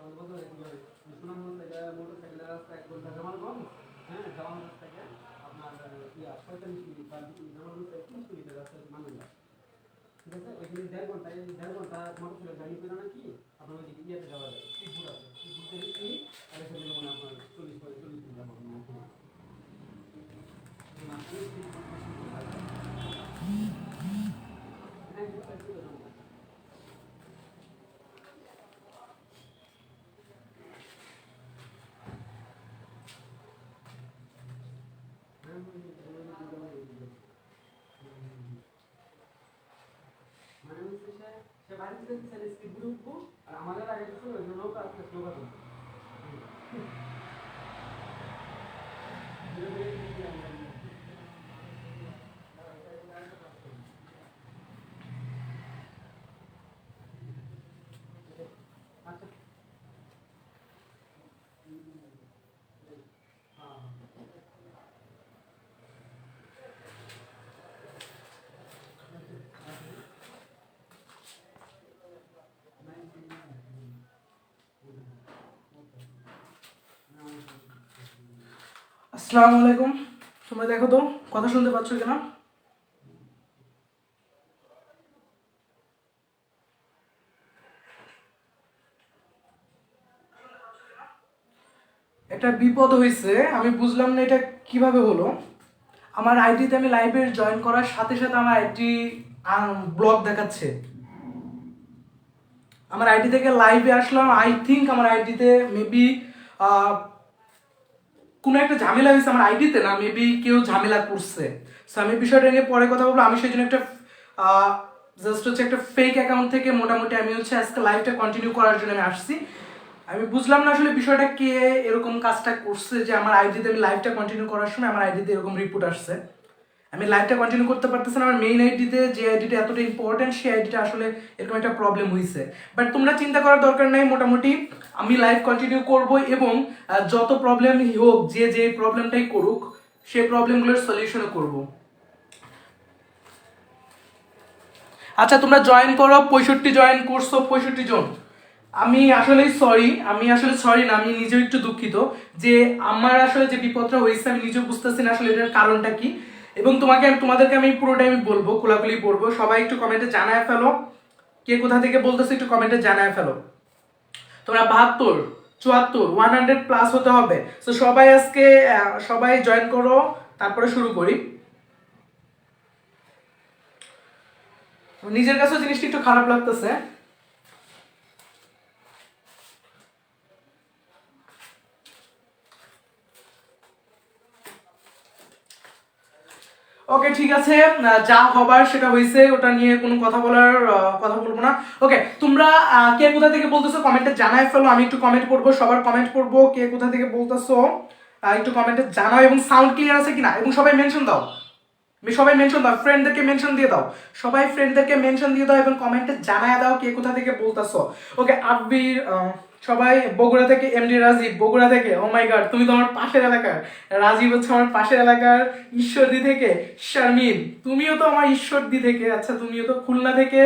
মোটরসাইকেলের রাস্তা 1 ঘন্টা জামালগঞ্জ, হ্যাঁ জামালগঞ্জ থেকে আপনার 45 মিনিট বা জামালগঞ্জ থেকে 30 মিনিটের রাস্তা মানুল্লাহ, ঠিক আছে। ওইখানে 1.5 ঘন্টা 1.5 ঘন্টা মোটরসাইকেল জার্নি করে নাকি আপনার ওইদিকে ইয়েতে যাওয়া যায়, শ্রীপুর আছে, শ্রীপুর থেকে কি আর এখানে মনে আপনার 40 মিনিট যাবো মানে হচ্ছে সে বাড়ি থেকে ছেলে শ্রীপুর উঠবো আর আমাদের আগে কিছু ওই জন্য নৌকা আসলে নৌকা তুলবো। আচ্ছা আসসালামু আলাইকুম। তোমরা দেখো তো কথা শুনতে পাচ্ছ কিনা? একটা বিপদ হয়েছে, আমি বুঝলাম না এটা কিভাবে হলো। আমার আইডিতে আমি লাইভে জয়েন করার সাথে সাথে আমার আইডি ব্লক দেখাচ্ছে। আমার আইডি থেকে লাইভে আসলাম, আই থিঙ্ক আমার আইডিতে মেবি কোনো একটা ঝামেলা হয়েছে আমার আইডিতে, না মেবি কেউ ঝামেলা করছে। সো আমি বিষয়টা নিয়ে পরে কথা বলবো। আমি সেই জন্য একটা জাস্ট হচ্ছে একটা ফেক অ্যাকাউন্ট থেকে মোটামুটি আমি হচ্ছে আজকে লাইভটা কন্টিনিউ করার জন্য আমি আসছি। আমি বুঝলাম না আসলে বিষয়টা কে এরকম কাজটা করছে যে আমার আইডিতে আমি লাইভটা কন্টিনিউ করার সময় আমার আইডিতে এরকম রিপোর্ট আসছে। আমি লাইভটা কন্টিনিউ করতে পারতেছি না। আমার মেইন আইডিতে যে আইডিটা এতটা ইম্পর্টেন্ট সেই আইডিটা আসলে এরকম একটা প্রবলেম হয়েছে। বাট তোমরা চিন্তা করার দরকার নাই, মোটামুটি আমি লাইভ কন্টিনিউ করব এবং যত প্রবলেমই হোক, যে প্রবলেমটাই করুক সেই প্রবলেমগুলোর সলিউশনও করব। আচ্ছা তোমরা জয়েন করো, 65 জয়েন করছো, 65 জন। আমি আসলে সরি না, আমি নিজেও একটু দুঃখিত যে আমার আসলে যে বিপদটা হয়েছে আমি নিজেও বুঝতেছি না আসলে এটার কারণটা কি। এবং তোমাদেরকে আমি পুরোটাই আমি বলবো, খোলাখুলি বলবো। সবাই একটু কমেন্টে জানায় ফেলো কে কোথা থেকে বলতেছো, একটু কমেন্টে জানায় ফেলো। তোমরা 72, 74, 100 প্লাস হতে হবে। তো সবাই আজকে সবাই জয়েন করো, তারপরে শুরু করি। নিজের কাছেও জিনিসটা একটু খারাপ লাগতেছে। ওকে ঠিক আছে, যা হবার সেটা হয়েছে, ওটা নিয়ে কোনো কথা বলবো না। ওকে তোমরা কে কোথা থেকে বলতেছো কমেন্টে জানাই ফেলো, আমি একটু কমেন্ট পড়বো, সবার কমেন্ট পড়বো। কে কোথা থেকে বলতেছো একটু কমেন্টে জানাও, এবং সাউন্ড ক্লিয়ার আছে কিনা, এবং সবাই মেনশন দাও। ফ্রেন্ডদেরকে মেনশন দিয়ে দাও, সবাই ফ্রেন্ডদেরকে মেনশন দিয়ে দাও এবং কমেন্টে জানায় দাও কে কোথা থেকে বলতেছো। ওকে আব্বির সবাই বগুড়া থেকে, এমডি রাজীব বগুড়া থেকে। ও মাই গড, তুমি তো আমার পাশের এলাকার। রাজীব হচ্ছে আমার পাশের এলাকার, ঈশ্বরদী থেকে। শারমিন তুমিও তো আমার ঈশ্বরদী থেকে। আচ্ছা তুমিও তো খুলনা থেকে,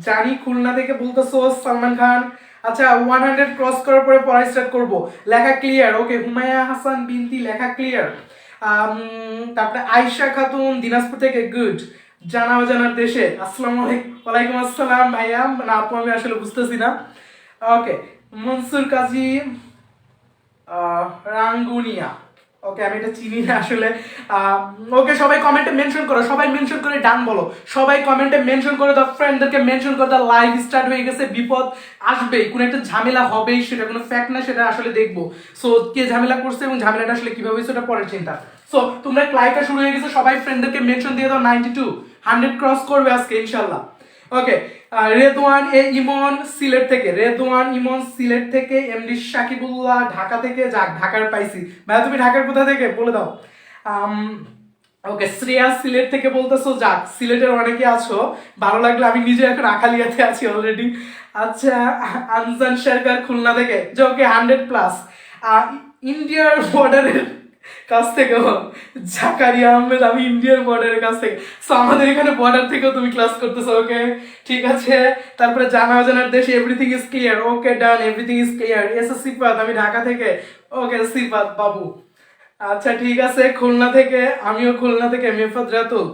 জানি খুলনা থেকে বলতেছো। সালমান খান, আচ্ছা 100 ক্রস করার পরে পড়া স্টার্ট করবো, লেখা ক্লিয়ার। ওকে হুমায়া হাসান বিনতি, লেখা ক্লিয়ার। তারপরে আয়েশা খাতুন দিনাজপুর থেকে, গুড। জানা অজানার দেশে, আসসালামু আলাইকুম। ওয়ালাইকুম আসসালাম ভাইয়া, না আপু আমি আসলে বুঝতেছি না। ওকে মনসুর কাজী রাঙ্গুনিয়া, ওকে আমি এটা চিনি না আসলে। ওকে সবাই কমেন্টে মেনশন করো, সবাই মেনশন করে ডান বলো, সবাই কমেন্টে মেনশন করে দাও, ফ্রেন্ডদেরকে মেনশন করে দাও। লাইভ স্টার্ট হয়ে গেছে, বিপদ আসবেই, কোনো একটা ঝামেলা হবেই, সেটা কোনো ফ্যাক্ট না, সেটা আসলে দেখবো। সো কে ঝামেলা করছে এবং ঝামেলাটা আসলে কিভাবে হয়েছে ওটা পরের চিন্তা। সো তোমরা লাইভটা শুরু হয়ে গেছে, সবাই ফ্রেন্ডদেরকে মেনশন দিয়ে দাও। 92 100 ক্রস করবে আজকে ইনশাল্লাহ। ওকে রেদওয়ান ইমন সিলেট থেকে, এমডি সাকিবুল্লাহ ঢাকা থেকে। যাক ঢাকার পাইছি ভাইয়া, তুমি ঢাকার কোথা থেকে বলে দাও। ওকে শ্রেয়া সিলেট থেকে বলতেছো, যাক সিলেটের অনেকে আছো, ভালো লাগলো। আমি নিজে এখন আখালিয়াতে আছি অলরেডি। আচ্ছা আনজান সরকার খুলনা থেকে, যে ওকে 100 প্লাস। ইন্ডিয়ার বর্ডারের কাছ থেকেও জাকারিয়া আহমেদ, আমি ইন্ডিয়ার বর্ডারের কাছ থেকে। সো আমাদের এখানে বর্ডার থেকেও তুমি ক্লাস করতেছো, ওকে ঠিক আছে। তারপরে জানা অজানার দেশে everything is clear, okay done, everything is clear. S S Sifat, আমি ঢাকা থেকে, ওকে সিফাত বাবু। আচ্ছা ঠিক আছে, খুলনা থেকে, আমিও খুলনা থেকে, মেফাত রাতুল,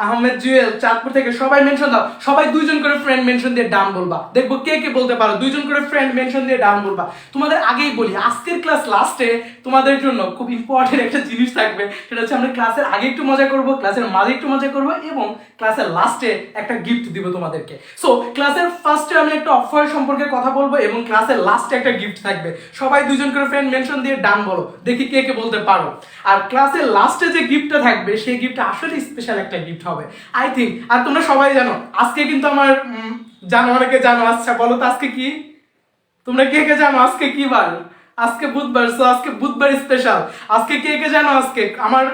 আহমেদ জুয়েল চাঁদপুর থেকে। সবাই মেনশন দাও, সবাই 2 জন করে ফ্রেন্ড মেনশন দিয়ে ডান বলবা, দেখবো কে কে বলতে পারো। 2 জন করে ফ্রেন্ড মেনশন দিয়ে ডান বলবা। তোমাদের আগেই বলি, আজকের ক্লাস লাস্টে তোমাদের জন্য খুব ইম্পর্টেন্ট একটা জিনিস থাকবে, সেটা হচ্ছে আমরা ক্লাসের আগে একটু মজা করব, ক্লাসের মাঝে একটু মজা করব, এবং ক্লাসের লাস্টে একটা গিফট দিব তোমাদেরকে। সো ক্লাসের ফার্স্টে আমি একটা অফার সম্পর্কে কথা বলবো, এবং ক্লাসের লাস্টে একটা গিফট থাকবে। সবাই 2 জন করে ফ্রেন্ড মেনশন দিয়ে ডান বলো, দেখি কে কে বলতে পারো। আর ক্লাসের লাস্টে যে গিফটটা থাকবে, সেই গিফটটা আসলে স্পেশাল একটা গিফট হবে আই থিঙ্ক। আর তোমরা সবাই জানো আজকে কিন্তু আমার জানো, অনেকে জানো। আচ্ছা বলো তো আজকে কি, তোমরা কে কে জানো আজকে কি বার? আজকে বুধবার। সো আজকে বুধবার স্পেশাল। আজকে কে কে জানো আজকে আমার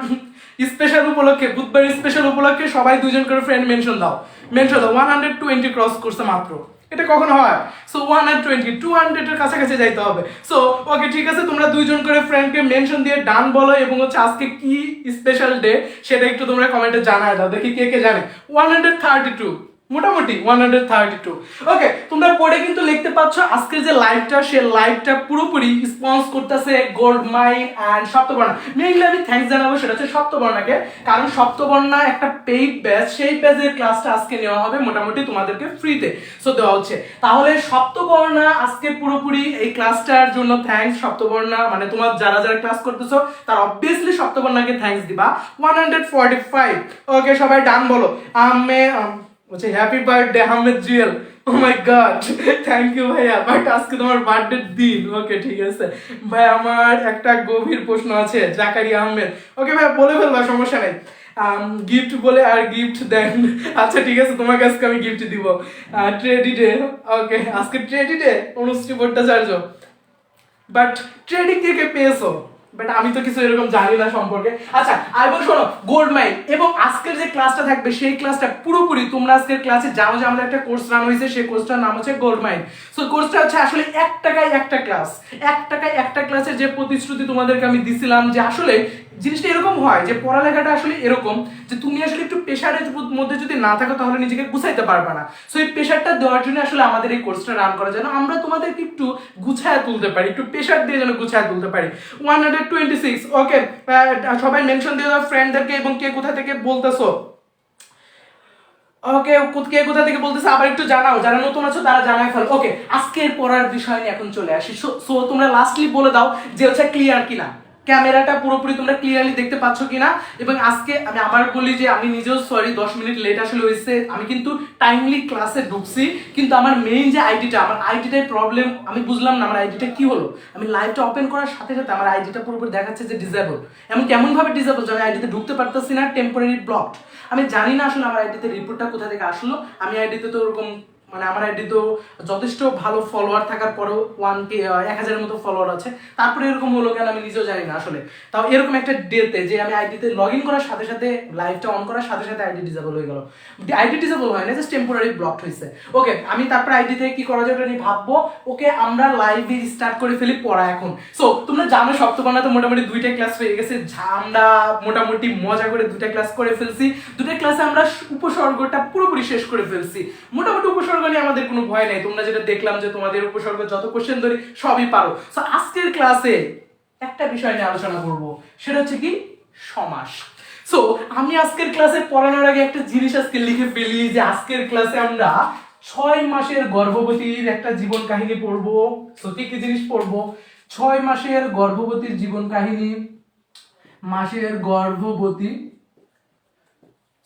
স্পেশাল উপলক্ষে, বুধবার স্পেশাল উপলক্ষে সবাই 2 জন করে ফ্রেন্ড মেনশন দাও, মেনশন দাও। 120 ক্রস করছে মাত্র, এটা কখন হয়? সো 120, 200 এর কাছাকাছি যাইতে হবে। সো ওকে ঠিক আছে, তোমরা 2 জন করে ফ্রেন্ডকে মেনশন দিয়ে ডান বলো, এবং হচ্ছে আজকে কি স্পেশাল ডে সেটা একটু তোমরা কমেন্টে জানায় দাও, দেখি কে কে জানে। 132, মোটামুটি 132। ওকে, তোমরা পড়ে কিন্তু লিখতে পাচ্ছ আজকে যে লাইভটা, সে লাইভটা পুরোপুরি স্পন্সর করতেছে গোল্ড মাইন এন্ড সপ্তবর্ণা। মেইনলি আমি থ্যাঙ্কস জানাবো সেটা হচ্ছে সপ্তবর্ণাকে, কারণ সপ্তবর্ণা একটা পেইড ব্যাচ, সেই ব্যাচের ক্লাসটা আজকে নেওয়া হবে মোটামুটি তোমাদেরকে ফ্রিতে সো দেওয়া হচ্ছে। তাহলে সপ্তবর্ণা আজকে পুরোপুরি এই ক্লাসটার জন্য থ্যাঙ্কস। সপ্তবর্ণা মানে তোমার যারা যারা ক্লাস করতেছো তারা অবভিয়াসলি সপ্তবর্ণাকে থ্যাঙ্কস দিবা। 145। ওকে সবাই ডান বলো। বলছে happy birthday Ahmed Jewel. Oh my god, thank you ভাইয়া, বাট আজকে তোমার বার্থডে দিন। ওকে ঠিক আছে ভাই, আমার একটা গভীর প্রশ্ন আছে জাকারিয়া আহমেদ। ওকে ভাই বলে ফেলবা, সমস্যা নেই। গিফট বলে আর গিফট দেন। আচ্ছা ঠিক আছে, তোমার কাছে আমি গিফট দিব। ট্রেডি ডে, ওকে আজকে ট্রেডি ডে, অনুশ্রী ভট্টাচার্য। বাট ট্রেডিং থেকে পেয়েছো, বাট আমি তো কিছু এরকম জানি না সম্পর্কে। আচ্ছা এবং শোনো, গোল্ড মাইন এবং আজকের যে ক্লাসটা থাকবে, সেই ক্লাসটা পুরোপুরি তোমরা আজকের ক্লাসে জানো যে আমাদের একটা কোর্স রান হয়েছে, সেই কোর্সটার নাম হচ্ছে গোল্ড মাইন। সো কোর্সটা হচ্ছে আসলে 1 টাকায় একটা ক্লাস, 1 টাকায় একটা ক্লাসের যে প্রতিশ্রুতি তোমাদেরকে আমি দিছিলাম, যে আসলে জিনিসটা এরকম হয় যে পড়ালেখাটা আসলে এরকম যে তুমি আসলে একটু প্রেশারের মধ্যে যদি না থাকো তাহলে নিজেকে গুছাইতে পারবে না। সো এই প্রেশারটা দেওয়ার জন্য আসলে আমাদের এই কোর্সটা রান করা যেন আমরা তোমাদেরকে একটু গুছায় তুলতে পারি, একটু প্রেশার দিয়ে যেন গুছায় তুলতে পারি। 126। ওকে সবাই মেনশন দিয়ে দাও ফ্রেন্ডদেরকে, এবং কে কোথা থেকে বলতেছো। ওকে কে কোথা থেকে বলতেছে আবার একটু জানাও, যারা নতুন আছো তারা জানাই ফেলো। ওকে আজকের পড়ার বিষয় নিয়ে এখন চলে আসি। সো তোমরা লাস্টলি বলে দাও যে হচ্ছে ক্লিয়ার কিনা, ক্যামেরাটা পুরোপুরি তোমরা ক্লিয়ারলি দেখতে পাচ্ছ কিনা। এবং আজকে আমি আবার বলি যে আমি নিজেও সরি 10 মিনিট লেট আসলে হয়েছে। আমি কিন্তু টাইমলি ক্লাসে ঢুকছি, কিন্তু আমার মেইন যে আইডিটা, আমার আইডিটায় প্রবলেম, আমি বুঝলাম না আমার আইডিটা কি হলো। আমি লাইভটা ওপেন করার সাথে সাথে আমার আইডিটা পুরোপুরি দেখাচ্ছে যে ডিসেবল। এমন কেমন ভাবে ডিসেবল যে আমি আইডিতে ঢুকতে পারতেছি না, টেম্পোরারি ব্লক। আমি জানি না আসলে আমার আইডিতে রিপোর্টটা কোথা থেকে আসলো। আমি আইডিতে তো ওরকম মানে আমার আইডি তো যথেষ্ট ভালো ফলোয়ার থাকার পরেও 1000-এর মতো ফলোয়ার আছে, তারপরে এরকম হলো কেন আমি নিজেও জানি না আসলে। তাও এরকম একটা ডেতে যে আমি আইডিতে লগ ইন করার সাথে সাথে, লাইভটা অন করার সাথে সাথে আইডি ডিসেবল হয়ে গেল। আইডি ডিসেবল হয় না, জাস্ট টেম্পোরারি ব্লকড হয়েছে। ওকে আমি তারপরে আইডি থেকে কি করা যায় ওটা নিয়ে ভাববো। ওকে আমরা লাইভে স্টার্ট করে ফেলি পড়া এখন। সো তোমরা জানো সপ্তবর্ণাতে মোটামুটি 2টা ক্লাস হয়ে গেছে, আমরা মোটামুটি মজা করে 2টা ক্লাস করে ফেলছি। 2টা ক্লাসে আমরা উপসর্গটা পুরোপুরি শেষ করে ফেলছি। মোটামুটি উপসর্গ নিয়ে আমাদের কোনো ভয় নেই। তোমরা যেটা দেখলাম যে তোমাদের উপসর্গ যত কোশ্চেন ধরি সবই পারো। সো আজকের ক্লাসে একটা বিষয় নিয়ে আলোচনা করব, সেটা হচ্ছে কি সমাস। সো আমি আজকের ক্লাসে পড়ানোর আগে একটা জিনিস আজকে লিখে ফেলি যে আজকের ক্লাসে আমরা 6 মাসের গর্ভবতীর একটা জীবন কাহিনী পড়বো। সো কি কি জিনিস পড়বো? 6 মাসের গর্ভবতীর জীবন কাহিনী, মাসের গর্ভবতী।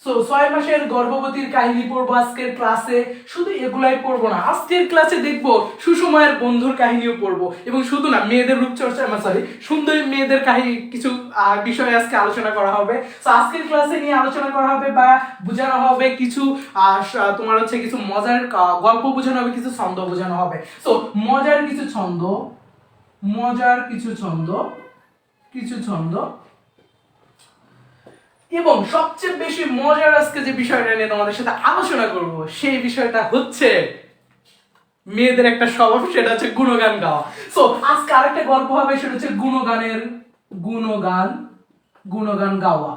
সো 6 মাসের গর্ভবতীর কাহিনী পড়বো আজকের ক্লাসে। শুধু এগুলাই পড়বো না, আজকের ক্লাসে দেখবো সুষমায়ের বন্ধুর কাহিনীও পড়বো। এবং শুধু না, মেয়েদের রূপচর্চা, সরি সুন্দরী মেয়েদের কাহিনী কিছু বিষয়ে আজকে আলোচনা করা হবে। সো আজকের ক্লাসে নিয়ে আলোচনা করা হবে বা বোঝানো হবে কিছু তোমার হচ্ছে কিছু মজার গল্প বোঝানো হবে, কিছু ছন্দ বোঝানো হবে। সো মজার কিছু ছন্দ, কিছু ছন্দ এবং সবচেয়ে বেশি মজার আজকে যে বিষয়টা নিয়ে তোমাদের সাথে আলোচনা করব, সেই বিষয়টা হচ্ছে মেয়েদের একটা স্বভাব, সেটা হচ্ছে গুণগান গাওয়া। সো আজকে আরেকটা গল্প হবে, সেটা হচ্ছে গুণগান গুণগান গাওয়া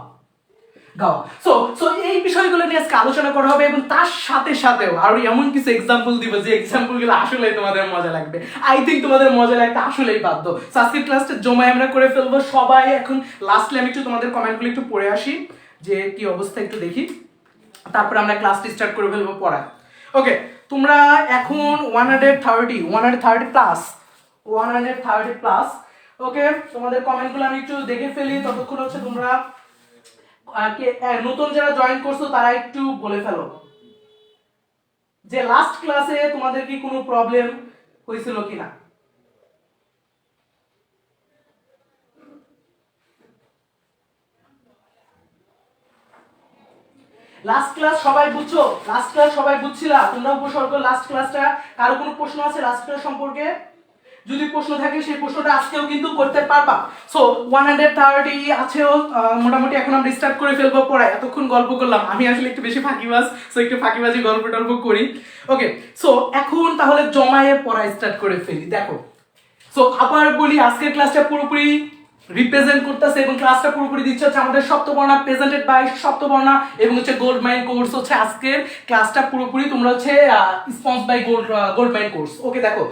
গাওয়া। সো সো এই বিষয়গুলো নিয়ে আজকে আলোচনা করা হবে এবং তার সাথে সাথেও আরো এমন কিছু এক্সাম্পল দিব যে এক্সাম্পল গুলো আসলে তোমাদের মজা লাগবে। আই থিঙ্ক তোমাদের মজা লাগতে আসলেই বাধ্য। আজকের ক্লাসটা জমায় আমরা করে ফেলবো সবাই। এখন লাস্টলি আমি একটু তোমাদের কমেন্টগুলো একটু পড়ে আসি যে কি অবস্থা একটু দেখি, তারপরে আমরা ক্লাসটি স্টার্ট করে ফেলবো পড়া। ওকে, তোমরা এখন 130 প্লাস। ওকে, তোমাদের কমেন্টগুলো আমি একটু দেখে ফেলি ততক্ষণ হচ্ছে তোমরা নতুন যারা জয়েন করছো তারা একটু বলে ফেলো যে লাস্ট ক্লাসে তোমাদের কি কোনো প্রবলেম হয়েছিল কিনা। লাস্ট ক্লাস সবাই বুঝছো? লাস্ট ক্লাস সবাই বুঝছিলা? তোমরা উপসর্গ লাস্ট ক্লাসটা কারো কোনো প্রশ্ন আছে লাস্ট ক্লাস সম্পর্কে? যদি প্রশ্ন থাকে সেই প্রশ্নটা আজকেও কিন্তু করতে পারবা। সো 130 আছেও মোটামুটি। এখন আমরা স্টার্ট করে ফেলবো পড়াই। এতক্ষণ গল্প করলাম, আমি আসলে একটু বেশি ফাঁকিবাজ, সো একটু ফাঁকিবাজি গল্প টল্প করি। ওকে, সো এখন তাহলে জমায়ে পড়া স্টার্ট করে ফেলি। দেখো, সো আবার বলি আজকের ক্লাসটা পুরোপুরি রিপ্রেজেন্ট করতেছে এবং ক্লাসটা পুরোপুরি দিচ্ছে হচ্ছে আমাদের সপ্তবর্ণা, প্রেজেন্টেড বাই সপ্তবর্ণা এবং হচ্ছে গোল্ড মাইন কোর্স। হচ্ছে আজকের ক্লাসটা পুরোপুরি তোমরা হচ্ছে sponsored by gold mine course. Okay, দেখো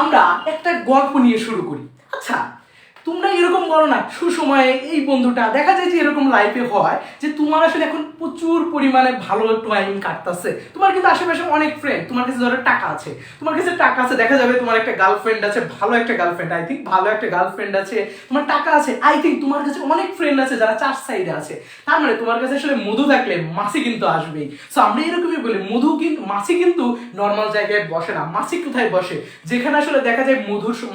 আমরা একটা গল্প নিয়ে শুরু করি। আচ্ছা, তোমরা এরকম বলো না সুসময়ে এই বন্ধুটা দেখা যায় যে এরকম লাইফে হয় যে তোমার আসলে এখন প্রচুর পরিমাণে ভালো টাইম কাটতেছে, তোমার কিন্তু আশেপাশে অনেক ফ্রেন্ড, তোমার কাছে ধরো টাকা আছে, তোমার কাছে টাকা আছে, দেখা যাবে তোমার একটা গার্লফ্রেন্ড আছে, ভালো একটা গার্লফ্রেন্ড, আই থিঙ্ক ভালো একটা গার্লফ্রেন্ড আছে, তোমার টাকা আছে, আই থিঙ্ক তোমার কাছে অনেক ফ্রেন্ড আছে যারা 4 সাইডে আছে। তার মানে তোমার কাছে আসলে মধু থাকলে মাছি কিন্তু আসবেই। সো আমরা এরকমই বলি মধু কিন্তু, মাছি কিন্তু নর্মাল জায়গায় বসে না। মাছি কোথায় বসে? যেখানে আসলে দেখা যায়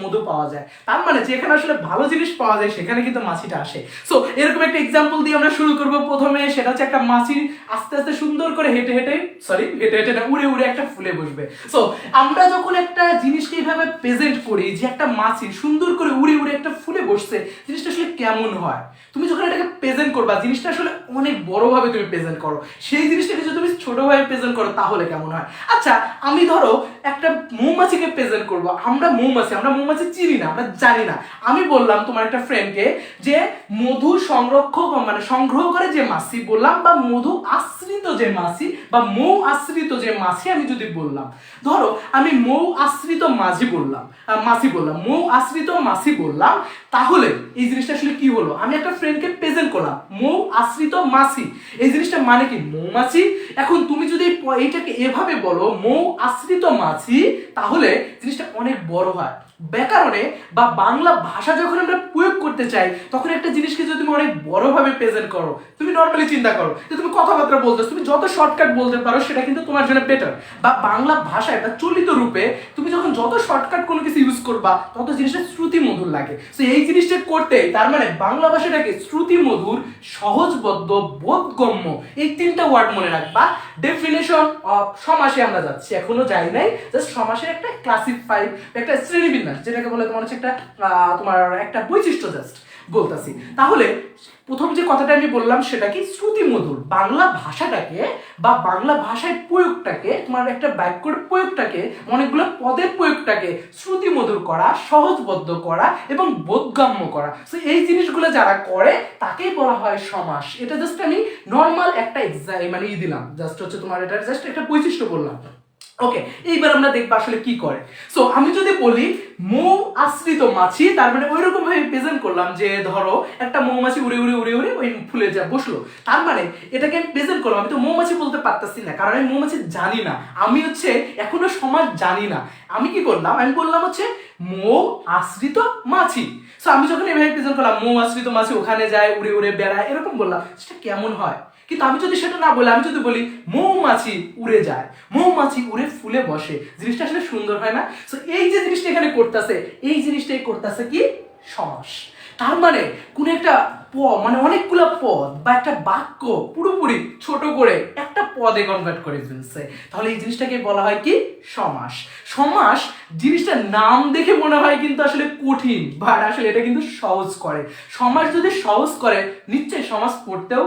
মধু পাওয়া যায়। তার মানে যেখানে আসলে ভালো জিনিস পাওয়া যায় সেখানে কিন্তু মাছিটা আসে। সো এরকম একটা এক্সাম্পল দিয়ে আমরা শুরু করব। প্রথমে সেটা হচ্ছে একটা মাছি আস্তে আস্তে সুন্দর করে হেঁটে হেঁটে না, উড়ে উড়ে একটা ফুলে বসবে। সো আমরা যখন একটা জিনিসকে এইভাবে প্রেজেন্ট করি যে একটা মাছি সুন্দর করে উড়ে উড়ে একটা ফুলে বসছে, জিনিসটা আসলে কেমন হয়? তুমি যখন এটাকে প্রেজেন্ট করবা, জিনিসটা আসলে অনেক বড়ভাবে তুমি প্রেজেন্ট করো, সেই জিনিসটাকে যদি তুমি ছোটভাবে প্রেজেন্ট করো তাহলে কেমন হয়? আচ্ছা, আমি ধরো একটা মৌমাছিকে প্রেজেন্ট করবো। আমরা মৌমাছি চিনি না, আমরা জানি না। আমি বললাম তোমার একটা ফ্রেন্ডকে যে মধু সংগ্রহ করে যে মাছি বললাম, বা মধু আশ্রিত যে মাছি বা মৌ আশ্রিত যে মাছি আমি যদি বললাম, ধরো আমি মৌ আশ্রিত মাছি বললাম, মৌ আশ্রিত মাছি বললাম, তাহলে এই জিনিসটা আসলে কি হলো? আমি একটা ফ্রেন্ডকে প্রেজেন্ট করলাম মৌ আশ্রিত মাছি, এই জিনিসটা মানে কি? মৌমাছি। এখন তুমি যদি এইটাকে এভাবে বলো মৌ আশ্রিত মাছি, তাহলে জিনিসটা অনেক বড় হয়। ব্যাকরণে বা বাংলা ভাষা যখন আমরা প্রয়োগ করতে চাই তখন একটা জিনিসকে যদি তুমি অনেক বড়ভাবে প্রেজেন্ট করো, তুমি নর্মালি চিন্তা করো যে তুমি কথাবার্তা বলতেছো, তুমি যত শর্টকাট বলতে পারো সেটা কিন্তু তোমার জন্য বেটার। বা বাংলা ভাষায় বা চলিত রূপে তুমি যখন যত শর্টকাট কোনো কিছু ইউজ করবা তত জিনিসটা শ্রুতি মধুর লাগে। তো এই জিনিসটা করতে তার মানে বাংলা ভাষাটাকে শ্রুতি মধুর, সহজবদ্ধ, বোধগম্য, এই 3টা ওয়ার্ড মনে রাখবা। ডেফিনেশন অফ সমাসে আমরা যাচ্ছি, এখনো যাই নাই, জাস্ট সমাসের একটা ক্লাসিফাইড একটা শ্রেণীবিন্যাস, যেটাকে বলে তোমার হচ্ছে একটা তোমার একটা বৈশিষ্ট্য জাস্ট বলতাছি। তাহলে প্রথম যে কথাটা আমি বললাম সেটা কি? শ্রুতি মধুর। বাংলা ভাষাটাকে বা বাংলা ভাষায় প্রয়োগটাকে, তোমার একটা বাক্যের প্রয়োগটাকে, অনেকগুলো পদের প্রয়োগটাকে শ্রুতি মধুর করা, সহজবদ্ধ করা এবং বোধগম্য করা। সো এই জিনিসগুলো যারা করে তাকেই বলা হয় সমাস। এটা জাস্ট আমি নর্মাল একটা দিলাম, জাস্ট হচ্ছে তোমার এটা জাস্ট একটা বৈশিষ্ট্য বললাম। ওকে, এইবার আমরা দেখবো আসলে কি করে। সো আমি যদি বলি মৌ আশ্রিত মাছি, তার মানে ওই রকম ভাবে প্রেজেন্ট করলাম যে ধরো একটা মৌমাছি উড়ে উড়ে উড়ে উড়ে ওই ফুলে যা বসলো, তার মানে এটাকে আমি প্রেজেন্ট করলাম। আমি তো মৌমাছি বলতে পারতাছি না, কারণ আমি মৌমাছি জানি না, আমি হচ্ছে এখনো সমাজ জানি না। আমি কি করলাম? আমি বললাম হচ্ছে মৌ আশ্রিত মাছি। সো আমি যখন এভাবে প্রেজেন্ট করলাম মৌ আশ্রিত মাছি ওখানে যায়, উড়ে উড়ে বেড়ায়, এরকম বললাম, সেটা কেমন হয়? কিন্তু আমি যদি সেটা না বলি, আমি যদি বলি মৌমাছি উড়ে যায়, মৌমাছি উড়ে ফুলে বসে, জিনিসটা আসলে সুন্দর হয় না? সো এই যে জিনিসটা এখানে করতেছে, এই জিনিসটাই করতেছে কি? সমাস। তার মানে কোন একটা মানে অনেকগুলো পদ বা একটা বাক্য পুরোপুরি ছোট করে একটা পদে কনভার্ট করে ফেলছে, তাহলে এই জিনিসটাকে বলা হয় কি? সমাস। সমাস জিনিসটা নাম দেখে মনে হয় কিন্তু আসলে কঠিন, বাট আসলে এটা কিন্তু সহজ করে। সমাস যদি সহজ করে নিশ্চয়ই সমাস পড়তেও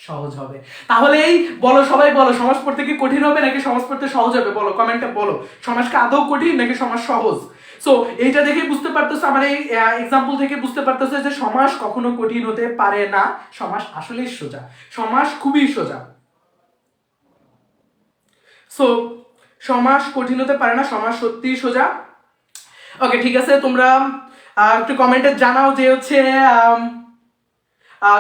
সহজ হবে। তাহলে এই বলো, সবাই বলো, সমাজ পড়তে কি কঠিন হবে নাকি সমাজ পড়তে সহজ হবে? বলো, কমেন্টে বলো, সমাজকে আদৌ কঠিন নাকি সমাজ সহজ? সো এইটা দেখে বুঝতে পারতেছো, আমার এই এক্সাম্পল থেকে বুঝতে পারতেছো যে সমাস কখনো কঠিন হতে পারে না, সমাস আসলেই সোজা, সমাস খুবই সোজা। সো সমাস কঠিন হতে পারে না, সমাস সত্যিই সোজা। ওকে ঠিক আছে, তোমরা একটু কমেন্টে জানাও যে হচ্ছে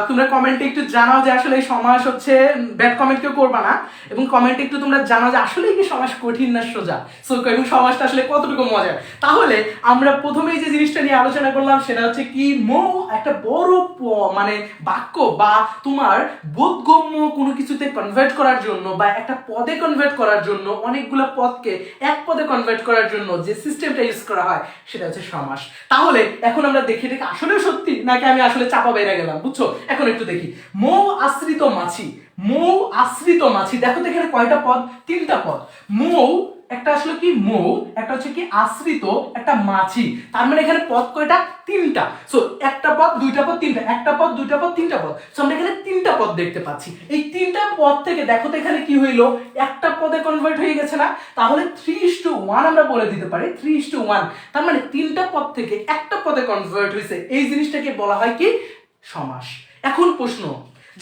তোমরা কমেন্টে একটু জানাও যে আসলে এই সমাস হচ্ছে, ব্যাড কমেন্ট কেউ করবা না, এবং কমেন্টে একটু তোমরা জানাও যে আসলে কি সমাস কঠিন না সোজা, সো এবং সমাসটা আসলে কতটুকু মজার। তাহলে আমরা প্রথমেই যে জিনিসটা নিয়ে আলোচনা করলাম সেটা হচ্ছে কি, একটা বড় মানে বাক্য বা তোমার বোধগম্য কোনো কিছুতে কনভার্ট করার জন্য বা একটা পদে কনভার্ট করার জন্য, অনেকগুলো পদকে এক পদে কনভার্ট করার জন্য যে সিস্টেমটা ইউজ করা হয় সেটা হচ্ছে সমাস। তাহলে এখন আমরা দেখি এটা আসলে সত্যি নাকি আমি আসলে চাপা বেড়ে গেলাম, বুঝছো? এখন একটু দেখি, মৌ আশ্রিত মাছি, মৌ আশ্রিত মাছি, দেখো তো এখানে কয়টা পদ, তিনটা পদ। মৌ একটা আসলে কি, মৌ একটা হচ্ছে কি আশ্রিত, একটা মাছি, তার মানে এখানে পদ কয়টা, তিনটা। সো একটা পদ, দুইটা পদ, তিনটা, একটা পদ, দুইটা পদ, তিনটা পদ। সো আমরা এখানে তিনটা পদ দেখতে পাচ্ছি। এই তিনটা পদ থেকে দেখো তো এখানে কি হইলো, একটা পদে কনভার্ট হয়ে গেছে না? তাহলে 3:1 আমরা বলে দিতে পারি, 3:1। তার মানে তিনটা পদ থেকে একটা পদে কনভার্ট হয়েছে, এই জিনিসটাকে বলা হয় কি, সমাস। এখন প্রশ্ন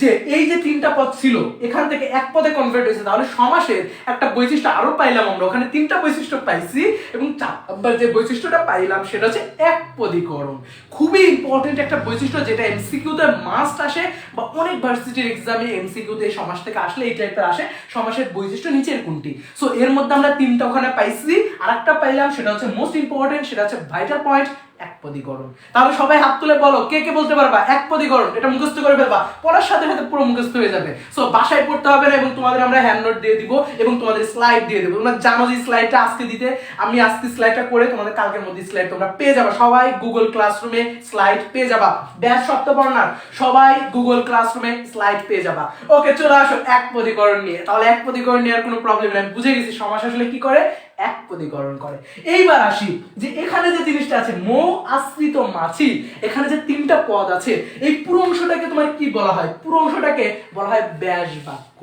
যে এই যে তিনটা পদ ছিল এখান থেকে এক পদে কনভার্ট হয়েছে, তাহলে সমাসের একটা বৈশিষ্ট্য আরো পাইলাম আমরা, ওখানে তিনটা বৈশিষ্ট্য পাইছি, এবং চার নাম্বার যে বৈশিষ্ট্যটা পাইলাম সেটা হচ্ছে একপদীকরণ। খুবই ইম্পর্টেন্ট একটা বৈশিষ্ট্য, যেটা এমসিকিউতে মাস্ট আসে, বা অনেক ভার্সিটির এক্সামে এমসিকিউতে সমাস থেকে আসলে এই টাইপের আসে, সমাসের বৈশিষ্ট্য নিচের কোনটি। সো এর মধ্যে আমরা তিনটা ওখানে পাইছি, আর একটা পাইলাম সেটা হচ্ছে মোস্ট ইম্পর্টেন্ট, সেটা হচ্ছে ভাইটাল পয়েন্ট, একপদীকরণ। তাহলে সবাই হাত তুলে বলো কে কে বলতে পারবা একপদীকরণ, এটা মুখস্থ করে ফেলবা, পড়ার সাথে সাথে পুরো মুখস্থ হয়ে যাবে। সো বাসায় পড়তে হবে না, এবং তোমাদের আমরা হ্যান্ড নোট দিয়ে দিব এবং তোমাদের স্লাইড দিয়ে দেবো। তোমরা জানো যে স্লাইডটা আজকে দিতে, আমি আজকে স্লাইডটা করে তোমাদের কালকের মধ্যে স্লাইড তোমরা পেয়ে যাবে, সবাই গুগল ক্লাসরুমে স্লাইড পেয়ে যাবা। ব্যাস সপ্তবর্ণার সবাই গুগল ক্লাসরুমে স্লাইড পেয়ে যাবা। ওকে চলে আসো একপদীকরণ নিয়ে। তাহলে একপদীকরণ নিয়ে আর কোনো প্রবলেম নেই, আমি বুঝে গেছি সমাস আসলে কি করে, একপদীকরণ করে। এইবার আসি যে এখানে যে জিনিসটা আছে, মৌ আশ্রিত মাছি, এখানে যে তিনটা পদ আছে, এই পুরো অংশটাকে তোমার কি বলা হয়, পুরো অংশটাকে বলা হয় ব্যাস বাক্য।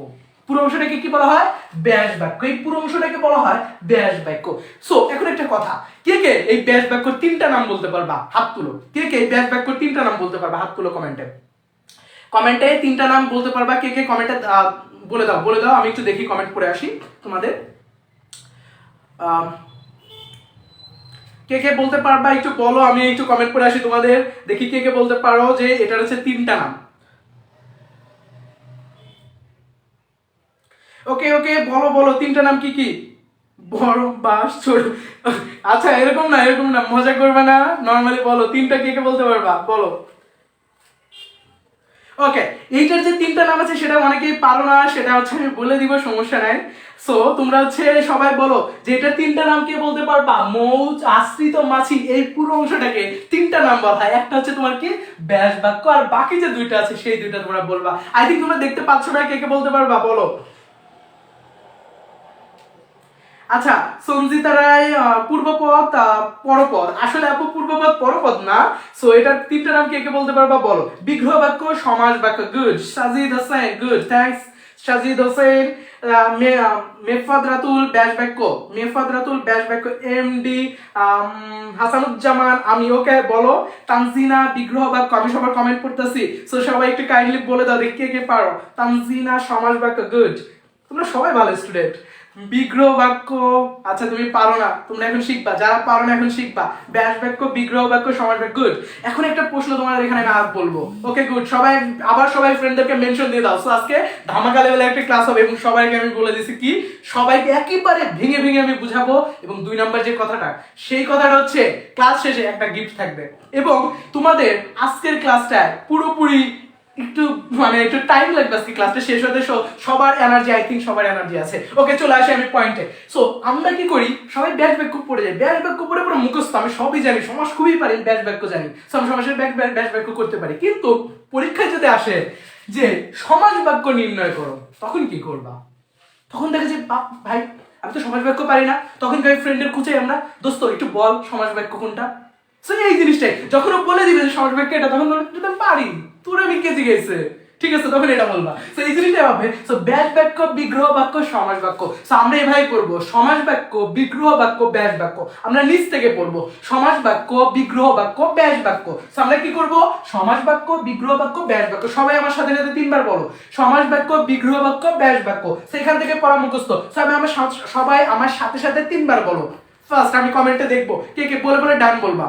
পুরো অংশটাকে কি বলা হয়, ব্যাস বাক্য। এই পুরো অংশটাকে বলা হয় ব্যাস বাক্য। সো এখন একটা কথা, কে কে এই ব্যাস বাক্যর তিনটা নাম বলতে পারবা, হাত তুলো। কে কে এই ব্যাস বাক্যর তিনটা নাম বলতে পারবা, হাত তুলো কমেন্টে। কমেন্টে তিনটা নাম বলতে পারবা কে কে, কমেন্টে বলে দাও, বলে দাও, আমি একটু দেখি কমেন্ট করে আসি তোমাদের। কে কে বলতে পারবা একটু বলো, আমি একটু কমেন্ট করে আসি তোমাদের, দেখি কে কে বলতে পারো যে এটা হচ্ছে তিনটা নাম। ওকে ওকে বলো বলো, তিনটা নাম কি কি, বড় বাস ছোট, আচ্ছা এরকম না, এরকম না, মজা করবে না, নরমালি বলো তিনটা কে কে বলতে পারবা, বলো। ওকে, এইটার যে তিনটা নাম আছে সেটা অনেকেই পারো না, সেটা হচ্ছে আমি বলে দিব, সমস্যা নাই। সো তোমরা হচ্ছে সবাই বলো যে এটা তিনটা নাম কে বলতে পারবা, মৌ আশ্রিত মাছি, এই পুরো অংশটাকে তিনটা নাম বলা হয়। একটা হচ্ছে তোমার কি ব্যাস বাক্য, আর বাকি যে দুইটা আছে সেই দুইটা তোমরা বলবা। আই থিঙ্ক তোমরা দেখতে পাচ্ছ না, কে কে বলতে পারবা বলো। আচ্ছা সঞ্জিতা রায় পূর্বপদ পরপদ, আসলে আপু পূর্বপদ পরপদ না। সো এটার তিনটা নাম কে কে বলতে পারবা বলো। বিগ্রহ বাক্য, সমাস বাক্য, good. Sajid Hossain, good, thanks Sajid Hossain. Mefad Ratul ব্যাস বাক্য, মেফাদ রাতুল ব্যাস বাক্য। এমডি হাসানুজ্জামান, আমি, ওকে বলো। তানজিনা বিগ্রহ বাক্য, আমি সবার কমেন্ট পড়তেছি, সো সবাই একটু কাইন্ডলি বলে দাও দেখি কে কে পারো। তানজিনা সমাস বাক্য, গুড, তোমরা সবাই ভালো স্টুডেন্ট। বিগ্রহ বাক্য, আচ্ছা তুমি পারো না, তোমরা এখন শিখবা, যারা পারো না এখন শিখবা। ব্যাস বাক্য, বিগ্রহ বাক্য, সমাস বাক্য, গুড। এখন একটা প্রশ্ন তোমাদের এখানে আমি আর বলবো, ওকে গুড, সবাই আবার সবাই ফ্রেন্ডদেরকে মেনশন দিয়ে দাও। সো আজকে ধামাকা লেভেলে একটা ক্লাস হবে, এবং সবাইকে আমি বলে দিছি কি, সবাইকে একেবারে ভেঙে ভেঙে আমি বুঝাবো। এবং 2 নাম্বার যে কথাটা, সেই কথাটা হচ্ছে ক্লাস শেষে একটা গিফট থাকবে, এবং তোমাদের আজকের ক্লাসটা পুরোপুরি একটু মানে একটু টাইম লাগবে আজকে ক্লাসটা শেষ হতে। সবার এনার্জি, আই থিঙ্ক সবার এনার্জি আছে। ওকে চলে আসি আমি পয়েন্টে। সো আমরা কি করি, সবাই ব্যাস বাক্য পড়ে যাই, ব্যাস বাক্য পড়ে পুরো মুখস্থ, আমি সবই জানি, সমাস খুবই পারি, ব্যাস বাক্য জানি, সমাসের ব্যাস বাক্য করতে পারি। কিন্তু পরীক্ষায় যদি আসে যে সমাস বাক্য নির্ণয় করো, তখন কি করবা? তখন দেখে যে ভাই আমি তো সমাস বাক্য পারি না, তখন কয়েক ফ্রেন্ডের খুঁজে আমরা, দোস্ত একটু বল সমাস বাক্য কোনটা। সো এই জিনিসটাই যখন ও বলে দিবে যে সমাস বাক্য এটা, তখন বলবে আমি পারি, তোর আমি কে জিজ্ঞেসে, ঠিক আছে, তখন এটা বলবা। সো এই জিনিসটা হবে। সো ব্যাস বাক্য, বিগ্রহ বাক্য, সমাস বাক্য। সো আমরা এভাবে পড়বো, সমাস বাক্য, বিগ্রহ বাক্য, ব্যাস বাক্য। আমরা নিচ থেকে পড়বো সমাস বাক্য, বিগ্রহ বাক্য, ব্যাস বাক্য। সো আমরা কি করব, সমাস বাক্য, বিগ্রহ বাক্য, ব্যাস বাক্য। সবাই আমার সাথে সাথে তিনবার বলো, সমাস বাক্য, বিগ্রহ বাক্য, ব্যাস বাক্য। সেখান থেকে পড়া মুখস্থ। সো সবাই আমার সাথে সাথে তিনবার বলো। ফার্স্ট আমি কমেন্টে দেখবো কে কে বলে বলে ডান বলবা,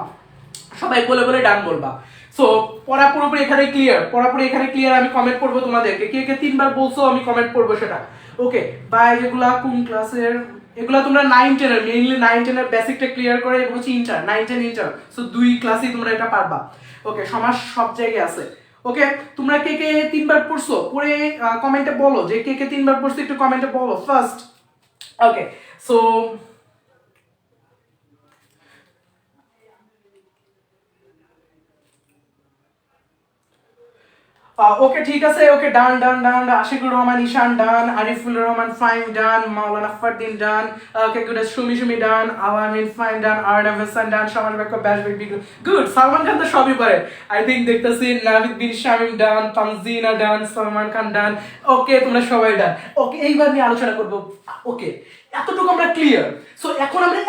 সবাই বলে বলে ডান বলবা। সো পড়া পুরোপুরি এখানে ক্লিয়ার, পুরোপুরি এখানে ক্লিয়ার। আমি কমেন্ট করবো তোমাদেরকে কে কে তিনবার বলছো, আমি কমেন্ট করবো সেটা। Okay bye. এগুলা কোন ক্লাসের? এগুলা তোমরা 9-10 এর, মেইনলি 9-10 এর বেসিকটা ক্লিয়ার করে, এবং হচ্ছে ইন্টার 9-10 ইন্টার। সো দুই ক্লাসেই তোমরা এটা পারবা। ওকে সমাস সব জায়গায় আছে। ওকে তোমরা কে কে তিনবার পড়ছো পড়ে কমেন্টে বলো, যে কে কে তিনবার পড়ছো একটু কমেন্টে বলো ফার্স্ট। ওকে সো ওকে ঠিক আছে। ওকে ডান ডান ডান। আশিকুর রহমান ঈশান ডান, আরিফুল রহমান ফাইন ডান, মাওলানা ফারদিন ডান, ওকে গুড। সুমি ডান, আলামিন ফাইন ডান, আরনাভ হাসান ডান, সমাজ বাক্য, ব্যাস বাক্য, গুড। সালমান খান তো সবই পারে আই থিংক, দেখতেছি। নাভিদ বিন শামিম ডান, তানজিনা ডান, সালমান খান ডান। ওকে তোমরা সবাই ডান। ওকে এইবার নিয়ে আলোচনা করব। ওকে এতটুকু আমরা ক্লিয়ার। সো এখন আমরা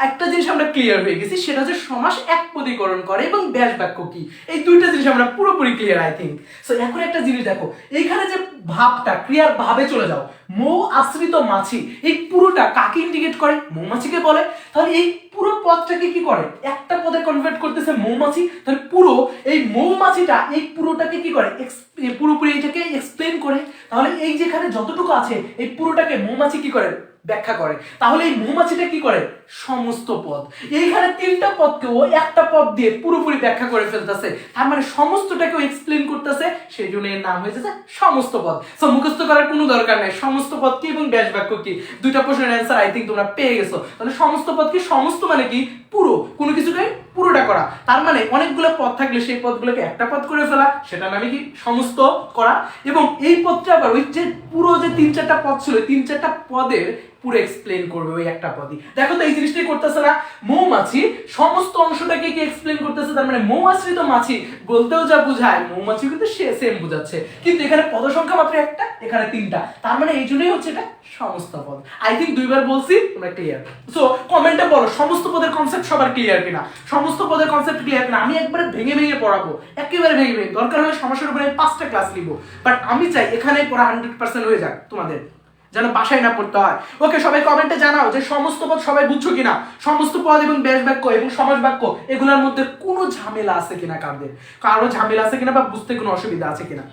একটা জিনিস আমরা ক্লিয়ার হয়ে গেছি, সেটা হচ্ছে সমাস একপদীকরণ করে এবং ব্যাস বাক্য কি, এই দুইটা জিনিস আমরা পুরোপুরি ক্লিয়ার আই থিংক। সো এখন একটা জিনিস দেখো, এইখানে যে ভাবটা, ক্রিয়ার ভাবে চলে যাও, মৌ আশ্রিত মাছি, এই পুরোটা কাকে ইন্ডিকেট করে? মৌমাছিকে বলে। তাহলে এই পুরো পদটাকে কি করে? একটা পদে কনভার্ট করতেছে মৌমাছি। তাহলে পুরো এই মৌমাছিটা এই পুরোটাকে কি করে? পুরোপুরি এটাকে এক্সপ্লেন করে। তাহলে এই যেখানে যতটুকু আছে এই পুরোটাকে মৌমাছি কি করে? ব্যাখ্যা করে। তাহলে এই মৌমাছিটা কি করে? সমস্ত পদ। এইখানে তিনটা পদকেও একটা পদ দিয়ে পুরোপুরি ব্যাখ্যা করে ফেলতেছে, তার মানে সমস্তটাকেও এক্সপ্লেন করতেছে, সেই জন্য এর নাম হয়েছে সমস্ত পদ। সো মুখস্থ করার কোনো দরকার নাই, সমস্ত পদ কি এবং ব্যাস বাক্য কি, দুইটা প্রশ্নের অ্যান্সার আই থিংক তোমরা পেয়ে গেছো। তাহলে সমস্ত পদ কি? সমস্ত মানে কি? পুরো, কোনো কিছুকে পুরোটা করা। তার মানে অনেকগুলো পদ থাকলে সেই পদগুলোকে একটা পদ করে ফেলা, সেটা নামে কি? সমস্ত করা। এবং এই পদটা আবার ওই যে পুরো যে 3-4টা পদ ছিল, 3-4টা পদের পুরো এক্সপ্লেন করবে ওই একটা পদই। দেখো তো এই জিনিসটাই করতেছে না? মৌমাছি সমস্ত অংশটাকে কি এক্সপ্লেন করতেছে, তার মানে মৌ আশ্রিত মাছি বলতেও যা বুঝায় মৌমাছি কিন্তু সে সেম বুঝাচ্ছে, কিন্তু এখানে পদ সংখ্যা মাত্র একটা, এখানে 3টা, তার মানে এই জন্যই হচ্ছে এটা সমস্ত পদ। আই থিংক দুইবার বলছি, তোমরা ক্লিয়ার। সো কমেন্টে বলো সমস্ত পদের কনসেপ্ট সবার ক্লিয়ার কিনা, সমস্ত পদের কনসেপ্ট ক্লিয়ার কিনা। আমি একবারে ভেঙে ভেঙে পড়াবো, একেবারে ভেঙে ভেঙে, দরকার হলে সমস্যার উপরে 5টা ক্লাস নিব, বাট আমি চাই এখানেই পড়া 100% হয়ে যাক তোমাদের, যেন বাসায় না পড়তে হয়। ওকে সবাই কমেন্টে জানাও যে সমস্ত পদ সবাই বুঝছো কিনা, সমস্ত পদ এবং ব্যাস বাক্য এবং সমাস বাক্য এগুলোর মধ্যে কোনো ঝামেলা আছে কিনা, কারো ঝামেলা আছে কিনা বা বুঝতে কোনো অসুবিধা আছে কিনা।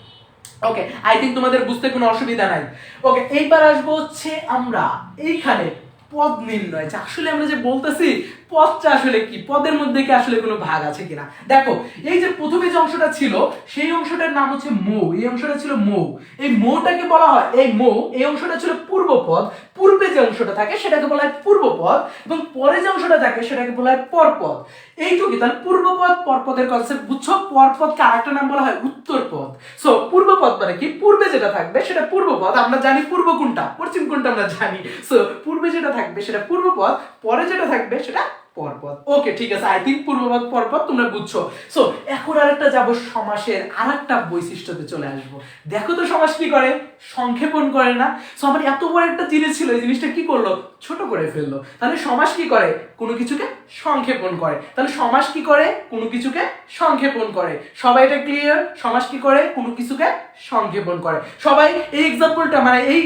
ওকে আই থিংক তোমাদের বুঝতে কোনো অসুবিধা নাই। ওকে এইবার আসবো হচ্ছে আমরা এইখানে পদ নির্ণয়, যে আসলে আমরা যে বলতেছি পদটা আসলে কি, পদের মধ্যে কি আসলে কোনো ভাগ আছে কিনা। দেখো এই যে প্রথমে যে অংশটা ছিল সেই অংশটার নাম হচ্ছে মৌ, এই অংশটা ছিল মৌ। এই মৌটাকে বলা হয়, এই মৌ এই অংশটা ছিল পূর্বপদ, পূর্বে যে অংশটা থাকে সেটাকে বলা হয় পূর্বপদ, এবং পরে যে অংশটা থাকে সেটাকে বলা হয় পরপদ। এইটুকু, তাহলে পূর্বপদ পরপদের কনসেপ্ট বুঝছো। পরপদকে আরেকটা নাম বলা হয় উত্তরপদ। সো পূর্বপদ মানে কি? পূর্বে যেটা থাকবে সেটা পূর্বপদ, আমরা জানি পূর্ব কোনটা, পশ্চিম কোনটা আমরা জানি। সো পূর্বে যেটা থাকবে সেটা পূর্বপদ, পরে যেটা থাকবে সেটা পরপদ। ওকে ঠিক আছে, আই থিংক পূর্বপদ পরপদ তোমরা বুঝছো। সো এখন আরেকটা যাব সমাসের আরেকটা বৈশিষ্ট্যতে চলে আসবো। দেখো তো সমাস কি করে? সংক্ষেপণ করে না? সো আমার এত বড় একটা জিনিস ছিল, এই জিনিসটা কি করলো? ছোট করে ফেললো। তাহলে সমাস কি করে? কোনো কিছুকে সংক্ষেপণ করে। তাহলে সমাস কি করে? কোনো কিছুকে সংক্ষেপণ করে। সবাই এটা ক্লিয়ার? সমাস কি করে? কোনো কিছুকে সংক্ষেপণ করে। সবাই এই এক্সাম্পলটা মানে এই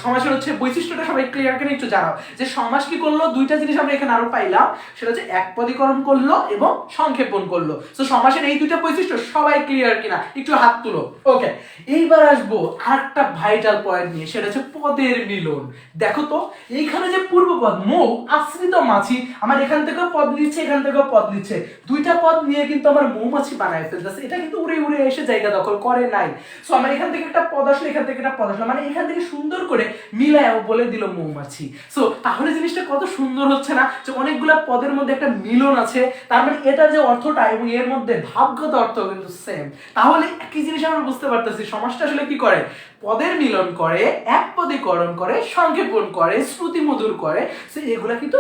সমাসের হচ্ছে বৈশিষ্ট্যটা সবাই ক্লিয়ার করে একটু জানাও, যে সমাস কি করলো? দুইটা জিনিস আমরা এখানে আরো পাইলাম, সেটা হচ্ছে একপদীকরণ করলো এবং সংক্ষেপণ করলো। সো সমাসের এই দুইটা বৈশিষ্ট্য সবাই ক্লিয়ার কিনা একটু হাত তুলো। ওকে এইবার আসবো আরেকটা ভাইটাল পয়েন্ট নিয়ে, সেটা হচ্ছে পদের মিলন। দেখো তো এইখানে যে পূর্বপদ মৌ আশ্রিত মাছি, আমার এখান থেকেও পদ নিচ্ছে, এখান থেকেও পদ নিচ্ছে, দুইটা পদ নিয়ে কিন্তু আমার মৌমাছি বানায় ফেলতেছে। এটা কিন্তু উড়ে উড়ে এসে জায়গা দখল করে নাই। সো আমার এখান থেকে একটা পদ আসলো, এখান থেকে একটা পদ আসলো, মানে এখান থেকে সুন্দর করে মিলায় বলে দিল মৌমাছি। সো তাহলে জিনিসটা কত সুন্দর হচ্ছে না, যে অনেকগুলা পদের মধ্যে একটা মিলন আছে, তার মানে এটার যে অর্থটা এবং এর মধ্যে ভাবগত অর্থ কিন্তু সেম। তাহলে একই জিনিস আমরা বুঝতে পারতেছি সমাসটা আসলে কি করে? পদের মিলন করে, এক পদীকরণ করে, সংক্ষেপণ করে, শ্রুতি মধুর করে, সো এগুলা কিন্তু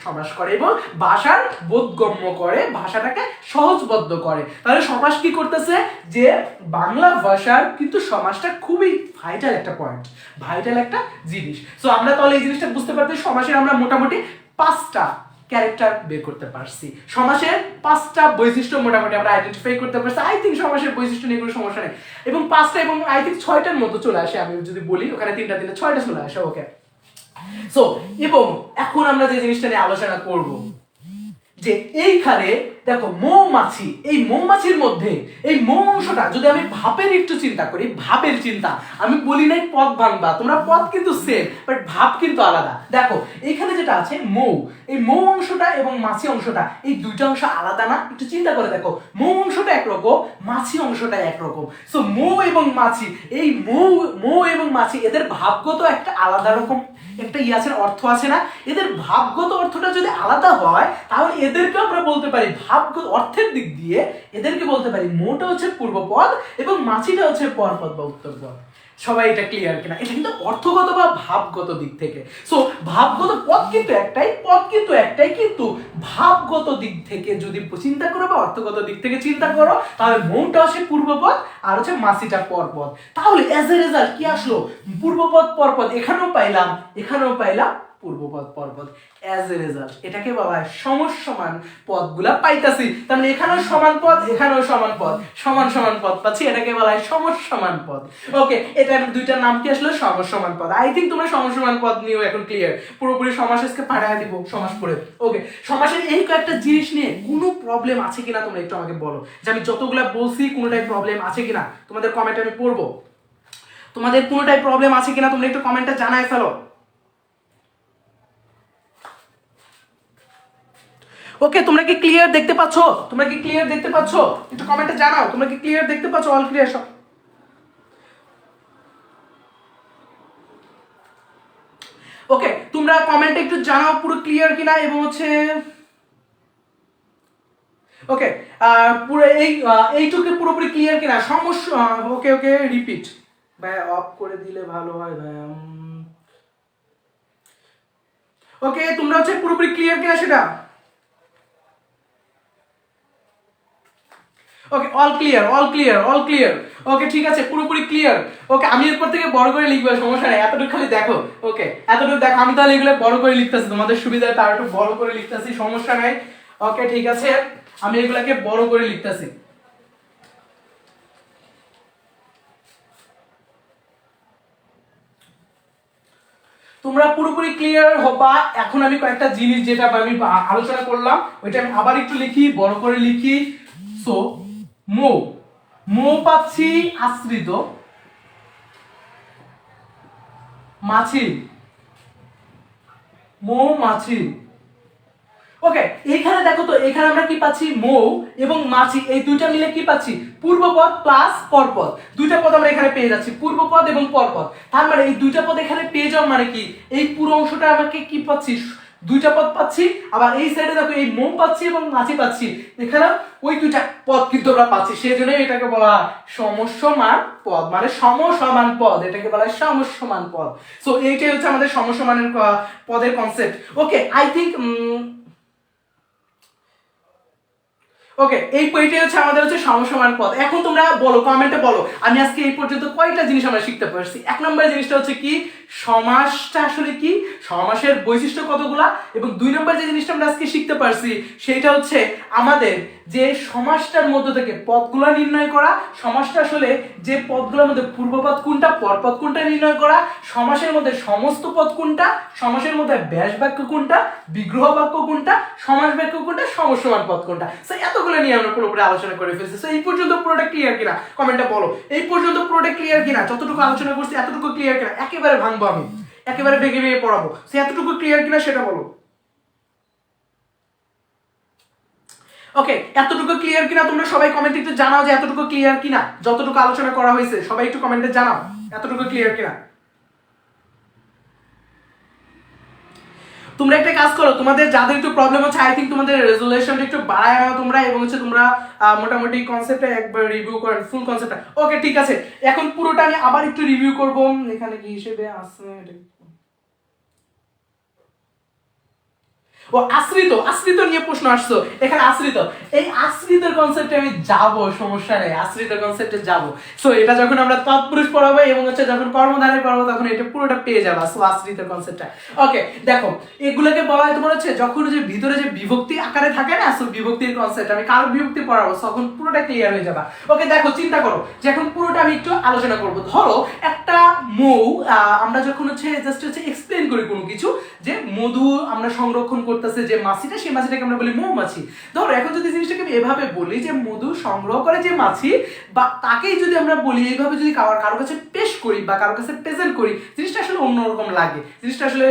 সমাস করে এবং ভাষার বোধগম্য করে, ভাষাটাকে সহজবদ্ধ করে। তাহলে সমাস কি করতেছে, যে বাংলা ভাষার কিন্তু সমাসটা খুবই ভাইটাল একটা পয়েন্ট, ভাইটাল একটা জিনিস। সো আমরা তাহলে এই জিনিসটা বুঝতে পারছি, সমাসের আমরা মোটামুটি 5টা ক্যারেক্টার বের করতে পারছি, সমাসের 5টা বৈশিষ্ট্য মোটামুটি আমরা আইডেন্টিফাই করতে পারছি। আই থিঙ্ক সমাসের বৈশিষ্ট্য নিয়ে কোনো সমস্যা নেই, এবং 5টা এবং আই থিঙ্ক 6টার মতো চলে আসে, আমি যদি বলি ওখানে 3টা দিলে 6টা চলে আসে। ওকে, সো এবং এখন আমরা যে জিনিসটা নিয়ে আলোচনা করব, যে এইখানে দেখো মৌমাছি, এই মৌমাছির মধ্যে এই মৌ অংশটা যদি আমি ভাবের একটু চিন্তা করি, ভাবের চিন্তা, আমি বলি নাই পদ ভাঙবা, তোমরা পদ কিন্তু সেম বাট ভাব কিন্তু আলাদা। দেখো এখানে যেটা আছে মৌ, এই মৌ অংশটা এবং মাছি অংশটা, এই দুইটা অংশ আলাদা না? একটু চিন্তা করে দেখো, মৌ অংশটা একরকম, মাছি অংশটা একরকম। সো মৌ এবং মাছি, এই মৌ এবং মাছি এদের ভাবগত একটা আলাদা রকম একটা আছে, অর্থ আছে না? এদের ভাবগত অর্থটা যদি আলাদা হয় তাহলে এদেরকে আমরা বলতে পারি ভাবগত অর্থের দিক দিয়ে এদেরকে বলতে পারি মৌটা হচ্ছে পূর্বপদ এবং মাছিটা হচ্ছে পরপদ বা উত্তরপদ। সবাই এটা ক্লিয়ার কিনা? এটা কিন্তু অর্থগত বা ভাবগত দিক থেকে। সো ভাবগত পদ কিন্তু একটাই, পদ কিন্তু একটাই, কিন্তু ভাবগত দিক থেকে যদি চিন্তা করো বা অর্থগত দিক থেকে চিন্তা করো তাহলে মৌটা হচ্ছে পূর্বপদ আর হচ্ছে মাছিটা পরপদ। তাহলে এজ এ রেজাল্ট কি আসলো? পূর্বপদ পরপদ এখানেও পাইলাম, এখানেও পাইলাম পূর্বপদ পরপদ। এজ এ রেজাল্ট এটাকে বলা হয় সমসমান পদগুলা পাইতাছি। তার মানে এখানেও সমান পদ, এখানেও সমান পদ, সমান সমান পদ পাচ্ছি, এটাকে বলা হয় সমসমান পদ। ওকে, এটা দুইটার নাম কি আসলে? সমসমান পদ। আই থিঙ্ক তোমরা সমসমান পদ নিয়েও এখন ক্লিয়ার, পুরোপুরি সমাসকে পাঠায় দিব সমাস পড়ে। ওকে, সমাসের এই কয়েকটা জিনিস নিয়ে কোনো প্রবলেম আছে কিনা তোমরা একটু আমাকে বলো, যে আমি যতগুলা বলছি কোনোটাই প্রবলেম আছে কিনা, তোমাদের কমেন্টে আমি পড়বো। তোমাদের কোনোটাই প্রবলেম আছে কিনা তোমরা একটু কমেন্টে জানায় ফেলো। ওকে, তোমরা কি ক্লিয়ার দেখতে পাচ্ছ? তোমরা কি ক্লিয়ার দেখতে পাচ্ছ? একটু কমেন্টে জানাও, তোমরা কি ক্লিয়ার দেখতে পাচ্ছ? অল ক্লিয়ার সব? ওকে, তোমরা কমেন্টে একটু জানাও পুরো ক্লিয়ার কিনা, এবং হচ্ছে ওকে পুরো এইটুকু পুরোপুরি ক্লিয়ার কিনা, সমস্যা। ওকে ওকে, রিপিট ভাই অফ করে দিলে ভালো হয় ভাই। ওকে, তোমরা হচ্ছে পুরোপুরি ক্লিয়ার কিনা সেটা? Okay, all clear, all clear, all clear. Okay, ঠিক আছে, পুরোপুরি ক্লিয়ার। ওকে, আমি এরপর থেকে বড় করে লিখবো, সমস্যা নেই, এতটুকু খালি দেখো। ওকে, এতটুকু দেখো, আমি তাহলে এগুলো বড় করে লিখতেছি, তোমাদের সুবিধায় তার একটু বড় করে লিখতেছি, সমস্যা নাই। ওকে, ঠিক আছে, আমি এগুলাকে বড় করে লিখতেছি। তোমরা পুরোপুরি ক্লিয়ার হবা। এখন আমি কয়েকটা জিনিস যেটা আমি আলোচনা করলাম ওইটা আমি আবার একটু লিখি, বড় করে লিখি। সো মৌ, মৌ পাচ্ছি আশ্রিত, মাছি, মৌমাছি। ওকে, এইখানে দেখো তো, এখানে আমরা কি পাচ্ছি? মৌ এবং মাছি, এই দুইটা মিলে কি পাচ্ছি? পূর্বপদ প্লাস পরপদ। দুইটা পদ আমরা এখানে পেয়ে যাচ্ছি, পূর্বপদ এবং পরপদ। তার মানে এই দুইটা পদ এখানে পেয়ে যাওয়া মানে কি, এই পুরো অংশটা আমাকে কি পাচ্ছি? দুইটা পদ পাচ্ছি। আবার এই সাইডে দেখো এই মৌ পাচ্ছি এবং মাছি পাচ্ছি, এখানে ওই দুইটা পদ কিন্তু আমরা পাচ্ছি, সেই জন্য এটাকে বলা হয় সমসমান পদ, মানে সমসমান পদ, এটাকে বলা হয় সমসমান পদ। সো এইটাই হচ্ছে আমাদের সমসমানের পদের কনসেপ্ট। ওকে, আই থিঙ্ক ওকে, এই পয়েন্টে হচ্ছে আমাদের হচ্ছে সমসমান পদ। এখন তোমরা বলো, কমেন্টে বলো, আমি আজকে এই পর্যন্ত কয়টা জিনিস আমরা শিখতে পারছি। এক নম্বরের জিনিসটা হচ্ছে কি, সমাসটা আসলে কি, সমাসের বৈশিষ্ট্য কতগুলা, এবং দুই নম্বর যে জিনিসটা আমরা আজকে শিখতে পারছি সেটা হচ্ছে আমাদের যে সমাসটার মধ্যে থেকে পদগুলো নির্ণয় করা, সমাসটা আসলে যে পদগুলোর মধ্যে পূর্বপদ কোনটা পরপদ কোনটা নির্ণয় করা, সমাসের মধ্যে সমস্ত পদ কোনটা, সমাসের মধ্যে ব্যাস বাক্য কোনটা, বিগ্রহ বাক্য কোনটা, সমাস বাক্য কোনটা, সমসমান পদ কোনটা। সো এতগুলো নিয়ে আমরা পুরোপুরি আলোচনা করে ফেলছি। সো এই পর্যন্ত পুরোটা ক্লিয়ার কিনা কমেন্টে বলো, এই পর্যন্ত পুরোটা ক্লিয়ার কিনা, যতটুকু আলোচনা করছি এতটুকু ক্লিয়ার কিনা, একেবারে ভাঙবো আমি, একেবারে ভেঙে ভেঙে পড়াবো, সে এতটুকু ক্লিয়ার কিনা সেটা বলো। ওকে, এতটুকু ক্লিয়ার কিনা তোমরা সবাই কমেন্টে একটু জানাও যে এতটুকু ক্লিয়ার কিনা, যতটুকু আলোচনা করা হয়েছে সবাই একটু কমেন্টে জানাও এতটুকু ক্লিয়ার কিনা। তোমরা একটা কাজ করো, তোমাদের যাদের একটু প্রবলেম হচ্ছে আই থিঙ্ক তোমাদের রেজুলেশনটা একটু বাড়ায় নাও তোমরা, এবং হচ্ছে তোমরা মোটামুটি কনসেপ্টটা একবার রিভিউ করেন, ফুল কনসেপ্টটা। ওকে ঠিক আছে, এখন পুরোটা আমি আবার একটু রিভিউ করব। এখানে কি হিসেবে আছে এটা, ও আশ্রিত, আশ্রিত নিয়ে প্রশ্ন আসছো এখানে। আশ্রিত, এই আশ্রিতের কনসেপ্টে আমি যাব, সমস্যা নেই, আশ্রিত কনসেপ্টে যাব। সো এটা যখন আমরা তৎপুরুষ পড়াবো এবং হচ্ছে যখন কর্মধারে পড়াবো তখন এটা পুরোটা পেয়ে যাবা। সো আশ্রিতের কনসেপ্টটা ওকে। দেখো এগুলোকে বলা হয় তোমার হচ্ছে যখন যে ভিতরে যে বিভক্তি আকারে থাকে না, সো বিভক্তির কনসেপ্ট আমি কারো বিভক্তি পড়াবো তখন পুরোটা ক্লিয়ার হয়ে যাবা। ওকে দেখো চিন্তা করো যে এখন পুরোটা আমি একটু আলোচনা করব। ধরো একটা মৌ, আমরা যখন হচ্ছে জাস্ট হচ্ছে এক্সপ্লেইন করি কোনো কিছু, যে মধু আমরা সংরক্ষণ করতেছে যে মাছিটা, সেই মাছিটাকে আমরা বলি মৌমাছি। ধরো এখন যদি জিনিসটাকে আমি এভাবে বলি যে মধু সংগ্রহ করে যে মাছি, বা তাকেই যদি আমরা বলি এইভাবে, যদি কারো কাছে পেশ করি বা কারো কাছে প্রেজেন্ট করি, জিনিসটা আসলে অন্যরকম লাগে, জিনিসটা আসলে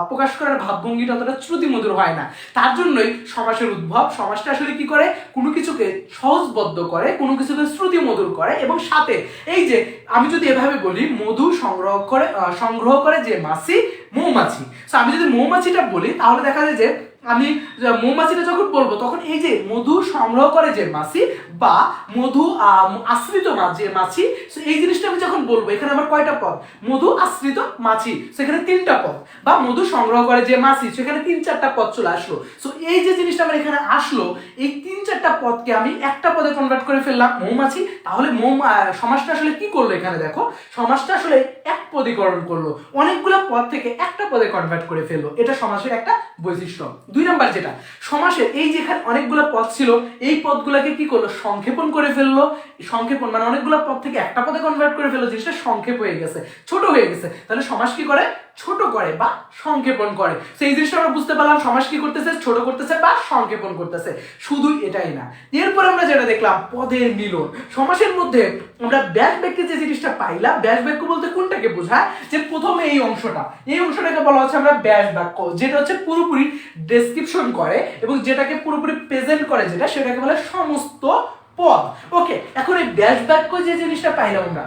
প্রকাশ করার ভাবভঙ্গিটা অতটা শ্রুতিমধুর হয় না। তার জন্যই সমাসের উদ্ভব। সমাসটা আসলে কি করে, কোনো কিছুকে সহজবদ্ধ করে, কোনো কিছুকে শ্রুতিমধুর করে, এবং সাথে এই যে আমি যদি এভাবে বলি মধু সংগ্রহ করে যে মাছি মৌমাছি, তো আমি যদি মৌমাছিটা বলি তাহলে দেখা যায় যে আমি মৌমাছিটা যখন বলবো তখন এই যে মধু সংগ্রহ করে যে মাছি বা মধু আশ্রিত যে মাছি, এই জিনিসটা আমি যখন বলবো এখানে আমার কয়টা পদ, মধু আশ্রিত মাছি, সেখানে 3টা পদ, বা মধু সংগ্রহ করে যে মাছি সেখানে 3-4টা পদ চলে আসলো। সো এই যে জিনিসটা আমার এখানে আসলো, এই 3-4টা পদকে আমি একটা পদে কনভার্ট করে ফেললাম মৌমাছি। তাহলে সমাসটা আসলে কি করলো, এখানে দেখো সমাসটা আসলে এক পদীকরণ করলো, অনেকগুলো পদ থেকে একটা পদে কনভার্ট করে ফেললো। এটা সমাসের একটা বৈশিষ্ট্য। 2 নাম্বার যেটা, সমাসের এই যেখানে অনেকগুলো পদ ছিল এই পদগুলোকে কি করলো, সংক্ষেপণ করে ফেললো। সংক্ষেপণ মানে অনেকগুলো পদ থেকে একটা পদে কনভার্ট করে ফেললো, জিনিসটা সংক্ষেপ হয়ে গেছে, ছোট হয়ে গেছে। তাহলে সমাস কি করে, ছোট করে বা সংক্ষেপণ করে। তো এই জিনিসটা আমরা বুঝতে পারলাম, সমাস কি করতেছে, ছোট করতেছে বা সংক্ষেপণ করতেছে। শুধু এটাই না, এরপর আমরা যেটা দেখলাম পদের মিলন। সমাসের মধ্যে আমরা ব্যাস বাক্যে যে জিনিসটা পাইলাম, ব্যাস বাক্য বলতে কোনটাকে বোঝায়, যে প্রথমে এই অংশটাকে বলা হচ্ছে আমরা ব্যাস বাক্য, যেটা হচ্ছে পুরোপুরি ডেসক্রিপশন করে এবং যেটাকে পুরোপুরি প্রেজেন্ট করে, যেটা সেটাকে বলে সমস্ত পদ। ওকে, এখন এই ব্যাস বাক্য যে জিনিসটা পাইলাম আমরা,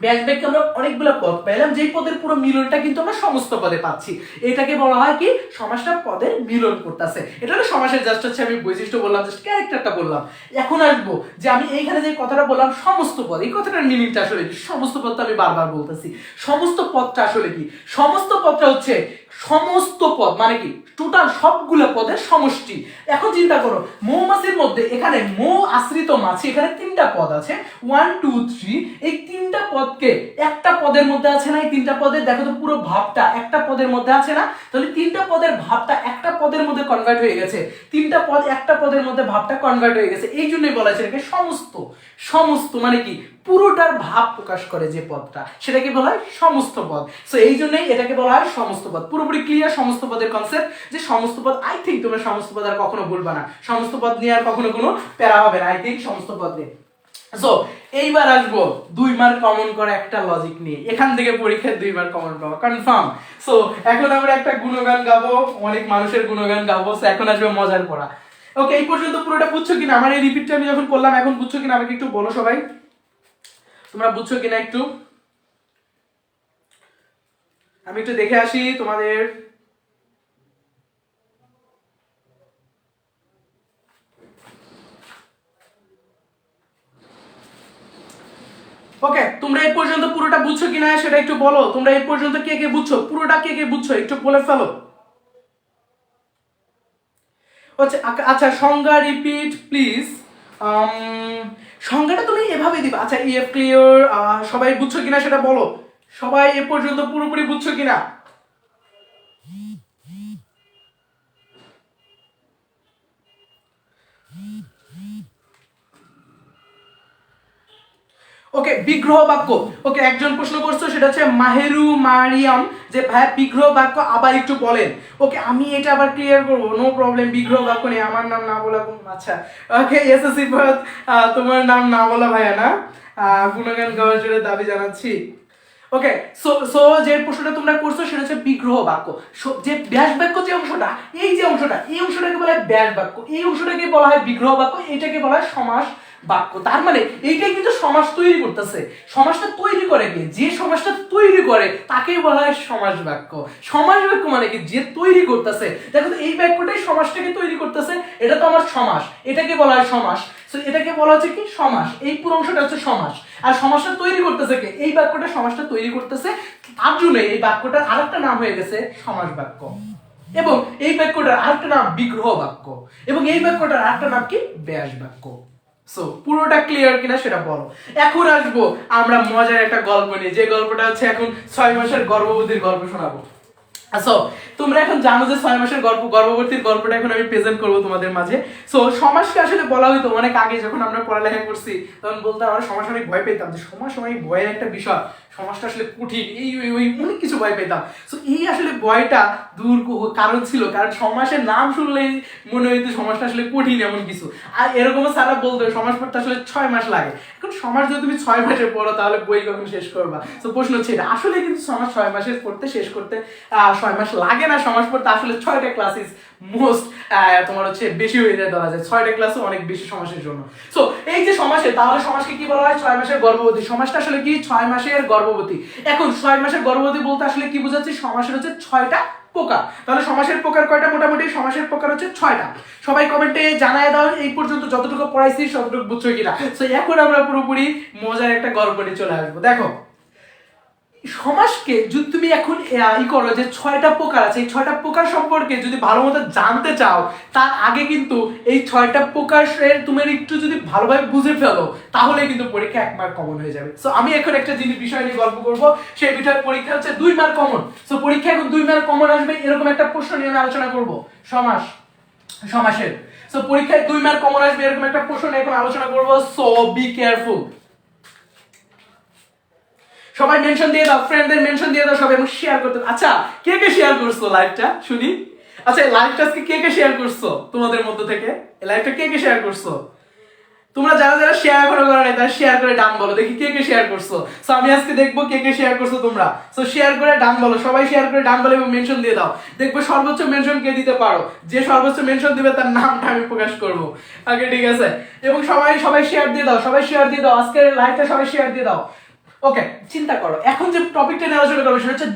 ব্যাস বাক্যে আমরা অনেকগুলো পদ পাইলাম, যেই পদের পুরো মিলনটা কিন্তু আমরা সমস্ত পদে পাচ্ছি। এটাকে বলা হয় কি, সমাসটা পদের মিলন করতেছে। এটা হলো সমাসের জাস্ট হচ্ছে আমি বৈশিষ্ট্য বললাম, জাস্ট ক্যারেক্টারটা বললাম। এখন আসবো যে আমি এইখানে যে কথাটা বললাম সমস্ত পদ, এই কথাটার মিনিংটা আসলে কি, সমস্ত পদটা আমি বারবার বলতেছি, সমস্ত পদটা আসলে কি, সমস্ত পদটা হচ্ছে সমস্ত পদ মানে কি, টোটাল সবগুলো পদের সমষ্টি। এখন চিন্তা করো মৌমাছির মধ্যে এখানে মৌ আশ্রিত মাছি, এখানে 3টা পদ আছে, 1 2 3, এই 3টা পদকে একটা পদের মধ্যে আছে না, এই 3টা পদের দেখো তো পুরো ভাবটা একটা পদের মধ্যে আছে না, তাহলে 3টা পদের ভাবটা একটা পদের মধ্যে কনভার্ট হয়ে গেছে, 3টা পদ একটা পদের মধ্যে ভাবটা কনভার্ট হয়ে গেছে। এই জন্যই বলা হয়েছে এটাকে সমস্ত। সমস্ত মানে কি, পুরোটার ভাব প্রকাশ করে যে পদটা, সেটাকে বলা হয় সমস্ত পদ। সো এই জন্যই এটাকে বলা হয় সমস্ত পদ। পুরোপুরি ক্লিয়ার সমস্ত পদের কনসেপ্ট, যে সমস্ত পদ আই থিঙ্ক তোমরা সমস্ত পদ আর কখনো ভুলবা না, সমস্ত পদ নিয়ে আর কখনো কোনো প্যারা হবে না, আই থিঙ্ক সমস্ত পদ নিয়ে। সো এইবার আসবো 2 মার্ক কমন করে একটা লজিক নিয়ে, এখান থেকে পরীক্ষায় 2 মার্ক কমন পাবো কনফার্ম। সো এখন আমরা একটা গুণগান গাবো, অনেক মানুষের গুণগান গাবো। সো এখন আসবে মজার পড়া। ওকে, এই পর্যন্ত পুরোটা বুঝছো কিনা, আমার এই রিপিটটা আমি যখন করলাম এখন বুঝছো কিনা আমাকে একটু বলো সবাই, তোমরা বুঝছো কিনা একটু, আমি একটু দেখে আসি তোমাদের। ওকে, তোমরা এই পর্যন্ত পুরোটা বুঝছো কিনা সেটা একটু বলো। তোমরা এই পর্যন্ত কে কে বুঝছো, পুরোটা কে কে বুঝছো একটু বলে ফেলো। আচ্ছা সংজ্ঞা রিপিট প্লিজ। সংজ্ঞাটা তুমি এভাবে দিবা। আচ্ছা ইএফ ক্লিয়ার, সবাই বুঝছো কিনা সেটা বলো। সবাই এ পর্যন্ত পুরোপুরি বুঝছো কিনা? ওকে, বিগ্রহ বাক্য। ওকে, একজন প্রশ্ন করছো সেটা হচ্ছে মাহেরু মারিয়াম, যে ভাই বিগ্রহ বাক্য আবার একটু বলেন। ওকে, আমি এটা আবার ক্লিয়ার করব, নো প্রবলেম। বিগ্রহ বাক্য নেই, আমার নাম না বলা কোন, আচ্ছা ওকে এসএসসি পদ, তোমার নাম না বলা ভাইয়া না, গুণগান গাওয়ার জন্য দাবি জানাচ্ছি। ওকে, সো সো যে প্রশ্নটা তোমরা করছো সেটা হচ্ছে বিগ্রহ বাক্য। যে ব্যাস বাক্য যে অংশটা, এই যে অংশটা, এই অংশটাকে বলা হয় ব্যাস বাক্য, এই অংশটাকে বলা হয় বিগ্রহ বাক্য, এটাকে বলা হয় সমাস বাক্য। তার মানে এইটাই কিন্তু সমাস তৈরি করতেছে। সমাসটা তৈরি করে কে? যে সমাসটা তৈরি করে তাকেই বলা হয় সমাস বাক্য। সমাস বাক্য মানে কি? যে তৈরি করতেছে। দেখো তো এই বাক্যটাই সমাসটাকে তৈরি করতেছে, এটা তো আমার সমাস, এটাকে বলা হয় সমাস। সো এটাকে বলা হচ্ছে কি? সমাস। এই পুরো অংশটা হচ্ছে সমাস। আর সমাসটা তৈরি করতেছে কে? এই বাক্যটা সমাসটা তৈরি করতেছে। তার জন্য এই বাক্যটার আরেকটা নাম হয়ে গেছে সমাস বাক্য। এবং এই বাক্যটার আরেকটা নাম বিগ্রহ বাক্য। এবং এই বাক্যটার আরেকটা নাম কি? ব্যাস বাক্য। সো পুরোটা ক্লিয়ার কিনা সেটা বলো। এখন আসবো আমরা মজার একটা গল্প নিয়ে, যে গল্পটা হচ্ছে এখন 6 মাসের গর্ভবতীর গল্প শোনাবো। সো তোমরা এখন জানো যে 6 মাসের গর্ভবতীর গল্পটা এখন আমি প্রেজেন্ট করবো তোমাদের মাঝে। সো সমাসকে আসলে বলা হইতো অনেক আগে, যখন আমরা পড়ালেখা করছি তখন বলতে আমরা সমাস অনেক ভয় পেতাম, যে সমাস অনেক ভয়ের একটা বিষয়, সমাসটা আসলে কঠিন, এই ওই ওই অনেক কিছু ভয় পেতাম। সো এই আসলে ভয়টা দূর কারণ ছিল, কারণ সমাসের নাম শুনলেই মনে হইতো সমাসটা আসলে কঠিন এমন কিছু। আর এরকম সারা বলতো সমাস পড়তে আসলে 6 মাস লাগে। এখন সমাস যদি তুমি 6 মাসে পড়ো তাহলে বই কখন শেষ করবা? তো প্রশ্ন হচ্ছে এটা। আসলে কিন্তু সমাস 6 মাসে পড়তে শেষ করতে 6 মাস লাগে না। সমাস পড়তে আসলে 6টা ক্লাসেস মোস্ট তোমার হচ্ছে বেশি হয়ে যায়, ধরা যায় 6টা ক্লাসও অনেক বেশি সমাসের জন্য। সো এই যে সমাসে, তাহলে সমাসকে কি বলা হয়? 6 মাসের গর্ভবতী। সমাসটা আসলে কি? 6 মাসের গর্ভবতী। এখন 6 মাসের গর্ভবতী বলতে আসলে কি বোঝাচ্ছে? সমাসের হচ্ছে 6টা প্রকার। তাহলে সমাসের প্রকার কয়টা? মোটামুটি সমাসের প্রকার হচ্ছে 6টা। সবাই কমেন্টে জানায় দাও এই পর্যন্ত যতটুকু পড়াইছি ততটুকু বুঝছো কিনা। সো এখন আমরা পুরোপুরি মজার একটা গল্প নিয়ে চলে আসবো। দেখো সমাসকে যদি তুমি এখন করো যে 6টা প্রকার আছে, এই 6টা প্রকার সম্পর্কে যদি ভালো মতো জানতে চাও, তার আগে কিন্তু এই 6টা প্রকারের তুমি একটু যদি ভালোভাবে বুঝে ফেলো তাহলে কিন্তু পরীক্ষা 1 মার্ক কমন হয়ে যাবে। সো আমি এখন একটা জিনিস বিষয় নিয়ে গল্প করব, সেই বিষয়ের পরীক্ষা হচ্ছে 2 মার্ক কমন। সো পরীক্ষা এখন 2 মার্ক কমন আসবে, এরকম একটা প্রশ্ন নিয়ে আমি আলোচনা করব সমাস, সমাসের। সো পরীক্ষায় 2 মার্ক কমন আসবে এরকম একটা প্রশ্ন নিয়ে এখন আলোচনা করব। So be careful. সবাই মেনশন দিয়ে দাও, ফ্রেন্ডদের মেনশন দিয়ে দাও সবাই, এবং শেয়ার করতে। আচ্ছা কে কে শেয়ার করছো লাইভটা শুনি? আচ্ছা লাইভটা আজকে কে কে শেয়ার করছো তোমাদের মধ্য থেকে? এই লাইভটা কে কে শেয়ার করছো? তোমরা যারা যারা শেয়ার এখনো করো নাই তারা শেয়ার করে ডান বলো, দেখি কে কে শেয়ার করছো। সো আমি আজকে দেখবো কে কে শেয়ার করছো তোমরা। সো শেয়ার করে ডান বলো, সবাই শেয়ার করে ডান বলো এবং মেনশন দিয়ে দাও। দেখবো সর্বোচ্চ মেনশন কে দিতে পারো, যে সর্বোচ্চ মেনশন দিবে তার নামটা আমি প্রকাশ করব। ওকে ঠিক আছে, এবং সবাই সবাই শেয়ার দিয়ে দাও, সবাই শেয়ার দিয়ে দাও, আজকের লাইভটা সবাই শেয়ার দিয়ে দাও। ওকে চিন্তা করো এখন যে টপিকটা নিয়ে আলোচনা করবো সেটা হচ্ছে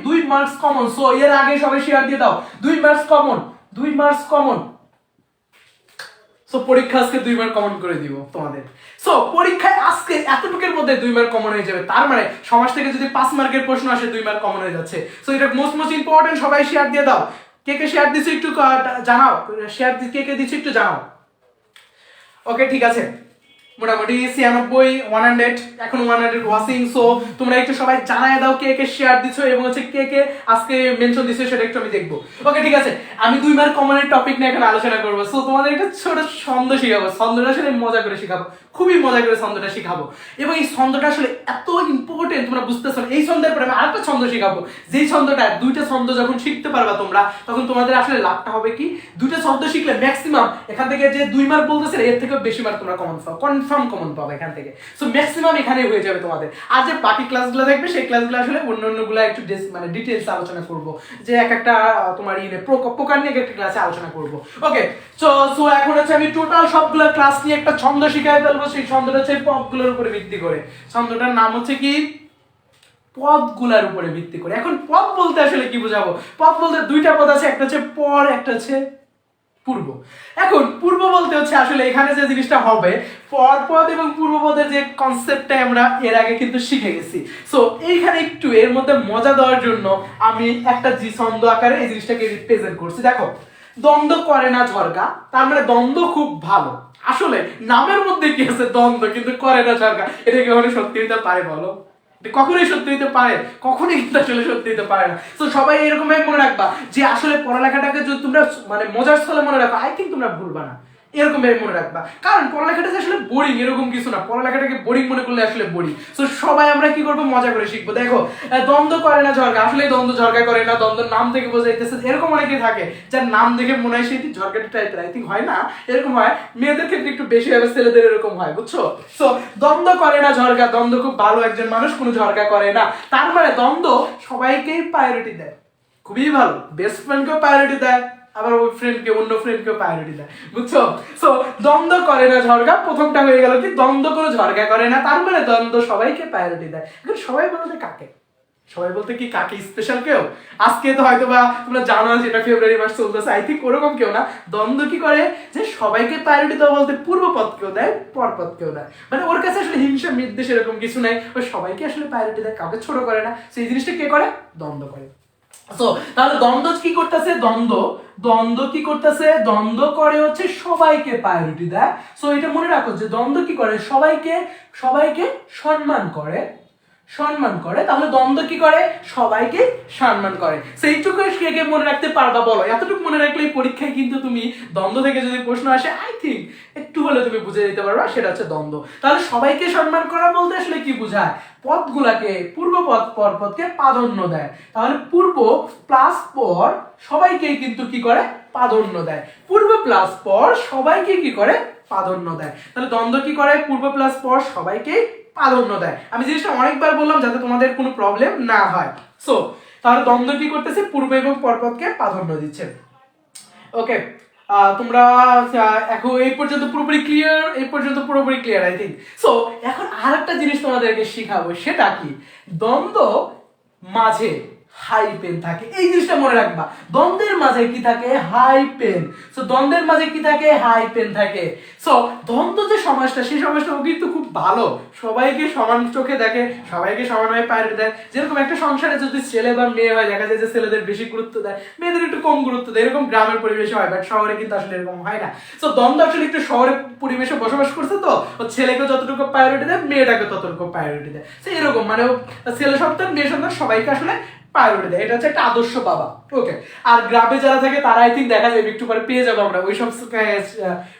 2 মার্কস কমন। সো এর আগে সবাই শেয়ার দিয়ে দাও, 2 marks common, 2 marks common. So পরীক্ষা আজকে 2 মার্ক কমন করে দিব তোমাদের। সো পরীক্ষায় আজকে এতটুকুর মধ্যে 2 মার্ক কমন হয়ে যাবে। তার মানে সমাজ থেকে যদি 5 মার্কের প্রশ্ন আসে 2 মার্ক কমন হয়ে যাচ্ছে। সো এটা মোস্ট ইম্পর্টেন্ট, সবাই শেয়ার দিয়ে দাও। কে কে শেয়ার দিছো একটু জানাও, শেয়ার কে কে দিছো একটু জানাও। ওকে ঠিক আছে, মোটামুটি 96 100 এখন 100 ওয়াচিং। সো তোমরা একটু সবাই জানায় দাও কে কে শেয়ার দিছো এবং হচ্ছে কে কে আজকে মেনশন দিছো, সেটা একটু আমি দেখবো। ওকে ঠিক আছে, আমি 2 মার্ক কমনের টপিক নিয়ে এখন আলোচনা করবো। সো তোমাদের একটা ছোট ছন্দ শিখাবো, ছন্দটা আসলে মজা করে শিখাবো, খুবই মজা করে ছন্দটা শিখাবো। এবং এই ছন্দটা আসলে এত ইম্পর্টেন্ট তোমরা বুঝতেছো। এই ছন্দের পরে আমি আরেকটা ছন্দ শিখাবো, যেই ছন্দটা 2টা ছন্দ যখন শিখতে পারবা তোমরা তখন তোমাদের আসলে লাভটা হবে কি, 2টা ছন্দ শিখলে ম্যাক্সিমাম এখান থেকে যে 2 মার্ক বলতেছে এর থেকে বেশি মার্ক তোমরা কনফার্ম কমন পাবে এখান থেকে। সো ম্যাক্সিমাম এখানেই হয়ে যাবে তোমাদের। আর যে বাকি ক্লাসগুলো দেখবে সেই ক্লাসগুলো আসলে অন্যান্যগুলো একটু মানে ডিটেইলস আলোচনা করব, যে এক একটা তোমার প্রকার নিয়ে একটা ক্লাসে আলোচনা করব। ওকে সো এখন হচ্ছে আমি টোটাল সবগুলো ক্লাস নিয়ে একটা ছন্দ শিখাই ফেলবো। সেই ছন্দটা হচ্ছে পদগুলোর উপরে ভিত্তি করে। ছন্দটার নাম হচ্ছে কি? পদগুলোর উপরে ভিত্তি করে। এখন পদ বলতে আসলে কি বোঝাবো? পদ বলতে 2টা পদ আছে, একটা হচ্ছে পর, একটা হচ্ছে পূর্ব। এখন পূর্ব বলতে হচ্ছে আসলে এখানে যে জিনিসটা হবে, পরপদ এবং পূর্বপদের যে কনসেপ্টটা আমরা এর আগে কিন্তু শিখে গেছি। সো এইখানে একটু এর মধ্যে মজা দেওয়ার জন্য আমি একটা ছন্দ আকারে এই জিনিসটাকে রিপ্রেজেন্ট করছি। দেখো দ্বন্দ্ব করে না ঝরকা, তার মানে দ্বন্দ্ব খুব ভালো। আসলে নামের মধ্যে কি আছে? দ্বন্দ্ব, কিন্তু করে না ঝরকা। এটা কি কখনো সত্যি হতে পারে বলো? কখনোই সত্যি হতে পারে? কখনোই কিন্তু আসলে সত্যি হতে পারে না। তো সবাই এরকম ভাবে মনে রাখবা যে আসলে পড়ালেখাটাকে যদি তোমরা মানে মজার ছলে মনে রাখো, আই থিঙ্ক তোমরা ভুলবা না। এরকম ভাবে মনে রাখবা, কারণ পড়ালেখাটা আসলে বোরিং এরকম কিছু না। পড়ালেখাটাকে বোরিং মনে করলে আসলে বোরিং। তো সবাই আমরা কি করবো? মজা করে শিখবো। দেখো দ্বন্দ্ব করে না ঝরকা, আসলে দ্বন্দ্ব ঝরকা করে না, দ্বন্দ্বের নাম থেকে বোঝাইতেছে। এরকম অনেকে থাকে যার নাম দেখে মনে হয় সেটি ঝরকাটা টাইপের। আই থিঙ্ক হয় না, এরকম হয় মেয়েদের ক্ষেত্রে একটু বেশি হবে, ছেলেদের এরকম হয়, বুঝছো? সো দ্বন্দ্ব করে না ঝরকা, দ্বন্দ্ব খুব ভালো একজন মানুষ, কোনো ঝরকা করে না। তার মানে দ্বন্দ্ব সবাইকেই প্রায়োরিটি দেয়, খুবই ভালো। বেস্ট ফ্রেন্ডকেও প্রায়োরিটি দেয়, আবার ওই ফ্রেন্ডকে অন্য ফ্রেন্ডকেও প্রায়োরিটি দেয়, বুঝছো? সো দ্বন্দ্ব করে না ঝরগা, প্রথমটা হয়ে গেল কি দ্বন্দ্ব কোনো ঝরগা করে না, তার মানে দ্বন্দ্ব সবাইকে প্রায়োরিটি দেয়। এখন সবাই বলতে কাকে, সবাই বলতে কি কাকে স্পেশাল কেউ? আজকে তো হয়তো বা তোমরা জানো যেটা ফেব্রুয়ারি মাস চলতেছে, আই থিঙ্ক ওরকম কেউ না। দ্বন্দ্ব কি করে যে সবাইকে প্রায়োরিটি দেওয়া বলতে পূর্ব পদ কেউ দেয়, পর পদ কেউ দেয়, মানে ওর কাছে আসলে হিংসা বিদ্বেষ এরকম কিছু নাই, ও সবাইকে আসলে প্রায়োরিটি দেয়, কাউকে ছোট করে না। সেই জিনিসটা কে করে? দ্বন্দ্ব করে। সো তাহলে দ্বন্দ্ব কি করতেছে? দ্বন্দ্ব কি করতেছে? দ্বন্দ্ব করে হচ্ছে সবাইকে প্রায়োরিটি দেয়। সো এটা মনে রাখো যে দ্বন্দ্ব কি করে? সবাইকে সম্মান করে। তাহলে দ্বন্দ্ব কি করে? সবাইকে সম্মান করে। সেইটুকু কে মনে রাখতে পারবা বলো? এতটুকু মনে রাখলেই পরীক্ষায় কিন্তু তুমি দ্বন্দ্ব থেকে যদি প্রশ্ন আসে, আই থিঙ্ক একটু হলে তুমি বুঝে দিতে পারবা সেটা হচ্ছে দ্বন্দ্ব। তাহলে সবাইকে সম্মান করা বলতে আসলে কি বোঝায়? পদগুলাকে, পূর্ব পদ পর পদকে প্রাধান্য দেয়। তাহলে পূর্ব প্লাস পর সবাইকে কিন্তু কি করে? প্রাধান্য দেয়। পূর্ব প্লাস পর সবাইকে কি করে? প্রাধান্য দেয়। তাহলে দ্বন্দ্ব কি করে? পূর্ব প্লাস পর সবাইকে প্রাধান্য দেয়। আমি জিনিসটা অনেকবার বললাম যাতে তোমাদের কোনো প্রবলেম না হয়। সো তাহলে দ্বন্দ্ব কি করতেছে? পূর্ব এবং পরপদকে প্রাধান্য দিচ্ছে। ওকে, তোমরা এখন এই পর্যন্ত পুরোপুরি ক্লিয়ার আই থিঙ্ক। সো এখন আরেকটা জিনিস তোমাদেরকে শিখাবো, সেটা কি? দ্বন্দ্ব মাঝে হাই পেন থাকে। এই জিনিসটা মনে রাখবা, দ্বন্দ্বের মাঝে কি থাকে? High pen. সো দ্বন্দ্বের মাঝে কি থাকে? হাই পেন থাকে। সো দ্বন্দ্ব যে সমাজটা, সেই সমাজটাও কিন্তু খুব ভালো, সবাইকে সমান চোখে দেখে, সবাইকে সমানভাবে প্রায়োরিটি দেয়। যেরকম একটা সংসারে যদি ছেলে বা মেয়ে হয়, দেখা যায় যে ছেলেদের বেশি গুরুত্ব দেয়, মেয়েদের একটু কম গুরুত্ব দেয়, এরকম গ্রামের পরিবেশে হয়, বাট শহরে কিন্তু আসলে এরকম হয় না। সো দ্বন্দ্ব আসলে একটু শহরের পরিবেশে বসবাস করছে, তো ও ছেলেকে যতটুকু প্রায়োরিটি দেয়, মেয়েটাকে ততটুকু প্রায়োরিটি দেয়। সো এরকম মানে ছেলে সন্তান মেয়ে সন্তান সবাইকে আসলে প্রায়োরিটি দেয়। এটা হচ্ছে একটা আদর্শ বাবা। ওকে, আর গ্রামে যারা থাকে তারা আই থিঙ্ক দেখা যাবে একটু পরে পেয়ে যাবো আমরা ওইসব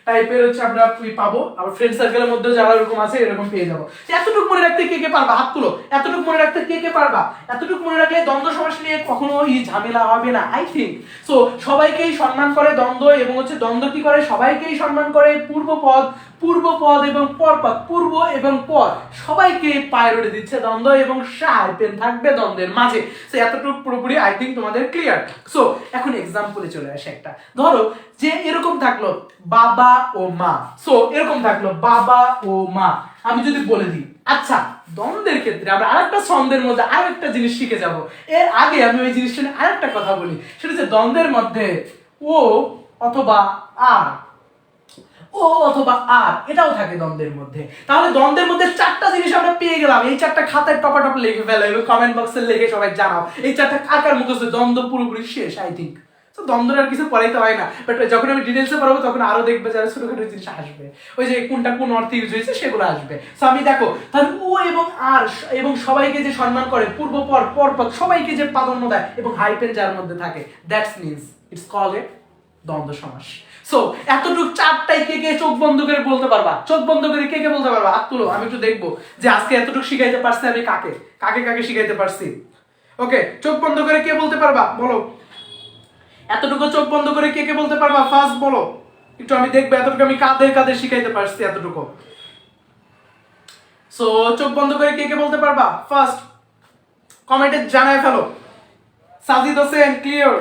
টাইপের হচ্ছে আমরা পাবো। আমার ফ্রেন্ড সার্কেলের মধ্যে যারা এরকম আছে এরকম পেয়ে যাবো। এতটুকু মনে রাখতে কে কে পারবা? হাত তুলো। এতটুকু মনে রাখতে কে কে পারবা? এতটুকু মনে রাখলে দ্বন্দ্ব সমাস নিয়ে কখনো ঝামেলা হবে না, আই থিঙ্ক। সো সবাইকেই সম্মান করে দ্বন্দ্ব, এবং হচ্ছে দ্বন্দ্ব কি করে? সবাইকেই সম্মান করে। পূর্ব পদ এবং পরপদ, পূর্ব এবং পর সবাইকে প্রায়োরিটি দিচ্ছে দ্বন্দ্ব, এবং হাই পেন থাকবে দ্বন্দ্বের মাঝে। সো এতটুকু পুরোপুরি আই থিঙ্ক তোমাদের ক্লিয়ার। সো এখন এক্সাম্পলে চলে আসে একটা। ধরো যে এরকম থাকলো বাবা ও মা। সো এরকম থাকলো বাবা ও মা। আমি যদি বলে দিই, আচ্ছা দ্বন্দ্বের ক্ষেত্রে আমরা আরেকটা ছন্দের মধ্যে আরেকটা জিনিস শিখে যাব। এর আগে আমি ওই জিনিসটা নিয়ে আরেকটা কথা বলি, সেটা হচ্ছে দ্বন্দ্বের মধ্যে ও অথবা আর, ও অথবা আর এটাও থাকে দ্বন্দ্বের মধ্যে। তাহলে দ্বন্দ্বের মধ্যে চারটা জিনিস আমরা পেয়ে গেলাম। এই চারটা খাতায় টপাটপ লিখে ফেলো এবং কমেন্ট বক্সে লিখে সবাই জানাও এই চারটা কার মুখস্থ। দ্বন্দ্ব পুরোপুরি শেষ আই থিঙ্ক। তো দ্বন্দ্বের আর কিছু পড়াইতে হয় না, বাট যখন আমি ডিটেলসে পড়াবো তখন আরো দেখবে যারা ছোটখাটো জিনিস আসবে, ওই যে কোনটা কোন অর্থে ইউজ হয়েছে সেগুলো আসবে। সো আমি দেখো তাহলে ও এবং আর এবং সবাইকে যে সম্মান করে, পূর্ব পর পরপদ সবাইকে যে প্রাধান্য দেয়, এবং হাইপেন যার মধ্যে থাকে, that's means it's called a দ্বন্দ্ব সমাস। সো এতটুকু চারটাই কে কে চোখ বন্ধ করে বলতে পারবা? চোখ বন্ধ করে কে কে বলতে পারবা? হাত তুলো, আমি একটু দেখবো যে আজকে এতটুকু শিখাইতে পারছি আমি কাকে কাকে কাকে শিখাইতে পারছি। ওকে, চোখ বন্ধ করে কে বলতে পারবা? বলো, এতটুকু চোখ বন্ধ করে কে কে বলতে পারবা? ফার্স্ট বলো, একটু আমি দেখবো এতটুকু আমি কাদের কাদের শিখাইতে পারছি এতটুকু। সো চোখ বন্ধ করে কে কে বলতে পারবা? ফার্স্ট কমেন্টে জানায় ফেলো। সাজিদ হোসেন ক্লিয়ার।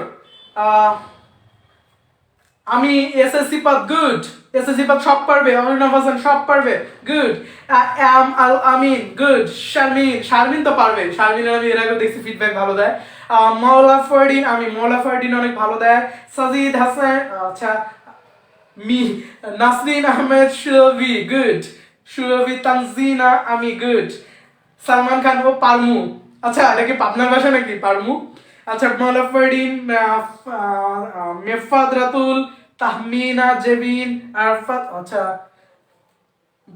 আমি এসএসসি পাদ গুড, এসএসসি পাদ সব পারবে। অরিনব হাসান সব পারবে, গুড। আমিন গুড। শারমিন তো পারবে, শারমিনের আমি এর আগে দেখছি ফিডব্যাক ভালো দেয়। মৌলা ফারদিন অনেক ভালো দেয়। সাজিদ হাসান, আচ্ছা নাসরিন আহমেদ, সুরভি গুড। সুরভি তানজিনা আমি গুড। সালমান খান ও পারমু, আচ্ছা এটা কি পাবনার ভাষা নাকি পারমু? আচ্ছা মৌলা ফারদিন, মেফাদ রাতুল, তাহমিনা জেবিন, আরফাত, আচ্ছা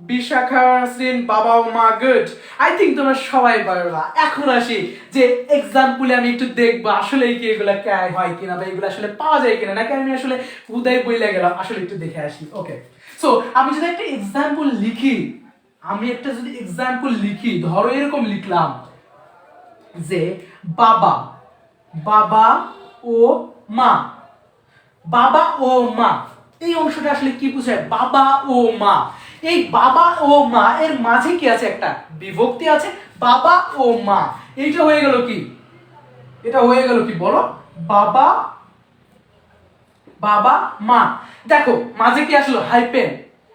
বিশাখা নাসরিন, বাবা ও মা গুড। আই থিঙ্ক তোমরা সবাই পারবা। এখন আসি যে এক্সাম্পলে আমি একটু দেখবো আসলে কি এগুলা হয় কিনা, বা এগুলো আসলে পাওয়া যায় কিনা, নাকি আমি আসলে হুদাই বইলে গেলাম, আসলে একটু দেখে আসি। ওকে, সো আমি যদি একটা এক্সাম্পল লিখি, ধরো এরকম লিখলাম যে বাবা ও মা, বাবা ও মা, এই অংশটা আসলে কি বোঝায়? বাবা ও মা। এই বাবা ও মা এর মাঝে কি আছে? একটা বিভক্তি আছে, বাবা ও মা। এইটা হয়ে গেল কি? এটা হয়ে গেল কি বলো? বাবা মা। দেখো মাঝে কি আসলো? হাইপেন।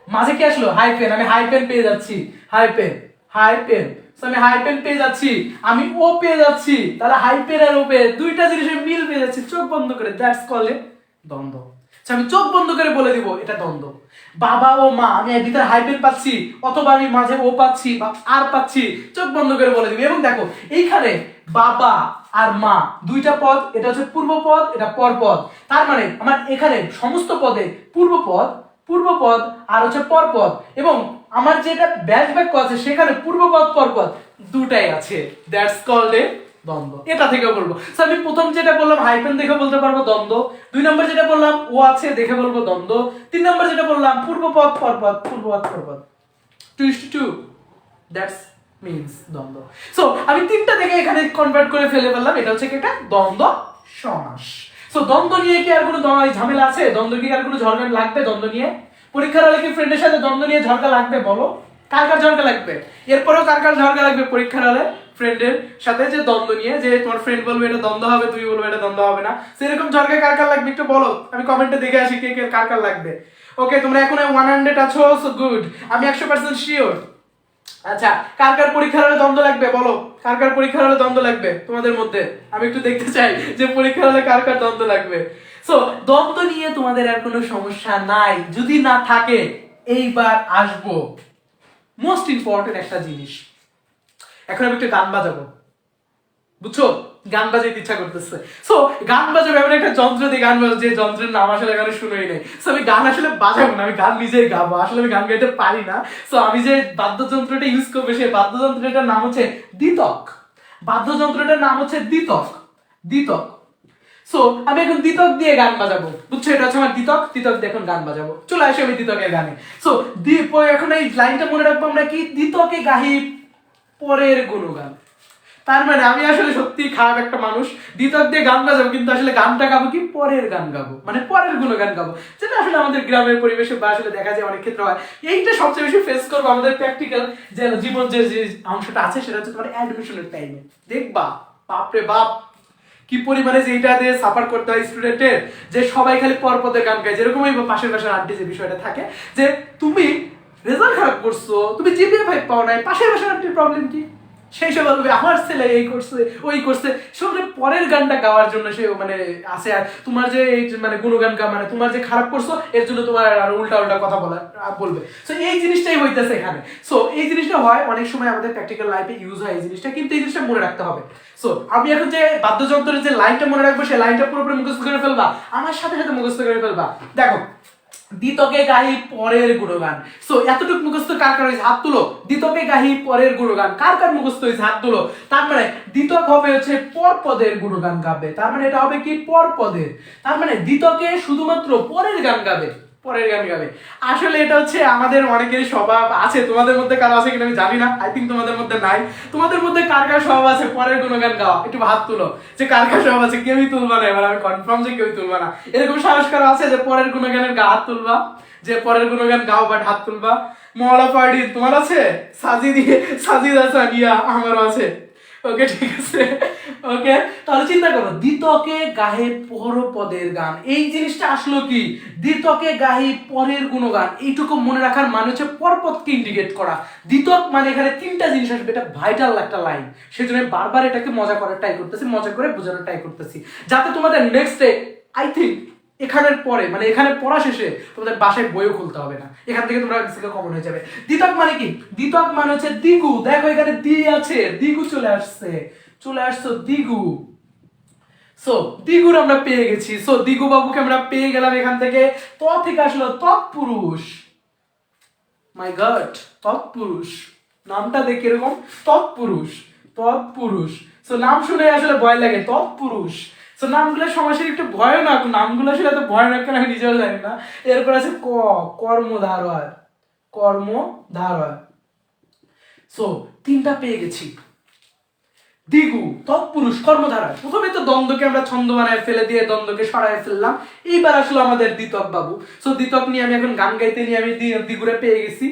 মাঝে কি আসলো হাই পেন, আমি হাই পেন পেয়ে যাচ্ছি, হাই পেন, হাই পেন। সো আমি হাই পেন পেয়ে যাচ্ছি, আমি ও পেয়ে যাচ্ছি, তাহলে হাই পেন আর ও পেন দুইটা জিনিসের মিল পেয়ে যাচ্ছি চোখ বন্ধ করে, দ্যাটস কল্ড দ্বন্দ্ব। আচ্ছা আমি চোখ বন্ধ করে বলে দিব এটা দ্বন্দ্ব। বাবা ও মা, আমি এর ভিতরে হাই পেন পাচ্ছি অথবা আমি মাঝে ও পাচ্ছি বা আর পাচ্ছি, চোখ বন্ধ করে বলে দিব। এবং দেখো এইখানে বাবা আর মা দুইটা পদ, এটা হচ্ছে পূর্ব পদ, এটা পর পদ। তার মানে আমার এখানে সমস্ত পদে পূর্ব পদ আর হচ্ছে পর পদ, এবং আমার যেটা ব্যাস বাক্য আছে সেখানে পূর্ব পদ পর পদ দুটাই আছে, দ্যাটস কল্ড এ দ্বন্দ্ব। এটা থেকে বলবো। সো আমি প্রথম যেটা বললাম হাইফেন দেখে বলতে পারবো দ্বন্দ্ব, 2 নম্বর যেটা বললাম ও আছে দেখে বলবো দ্বন্দ্ব, 3 নম্বর যেটা বললাম পূর্ব পদ পর পদ, পূর্ব পদ পর পদ, 2:2, দ্যাটস মিন্স দ্বন্দ্ব। সো আমি তিনটা থেকে এখানে কনভার্ট করে ফেলে ফেললাম, এটা হচ্ছে কি একটা দ্বন্দ্ব সমাস। সো দ্বন্দ্ব নিয়ে কি আর কোনো ঝামেলা আছে? দ্বন্দ্ব কি আর কোনো ঝগড়া লাগবে? দ্বন্দ্ব নিয়ে পরীক্ষার হলে কি ফ্রেন্ডের সাথে দ্বন্দ্ব নিয়ে ঝগড়া লাগবে? বলো, কার কার ঝগড়া লাগবে? এরপরেও কার কার ঝগড়া লাগবে পরীক্ষার হলে ফ্রেন্ডের সাথে যে দ্বন্দ্ব নিয়ে, যে তোমার ফ্রেন্ড বলবে এটা দ্বন্দ্ব হবে, তুই বলবে এটা দ্বন্দ্ব হবে না, সেরকম ঝগড়া কার কার লাগবে একটু বলো, আমি কমেন্টে দেখে আসি কে কে কার কার লাগবে। ওকে, তোমরা এখন 100 আছো, সো গুড, আমি 100% শিওর। আচ্ছা, কার কার পরীক্ষার হলে দ্বন্দ্ব লাগবে বলো, কার কার পরীক্ষার হলে দ্বন্দ্ব লাগবে তোমাদের মধ্যে? আমি একটু দেখতে চাই যে পরীক্ষার হলে কার কার দ্বন্দ্ব লাগবে। সো দ্বন্দ্ব নিয়ে তোমাদের আর কোনো সমস্যা নাই, যদি না থাকে এইবার আসবো মোস্ট ইম্পর্টেন্ট একটা জিনিস। এখন আমি একটু গান বাজাবো, বুঝছো? গান বাজাইতে ইচ্ছা করতেছে। সো গান বাজাবো, এমন একটা যন্ত্র দিয়ে গান বাজাবো যে যন্ত্রের নাম আসলে এখানে শুনেই নাই। সো আমি গান আসলে বাজাবো না, আমি গান নিজেই গাবো, আসলে আমি গান গাইতে পারি না। সো আমি যে বাদ্যযন্ত্রটা ইউজ করবো সেই বাদ্যযন্ত্রটার নাম হচ্ছে দ্বিতক। বাদ্যযন্ত্রটার নাম হচ্ছে দ্বিতক, দ্বিতক। সো আমি এখন দ্বিতক দিয়ে গান বাজাবো, বুঝছো? এটা হচ্ছে আমার দ্বিতক, দ্বিতক দিয়ে এখন গান বাজাবো। চলে আসি আমি দ্বিতকের গানে। সো এখন এই লাইনটা মনে রাখবো আমরা কি, দ্বিতকে গাহি পরের গুণগান। তার মানে আমি আসলে সত্যি খারাপ একটা মানুষ, দ্বিতক দিয়ে গান বাজাবো কিন্তু আসলে গানটা গাবো কি, পরের গান গাবো, মানে পরের গুণগান গাবো, যেটা আসলে আমাদের গ্রামের পরিবেশে বা আসলে দেখা যায় অনেক ক্ষেত্রে হয়। এইটা সবচেয়ে বেশি ফেস করবো আমাদের প্র্যাকটিক্যাল যে জীবন যে অংশটা আছে, সেটা হচ্ছে তোমার অ্যাডমিশনের টাইমে। দেখবা বাপরে বাপ কি পরিমাণে যে এইটা দিয়ে সাফার করতে হয় স্টুডেন্টের, যে সবাই খালি পরপদের গান গায়। যেরকম এই পাশের পাশের আন্টি যে বিষয়টা থাকে যে তুমি রেজাল্ট খারাপ করছো, তুমি জিপিএ 5 পাও নাই, পাশের পাশের আন্টির প্রবলেম কি? সেই সব বলবে আমার ছেলে এই করছে ওই করছে, সব পরের গানটা গাওয়ার জন্য সে মানে আছে। আর তোমার যে এই মানে গুণগান গা, মানে তোমার যে খারাপ করছো এর জন্য তোমার আর উল্টা উল্টা কথা বলবে। সো এই জিনিসটাই হইতেছে এখানে। সো এই জিনিসটা হয় অনেক সময় আমাদের প্র্যাকটিক্যাল লাইফে ইউজ হয় এই জিনিসটা, কিন্তু এই জিনিসটা মনে রাখতে হবে। সো আমি এখন যে বাদ্যযন্ত্রের যে লাইনটা মনে রাখবো, সেই লাইনটা পুরোপুরি মুখস্থ করে ফেলবা, আমার সাথে সাথে মুখস্থ করে ফেলবা। দেখো, দ্বিতকে গাহি পরের গুণগান। সো এতটুকু মুখস্থ কার কার হয়েছে হাত তুলো। দ্বিতকে গাহি পরের গুণগান কার কার মুখস্থ হয়েছে হাত তুলো। তার মানে দ্বিতক হবে হচ্ছে পর পদের গুণগান গাবে, তার মানে এটা হবে কি পর পদের। তার মানে দ্বিতকে শুধুমাত্র পরের গান গাবে, পরের গান গাবে। আসলে এটা হচ্ছে আমাদের অনেকেরই স্বভাব আছে, তোমাদের মধ্যে কারো আছে কিনা আমি জানি না, আই থিঙ্ক তোমাদের মধ্যে নাই। তোমাদের মধ্যে কার কার স্বভাব আছে পরের গুণগান গাওয়া, একটু হাত তুলো যে কার কার স্বভাব আছে। কেউই তুলবা না, এবার আমি কনফার্ম যে কেউই তুলবা না। এরকম সাহস কারো আছে যে পরের গুণগানের হাত তুলবা, যে পরের গুণগান গাও বাট হাত তুলবা? মহলা পার্টি তোমার আছে, সাজিদ আছে, আনিয়া আমারও আছে। ওকে ঠিক আছে, ওকে। তাহলে চিন্তা করো, দ্বিতকে গাহে পরপদের গান, এই জিনিসটা আসলো কি, দ্বিতকে গাহে পরের গুণগান। এইটুকু মনে রাখার মানে হচ্ছে পরপদকে ইন্ডিকেট করা। দ্বিতক মানে এখানে তিনটা জিনিস আসবে, এটা ভাইটাল একটা লাইন। সেজন্য বারবার এটাকে মজা করার ট্রাই করতেছি, মজা করে বোঝানোর ট্রাই করতেছি, যাতে তোমাদের নেক্সট ডে আই থিঙ্ক এখানের পরে মানে এখানে পড়া শেষে তোমাদের বাসায় বইও খুলতে হবে না, এখান থেকে তোমরা কমন হয়ে যাবে। দ্বিতক মানে কি, দ্বিতক মানে হচ্ছে দ্বিগু। দেখো এখানে দ্বি আছে, দ্বিগু চলে আসছো দ্বিগু। সো দ্বিগুর আমরা পেয়ে গেছি। সো দ্বিগু বাবুকে আমরা পেয়ে গেলাম এখান থেকে। ত থেকে আসলো তৎপুরুষ। মাই গড, তৎপুরুষ নামটা দেখে এরকম, তৎপুরুষ, তৎপুরুষ। সো নাম শুনে আসলে ভয় লাগে, তৎপুরুষ। সো নামগুলো সমাসের একটু ভয়ানক, নামগুলো আসলে এত ভয়ানক কেন আমি নিজেও জানি না। এরপর আছে কর্মধারয়, কর্মধারয়। সো তিনটা পেয়ে গেছি, দ্বিগু, তৎপুরুষ, কর্মধারয়। প্রথমে তো দ্বন্দ্বকে আমরা ছন্দ বানায় ফেলে দিয়ে দ্বন্দ্বকে সরায় ফেললাম। এইবার আসলো আমাদের দ্বিতক বাবু। সো দ্বিতক নিয়ে আমি এখন গান গাইতে নিয়ে আমি দ্বিগুরে পেয়ে গেছি।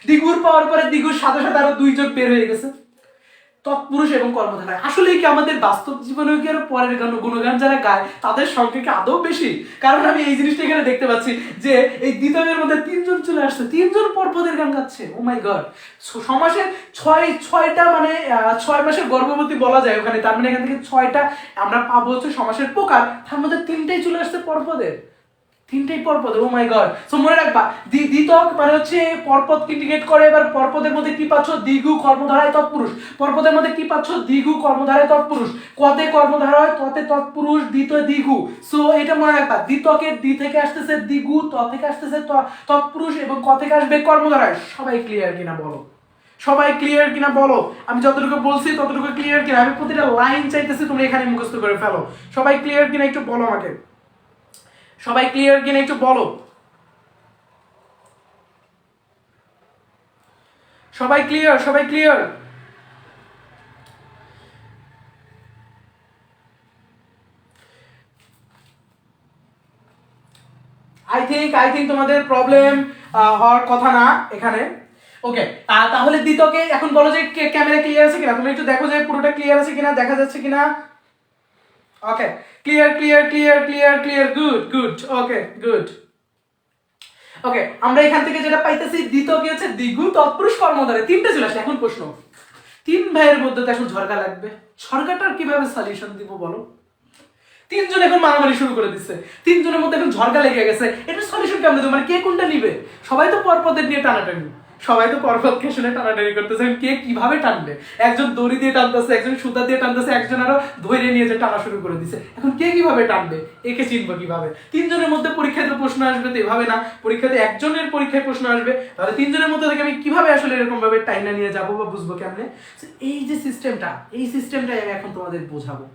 দ্বিগুর পাওয়ার পরে দ্বিগুর সাথে সাথে আরো 2 যোগ বের হয়ে গেছে। তৎপুরুষ এবং কর্মধারায়। আসলে কি আমাদের বাস্তব জীবনেও কি আরো পরের গুণগান যারা গায় তাদের সংখ্যা কি আদৌ বেশি? কারণ আমি এই জিনিসটা এখানে দেখতে পাচ্ছি যে এই দ্বিতীয়ের মধ্যে 3 জন চলে আসছে, 3 জন পরপদের গান গাচ্ছে। ও মাই গড, সমাসের ছয়টা মানে 6 মাসের গর্ভবতী বলা যায় ওখানে, তার মানে এখান থেকে 6টা আমরা পাবো হচ্ছে সমাসের প্রকার, তার মধ্যে 3টাই চলে আসছে পরপদের, 3টাই পরপদ। ও মাই গড। সো মনে রাখবা দ্বিতক মানে হচ্ছে পরপদ ইন্ডিকেট করে। এবার পরপদের মধ্যে কি পাচ্ছ? দ্বিগু কর্মধারায় তৎপুরুষ। পরপদের মধ্যে কি পাচ্ছ? দ্বিগু কর্মধারায় তৎপুরুষ। কতে কর্মধারায়, ততে তৎপুরুষ, দ্বিতীয় দ্বিগু। সো এটা মনে রাখবা, দ্বিতকের দ্বি থেকে আসতেছে দ্বিগু, ত থেকে আসতেছে তৎপুরুষ এবং ক থেকে আসবে কর্মধারায়। সবাই ক্লিয়ার কিনা বলো? সবাই ক্লিয়ার কিনা বলো? আমি যতটুকু বলছি ততটুকু ক্লিয়ার কিনা? আমি প্রতিটা লাইন চাইতেছি তুমি এখানে মুখস্থ করে ফেলো। সবাই ক্লিয়ার কিনা একটু বলো আমাকে? সবাই ক্লিয়ার কিনা একটু বলো? সবাই ক্লিয়ার? সবাই ক্লিয়ার? আই থিঙ্ক তোমাদের প্রবলেম হওয়ার কথা না এখানে। ওকে, তাহলে দ্বিতকে এখন বলো যে ক্যামেরা ক্লিয়ার আছে কিনা? তুমি একটু দেখো যে পুরোটা ক্লিয়ার আছে কিনা, দেখা যাচ্ছে কিনা। Okay, clear clear clear clear clear, good good, okay good. Okay, আমরা এখান থেকে যেটা পাইতেছি দ্বিতকে হচ্ছে দ্বিগু তৎপুরুষ কর্মধারে, 3টে চলে আসে। এখন প্রশ্ন, 3 ভাইয়ের মধ্যে তো এখন ঝরকা লাগবে, ঝরকাটার কিভাবে সলিউশন দিব বলো? 3 জন এখন মারামারি শুরু করে দিচ্ছে, 3 জনের মধ্যে এখন ঝরকা লেগে গেছে, এটা সলিউশন কেমন দেবো? মানে কে কোনটা নিবে? সবাই তো পরপদের নিয়ে টানাটানি, সবাই তো পরপদকে শুনে টানাটানি করতেছে, কে কিভাবে টানবে? একজন দড়ি দিয়ে টানতেছে, একজন সুতা দিয়ে টানতেছে, একজন আরো ধরে নিয়ে যে টানা শুরু করে দিছে। এখন কে কিভাবে টানবে? একে চিনবো কিভাবে? 3 জনের মধ্যে পরীক্ষাতে প্রশ্ন আসবে তো এভাবে না, পরীক্ষাতে একজনের পরীক্ষায় প্রশ্ন আসবে, তাহলে 3 জনের মধ্যে থেকে আমি কিভাবে আসলে এরকম ভাবে টাইনা নিয়ে যাবো বা বুঝবো কেমনে? এই যে সিস্টেমটা, এই সিস্টেমটাই আমি এখন তোমাদের বোঝাবো,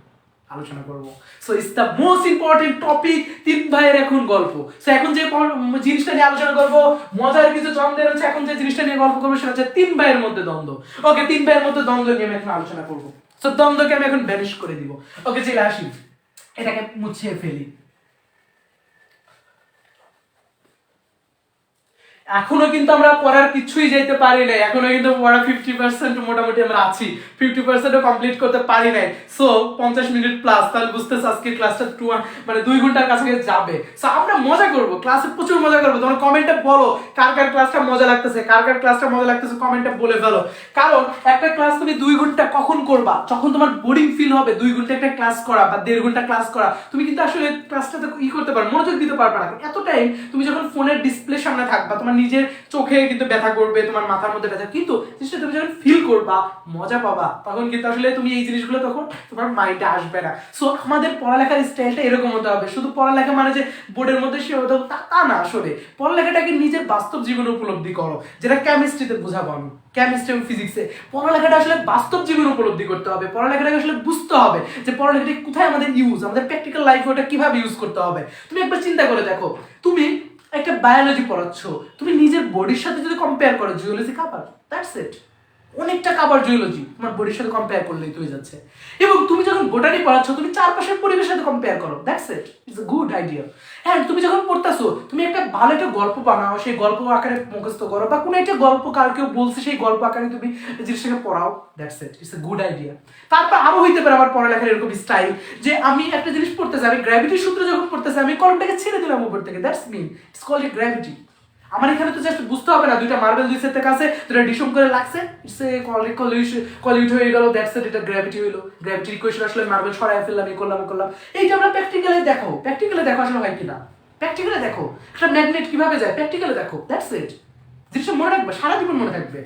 আলোচনা করবো। So it's the most important topic, 3 ভাইয়ের এখন গল্প। সো এখন যে জিনিসটা নিয়ে আলোচনা করবো, মজার কিছু চন্দ্রের হচ্ছে, এখন যে জিনিসটা নিয়ে গল্প করবো সেটা হচ্ছে 3 ভাইয়ের মধ্যে দ্বন্দ্ব। ওকে, 3 ভাইয়ের মধ্যে দ্বন্দ্ব নিয়ে আমি এখন আলোচনা করবো। সো দ্বন্দ্বকে আমি এখন ভ্যানিশ করে দিব। ওকে, চলে আসি, এটাকে মুছিয়ে ফেলি। এখনো কিন্তু আমরা পড়ার কিছুই যাইতে পারি নাই, এখনো কিন্তু পড়া 50% মোটামুটি আমরা আছি, 50% কমপ্লিট করতে পারি নাই। সো 50 মিনিট প্লাস, তাহলে বুঝতেছ আজকে ক্লাসটা মানে 2 ঘন্টার কাছে যাবে। সো আমরা মজা করব, ক্লাসে প্রচুর মজা করবো। তোমরা কমেন্টে বলো কার কার ক্লাসটা মজা লাগতেছে, কার কার ক্লাসটা মজা লাগতেছে, কমেন্টে বলে ফেলো। কারণ একটা ক্লাস তুমি 2 ঘন্টা কখন করবা? যখন তোমার বোরিং ফিল হবে। 2 ঘন্টা একটা ক্লাস করা বা 1.5 ঘন্টা ক্লাস করা, তুমি কিন্তু আসলে ক্লাসটাতে করতে পারো, মনোযোগ দিতে পারবে না। এত টাইম তুমি যখন ফোনের ডিসপ্লে সামনে থাকবা, তোমার নিজের চোখে কিন্তু ব্যথা করবে, তোমার মাথার মধ্যে ব্যথা, কিন্তু জিনিসটা তুমি যখন ফিল করবা, মজা পাবা, তখন কিন্তু আসলে তুমি এই জিনিসগুলো তখন তোমার মাইন্ডে আসবে না। সো আমাদের পড়ালেখার স্টাইলটা এরকম হতে হবে। শুধু পড়ালেখা মানে যে বোর্ডের মধ্যে সে হতে হবে তা না, আসলে পড়ালেখাটাকে নিজের বাস্তব জীবনে উপলব্ধি করো, যেটা কেমিস্ট্রিতে বুঝাবো আমি, কেমিস্ট্রি এবং ফিজিক্সে। পড়ালেখাটা আসলে বাস্তব জীবনে উপলব্ধি করতে হবে, পড়ালেখাটাকে আসলে বুঝতে হবে যে পড়ালেখাটা কোথায় আমাদের ইউজ, আমাদের প্র্যাকটিক্যাল লাইফে ওটা কিভাবে ইউজ করতে হবে। তুমি একবার চিন্তা করে দেখো, তুমি একটা বায়োলজি পড়াচ্ছ, তুমি নিজের বডির সাথে যদি কম্পেয়ার করো, জিওলজি কাভার, দ্যাটস ইট, অনেকটা কাভার জিওলজি তোমার বডির সাথে কম্পেয়ার করলেই হয়ে যাচ্ছে। এবং তুমি যখন বোটানি পড়াচ্ছ, তুমি চারপাশের পরিবেশের সাথে কম্পেয়ার করো, that's it, it's a good idea. হ্যাঁ, তুমি যখন পড়তেছো, তুমি একটা ভালো একটা গল্প বানাও, সেই গল্প আকারে মুখস্থ করো, বা কোনো একটা গল্প কার কেউ বলছে সেই গল্প আকারে তুমি জিনিসটাকে পড়াও, that's it, it's a good idea. তারপর আরো হইতে পারে আমার পড়ালেখার এরকম স্টাইল যে আমি একটা জিনিস পড়তেছি, আমি গ্র্যাভিটির সূত্র যখন পড়তেছি, আমি কলমটাকে ছেড়ে দিলাম উপর থেকে, that's mean, it's called a gravity. আমার এখানে তো জাস্ট বুঝতে হবে না, দুইটা মার্বেল দুই সেটের কাছে দুইটা ডিসম করে লাগছে, ইটস এ কলিউট হয়ে গেল, দ্যাটস ইট, এটা গ্র্যাভিটি হইলো। গ্র্যাভিটির ইকুয়েশন আসলে মার্বেল সরাই ফেললাম, এই করলাম করলাম। এইটা আমরা প্র্যাকটিক্যালি দেখো, প্র্যাকটিক্যালি দেখো আসলে হয় কিনা, প্র্যাকটিক্যালি দেখো একটা ম্যাগনেট কিভাবে যায়, প্র্যাকটিক্যালি দেখো, দ্যাটস ইট। জিনিসটা মনে রাখবে, সারা জীবন মনে থাকবে।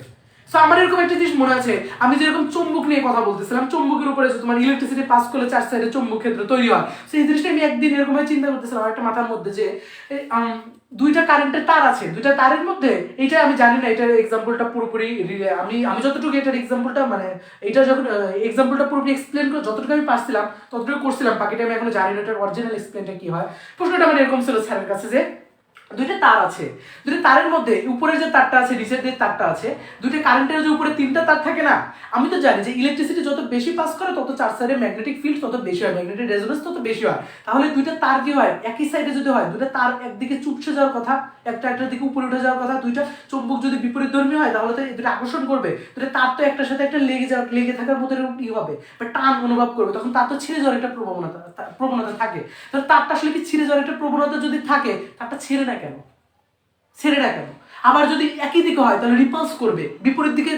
সো আমার এরকম একটা জিনিস মনে আছে, আমি যেরকম চুম্বক নিয়ে কথা বলতেছিলাম, চুম্বকের উপরে তোমার ইলেকট্রিসিটি পাস করলে 4 সাইডে চুম্বক ক্ষেত্র তৈরি হয়। সো এই জিনিসটা আমি একদিন এরকম চিন্তা করতেছিলাম একটা মাথার মধ্যে যে দুইটা কারেন্টের তার আছে, দুইটা তারের মধ্যে, এইটা আমি জানি না এটার এক্সাম্পলটা পুরোপুরি, আমি যতটুকু এটার এক্সাম্পলটা মানে এটা যখন এক্সাম্পলটা পুরোপুরি এক্সপ্লেন করে যতটুকু আমি পারছিলাম ততটুকু করছিলাম, বাকিটা আমি এখনো জানি না এটার অরিজিনাল এক্সপ্লেনটা কি হয়। প্রশ্নটা মানে এরকম ছিল স্যারের কাছে যে দুইটা তার আছে, দুইটা তারের মধ্যে উপরে যে তারটা আছে নিচের যে তারটা আছে, দুইটা কারেন্টের যে উপরে তিনটা তার থাকে না, আমি তো জানি যে ইলেকট্রিসিটি যত বেশি পাস করে তত চার সাইডে ম্যাগনেটিক ফিল্ড তত বেশি হয়, ম্যাগনেটিক রেজোনেন্স তত বেশি হয়। তাহলে দুইটা তার কি হয়, একই সাইডে যদি হয়, দুইটা তার একদিকে চুপসে যাওয়ার কথা, একটা একটার দিকে উপরে উঠে যাওয়ার কথা, দুইটা চুম্বক যদি বিপরীতধর্মী হয় তাহলে তো দুটো আকর্ষণ করবে, দুটো তার তো একটার সাথে একটা লেগে থাকার মতো এরকম কি হবে বা টান অনুভব করবে, তখন তার তো ছিঁড়ে যাওয়ার একটা প্রবণতা থাকে। তাহলে তারটা আসলে কি ছিঁড়ে যাওয়ার একটা প্রবণতা যদি থাকে, তারটা ছেড়ে না কেন? আবার যদি একই দিকে হয় তাহলে রিপালস করবে, বিপরীত দিকে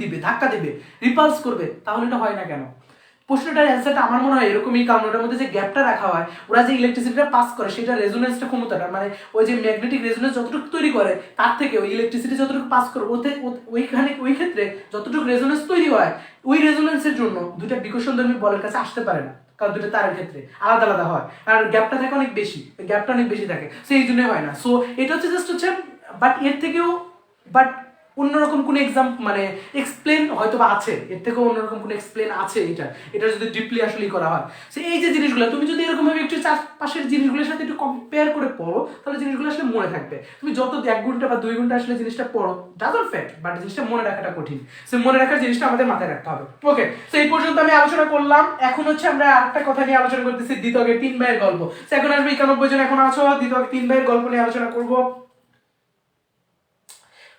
দিবে, ধাক্কা দিবে, রিপালস করবে, তাহলে এটা হয় না কেন? প্রশ্নটার অ্যান্সারটা আমার মনে হয় এরকমই, কারণ ওটার মধ্যে যে গ্যাপটা রাখা হয়, ওরা যে ইলেকট্রিসিটিটা পাস করে সেটা রেজোনেন্সটা ক্ষমতাটা, মানে ওই যে ম্যাগনেটিক রেজোনেন্স যতটুকু তৈরি করে তার থেকে ওই ইলেকট্রিসিটি যতটুকু পাস করে ওই ক্ষেত্রে যতটুকু রেজোনেন্স তৈরি হয়, ওই রেজোনেন্সের জন্য দুইটা বিকর্ষণধর্মী বলের কাছে আসতে পারে না, কারণ দুটো তারের ক্ষেত্রে আলাদা আলাদা হয়, আর গ্যাপটা থাকে অনেক বেশি, গ্যাপটা অনেক বেশি থাকে, সেই জন্যই হয় না। সো এটা হচ্ছে জাস্ট হচ্ছে, বাট এর থেকেও অন্যরকম কোনো মানে এক্সপ্লেন হয়তো বা আছে, এর থেকেও অন্যরকম কোনো এক্সপ্লেন আছে এটা যদি ডিপলি আসলেই করা হয়। সো এই যে জিনিসগুলো তুমি যদি এরকম ভাবে একটু চারপাশের জিনিসগুলোর সাথে একটু কম্পেয়ার করে পড়ো, তাহলে জিনিসগুলো আসলে মনে থাকবে। তুমি যত 1 ঘন্টা বা 2 ঘন্টা আসলে জিনিসটা পড়ো, ডাজন্ট ফ্যাক্ট, বাট জিনিসটা মনে রাখাটা কঠিন। সো মনে রাখার জিনিসটা আমাদের মাথায় রাখতে হবে। ওকে, সো এই পর্যন্ত আমি আলোচনা করলাম। এখন হচ্ছে আমরা আরেকটা কথা নিয়ে আলোচনা করতেছি, দ্বিতকের 3 ভাইয়ের গল্প। সো এখন আসবে 91 জন এখন আছো, দ্বিতকের 3 ভাইয়ের গল্প নিয়ে আলোচনা করব।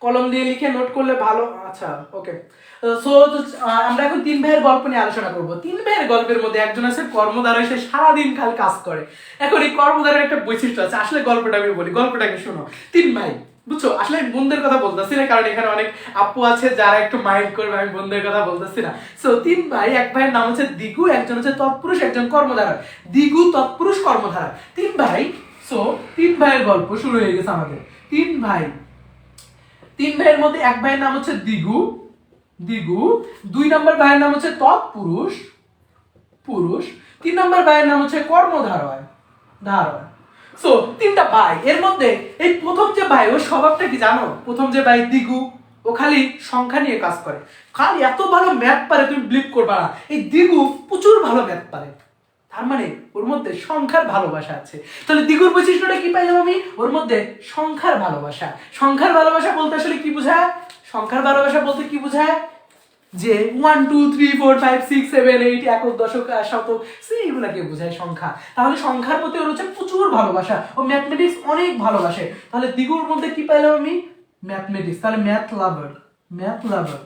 কলম দিয়ে লিখে নোট করলে ভালো। আচ্ছা, ওকে। সো আমরা এখন 3 ভাইয়ের গল্প নিয়ে আলোচনা করব। 3 ভাইয়ের গল্পের মধ্যে একজন আছে কর্মধারয়, সে সারাদিন খালি কাজ করে। এখন এই কর্মধারয়ের একটা বৈশিষ্ট্য আছে, আসলে গল্পটা আমি বলি, গল্পটাকে শোনো। 3 ভাই, বুঝছো, আসলে আমি বোনদের কথা বলতেছি না, কারণ এখানে অনেক আপু আছে যারা একটু মাইন্ড করবে, আমি বোনদের কথা বলতেছি না। সো 3 ভাই, এক ভাইয়ের নাম হচ্ছে দিগু, একজন হচ্ছে তৎপুরুষ, একজন কর্মধারয়। দিগু তৎপুরুষ, কর্মধারয়, 3 ভাই। সো 3 ভাইয়ের গল্প শুরু হয়ে গেছে আমাদের। 3 ভাইয়ের মধ্যে এক ভাইয়ের নাম হচ্ছে দিগু, 2 নম্বর ভাইয়ের নাম হচ্ছে তৎপুরুষ, 3 নম্বর ভাইয়ের নাম হচ্ছে কর্মধারয়। সো 3টা ভাই, এর মধ্যে এই প্রথম যে ভাই, ওর স্বভাবটা কি জানো? প্রথম যে ভাই দিগু, ও খালি সংখ্যা নিয়ে কাজ করে, খালি এত ভালো ম্যাথ পারে তুমি বিলিভ করবা না। এই দিগু প্রচুর ভালো ম্যাথ পারে, তার মানে ওর মধ্যে সংখ্যার ভালোবাসা আছে। তাহলে দ্বিগুর বৈশিষ্ট্যটা কি পাইলাম আমি? ওর মধ্যে সংখ্যার ভালোবাসা। সংখ্যার ভালোবাসা বলতে আসলে কি বোঝায়? সংখ্যার ভালোবাসা বলতে কি বোঝায়? যে 1 2 3 4 5 6 7 8 একক, দশক, শতক, সেইগুলাকে বোঝায় সংখ্যা। তাহলে সংখ্যার প্রতি ওর হচ্ছে প্রচুর ভালোবাসা, ও ম্যাথমেটিক্স অনেক ভালোবাসে। তাহলে দ্বিগুর মধ্যে কি পাইলাম আমি? ম্যাথমেটিক্স। তাহলে ম্যাথ লাভার।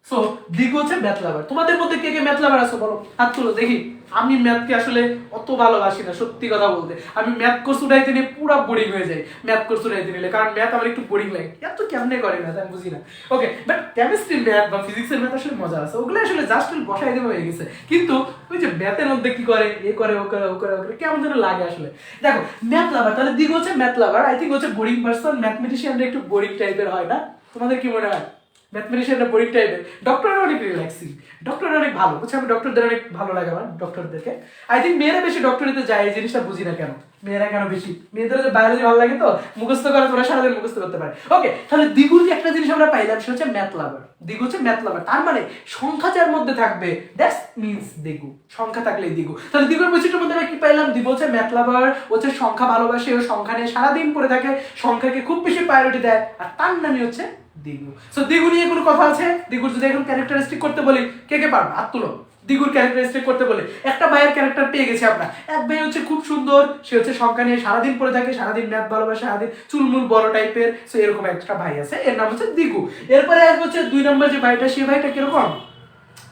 সো দিগু হচ্ছে ম্যাথ লাভার। তোমাদের মধ্যে কে কে ম্যাথ লাভার আছো বলো, হাত তুলো দেখি। আমি ম্যাথকে আসলে অত ভালোবাসি না, সত্যি কথা বলতে। আমি ম্যাথ কোর্স উঠাইতে নিয়ে পুরো বোরিং হয়ে যাই, ম্যাথ কোর্স উঠাইতে নিলে, কারণ ম্যাথ আমার একটু বোরিং লাগে। এত কেমনে করে ম্যাথ আমি বুঝি না। ওকে, বাট কেমিস্ট্রি ম্যাথ বা ফিজিক্সের ম্যাথ আসলে মজা আছে, ওগুলো আসলে জাস্ট বসাই দেওয়া হয়ে গেছে। কিন্তু ওই যে ম্যাথের মধ্যে কি করে, এ করে, ও করে কেমন যেন লাগে আসলে। দেখো, ম্যাথ লাভার, তাহলে দিগু হচ্ছে ম্যাথ লাভার। আই থিঙ্ক হচ্ছে বোরিং পার্সন। ম্যাথমেটিশিয়ানরা একটু বোরিং টাইপের হয় না? তোমাদের কি মনে হয়? ম্যাথমেটিশিয়ানরা বোরিং টাইপের, ডক্টররা অনেক রিল্যাক্সিং, ডক্টররা অনেক ভালো। বুঝছো, আমি ডক্টরদের অনেক ভালো লাগে আমার ডক্টরদেরকে। আই থিঙ্ক মেয়েরা বেশি ডক্টরিতে যায়, এই জিনিসটা বুঝি না কেন, মেয়েরা কেন বেশি, মেয়েদের বায়োলজি ভালো লাগে তো মুখস্থ করে, তোরা সারাদিন মুখস্থ করতে পারে। ওকে, তাহলে দিগুর যে একটা জিনিস আমরা পাইলাম, সেটা হচ্ছে ম্যাথ লাভার। দিগু হচ্ছে ম্যাথ লাভার, তার মানে সংখ্যা যার মধ্যে থাকবে দ্যাটস মিন্স দিগু, সংখ্যা থাকলেই দিগু। তাহলে দিগুর বৈশিষ্ট্যের মধ্যে আমরা কি পাইলাম? দিগু হচ্ছে ম্যাথ লাভার, হচ্ছে সংখ্যা ভালোবাসে, ও সংখ্যা নিয়ে সারাদিন পড়ে থাকে, সংখ্যাকে খুব বেশি প্রায়োরিটি দেয়, আর তার নামই হচ্ছে দিগু। সো দিগু নিয়ে কোনো কথা আছে? দিগুর যদি এখন ক্যারেক্টারিস্টিক করতে বলি, কে কে পারবে হাত তুলো। দিগুর ক্যারেক্টারিস্টিক করতে বলে একটা ভাইয়ের ক্যারেক্টার পেয়ে গেছি আমরা। এক ভাই হচ্ছে খুব সুন্দর, সে হচ্ছে সংখ্যা নিয়ে সারাদিন পড়ে থাকে, সারাদিন ম্যাথ ভালোবাসে, সারাদিন চুলমুল বড় টাইপের। সো এরকম একটা ভাই আছে, এর নাম হচ্ছে দিগু। এরপরে আসবে হচ্ছে 2 নম্বর যে ভাইটা, সে ভাইটা কিরকম?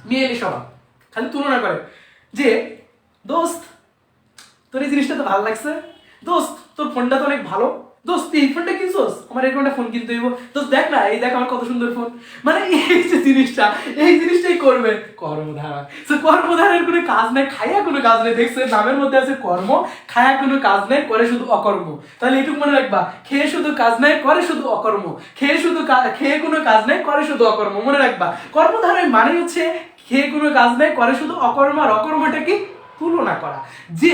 মেয়েলি স্বভাব, খালি তুলনা করে যে দোস্ত তোর এই জিনিসটা তো ভালো লাগছে, দোস্ত তোর ফোনটা তো অনেক ভালো, দোস্ত এই ফোনটা কিনছোস, আমার এরকম একটা ফোন কিনতে হইব, দোস্ত দেখ না, এই দেখ আমার কত সুন্দর ফোন। মানে এই যে জিনিসটা, এই জিনিসটাই করবে কর্মধারা। তো কর্মধারার কোনো কাজ নাই, খায়া কোনো কাজ নেই। দেখছো নামের মধ্যে আছে কর্ম, খায়া কোনো কাজ নেই, করে শুধু অকর্ম। তাহলে এটুকু মনে রাখবা, খেয়ে শুধু কাজ নাই, করে শুধু অকর্ম। খেয়ে কোনো কাজ নাই, করে শুধু অকর্ম। মনে রাখবা, কর্মধারায় মানে হচ্ছে খেয়ে কোনো কাজ নাই, করে শুধু অকর্ম। আর অকর্মটা কি? তুলনা করা। যে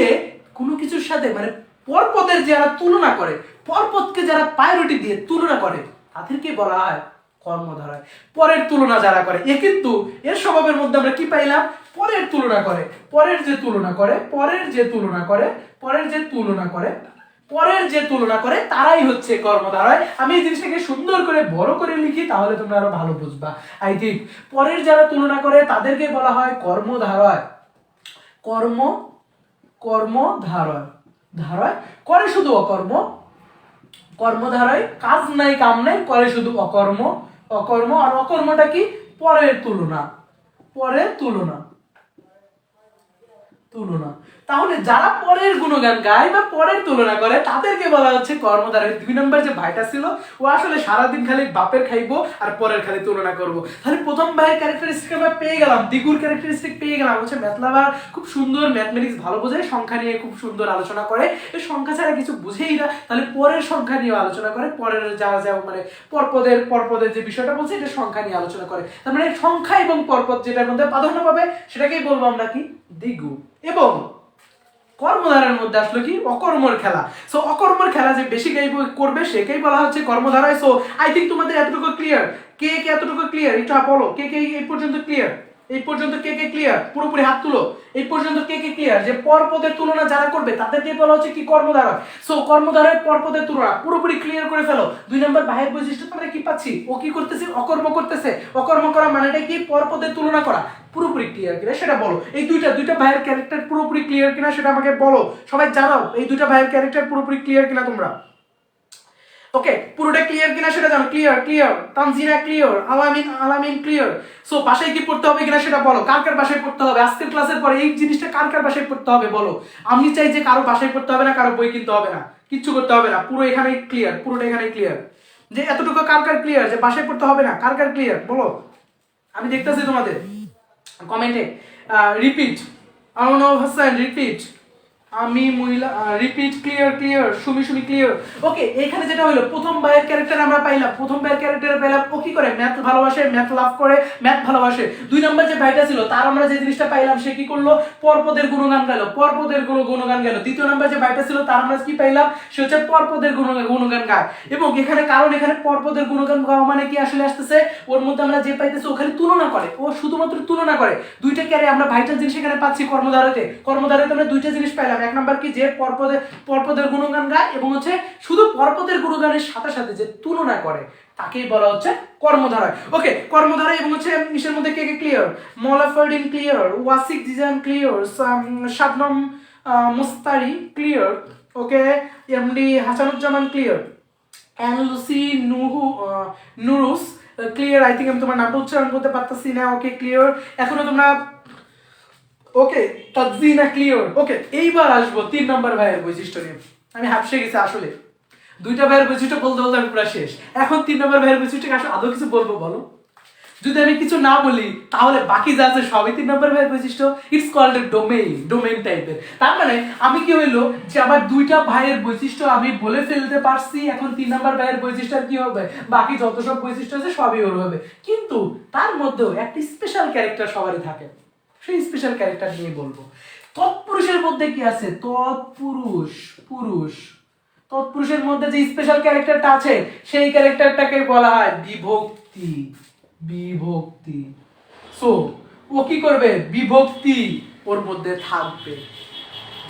কোনো কিছুর সাথে মানে পরপদের যারা তুলনা করে, পরপদকে যারা প্রায়োরিটি দিয়ে তুলনা করে, তাদেরকে বলা হয় কর্মধারয়। পরের তুলনা যারা করে, এ কিন্তু এর স্বভাবের মধ্যে আমরা কি পাইলাম? পরের তুলনা করে, পরের যে তুলনা করে, পরের যে তুলনা করে তারাই হচ্ছে কর্মধারয়। আমি এই জিনিসটাকে সুন্দর করে বড় করে লিখি তাহলে তোমরা আরো ভালো বুঝবা। আই থিঙ্ক পরের যারা তুলনা করে তাদেরকে বলা হয় কর্মধারয়। কর্মধারয় ধারয় করে শুধু অকর্ম, কর্মধারয় কাজ নাই কাম নাই করে শুধু অকর্ম। আর অকর্মটা কি? পরের তুলনা। তাহলে যারা পরের গুণগান গায় বা পরের তুলনা করে তাদেরকে বলা হচ্ছে কর্মধারয়। 2 নম্বর যে ভাইটা ছিল ও আসলে সারাদিন খালি বাপের খাইবো আর পরের খালি তুলনা করব। তাহলে প্রথম ভাইয়ের ক্যারেক্টারিস্টিক আমরা পেয়ে গেলাম, দিগুর ক্যারেক্টারিস্টিক পেয়ে গেলাম। হচ্ছে ম্যাথলাভার খুব সুন্দর ম্যাথমেটিক্স ভালো বোঝে, সংখ্যা নিয়ে খুব সুন্দর আলোচনা করে, এই সংখ্যা ছাড়া কিছু বুঝেই না। তাহলে পরের সংখ্যা নিয়ে আলোচনা করে, পরের যা মানে পরপদের যে বিষয়টা বলছে এটা সংখ্যা নিয়ে আলোচনা করে। তার মানে সংখ্যা এবং পরপদ যেটার মধ্যে প্রাধান্য পাবে সেটাকেই বলবো আমরা কি? দিগু। এবং কর্মধারার মধ্যে আসলো কি? অকর্মর খেলা। সো অকর্মর খেলা যে বেশি করবে সেকেই বলা হচ্ছে কর্মধারায়। সো আই থিঙ্ক তোমাদের এতটুকু ক্লিয়ার। কে এতটুকু ক্লিয়ার? এটা বলো, কে এই পর্যন্ত ক্লিয়ার? এই পর্যন্ত কে ক্লিয়ার? পুরোপুরি হাত তুলো। এই পর্যন্ত কে ক্লিয়ার যে পরপদের তুলনা যারা করবে তাদেরকে বলা হচ্ছে কি? কর্মধারয়। সো কর্মধারয় পরপদের তুলনা পুরোপুরি ক্লিয়ার করে ফেলো। 2 নম্বর বাহ্যিক বৈশিষ্ট্য আমরা কি পাচ্ছি? ও কি করতেছে? অকর্ম করতেছে। অকর্ম করা মানেটা কি? পরপদের তুলনা করা। পুরোপুরি ক্লিয়ার কিনা সেটা বলো। এই দুইটা ভাইয়ের ক্যারেক্টার পুরোপুরি ক্লিয়ার কিনা সেটা আমাকে বলো। সবাই জানাও এই দুইটা ভাইয়ের ক্যারেক্টার পুরোপুরি ক্লিয়ার কিনা তোমরা। ওকে, পুরোটা ক্লিয়ার কিনা সেটা জানো। ক্লিয়ার। তানজিনা ক্লিয়ার। আলামিন ক্লিয়ার। সো বাসায় কি পড়তে হবে কিনা সেটা বলো। কার বাসায় পড়তে হবে? আজকের ক্লাসের পরে এই জিনিসটা কার বাসায় পড়তে হবে বলো। আমি চাই যে কারো বাসায় পড়তে হবে না, কারো বই কিনতে হবে না, কিচ্ছু করতে হবে না, পুরো এখানেই ক্লিয়ার, পুরোটা এখানেই ক্লিয়ার। যে এতটুকু কার ক্লিয়ার যে বাসায় পড়তে হবে না, কার ক্লিয়ার বলো। আমি দেখতেছি তোমাদের কমেন্টে। রিপিট আরনব হাসান রিপিট, আমি মহিলা রিপিট, ক্লিয়ার সুমি ক্লিয়ার। ওকে, এখানে যেটা হলো প্রথম ভাইয়ের ক্যারেক্টার আমরা পাইলাম। ও কি করে? ম্যাথ ভালোবাসে, ম্যাথ লাভ করে, ম্যাথ ভালোবাসে। 2 নম্বর যে ভাইটা ছিল তার আমরা যে জিনিসটা পাইলাম সে কি করলো? পরপদের গুণগান গেল। গুণগান গেল। 2য় নম্বর যে ভাইটা ছিল তার আমরা কি পাইলাম? সে হচ্ছে পরপদের গুণগান গায়। এবং এখানে কারণ এখানে পরপদের গুণগান গাওয়া মানে কি আসলে আসতেছে ওর মধ্যে আমরা যে পাইতেছি ওখানে তুলনা করে, ও শুধুমাত্র তুলনা করে। দুইটা ক্যারে আমরা ভাইটাল জিনিস এখানে পাচ্ছি কর্মধারয়তে আমরা দুইটা জিনিস পাইলাম। এক নাম্বার কি? যে পরপদের গুণগান গায় এবং হচ্ছে শুধু পরপদের গুণগানের সাথে সাথে যে তুলনা করে তাকেই বলা হচ্ছে কর্মধারয়। ওকে, কর্মধারয় এবং হচ্ছে ইসের মধ্যে কে clear? Molafardin clear, Wasiq Jijan clear, Shabnam Mustari clear, okay, MD Hasanuzzaman clear, Ann Lucy Nurus clear. I think আমি তোমার নামটা উচ্চারণ করতে পারতেছি না। Okay, clear. এখনো তোমরা ওকে, তাজিনা ক্লিয়ার। ওকে, এইবার আসবো 3 নম্বর ভাইয়ের বৈশিষ্ট্য নিয়ে। আমি হাফসে গেছি আসলে। 2টা ভাইয়ের বৈশিষ্ট্য বলতে আমি পুরো শেষ। এখন 3 নম্বর ভাইয়ের বৈশিষ্ট্য আসলে আদৌ কিছু বলবো বলো? যদি আমি কিছু না বলি তাহলে বাকি যা আছে সবই 3 নম্বর ভাইয়ের বৈশিষ্ট্য। ইটস কল্ড এ ডোমেইন টাইপের। তার মানে আমি কি হইলো যে আমার 2টা ভাইয়ের বৈশিষ্ট্য আমি বলে ফেলতে পারছি। এখন 3 নম্বর ভাইয়ের বৈশিষ্ট্য কি হবে? বাকি যত সব বৈশিষ্ট্য আছে সবই ওর হবে। কিন্তু তার মধ্যেও একটি স্পেশাল ক্যারেক্টার সবারই থাকে। সেই স্পেশাল ক্যারেক্টার নিয়ে বলবো। তৎপুরুষের মধ্যে কি আছে? তৎপুরুষের মধ্যে যে স্পেশাল ক্যারেক্টারটা আছে সেই ক্যারেক্টারটাকে বলা হয় বিভক্তি। সো ও কি করবে? বিভক্তি ওর মধ্যে থাকবে।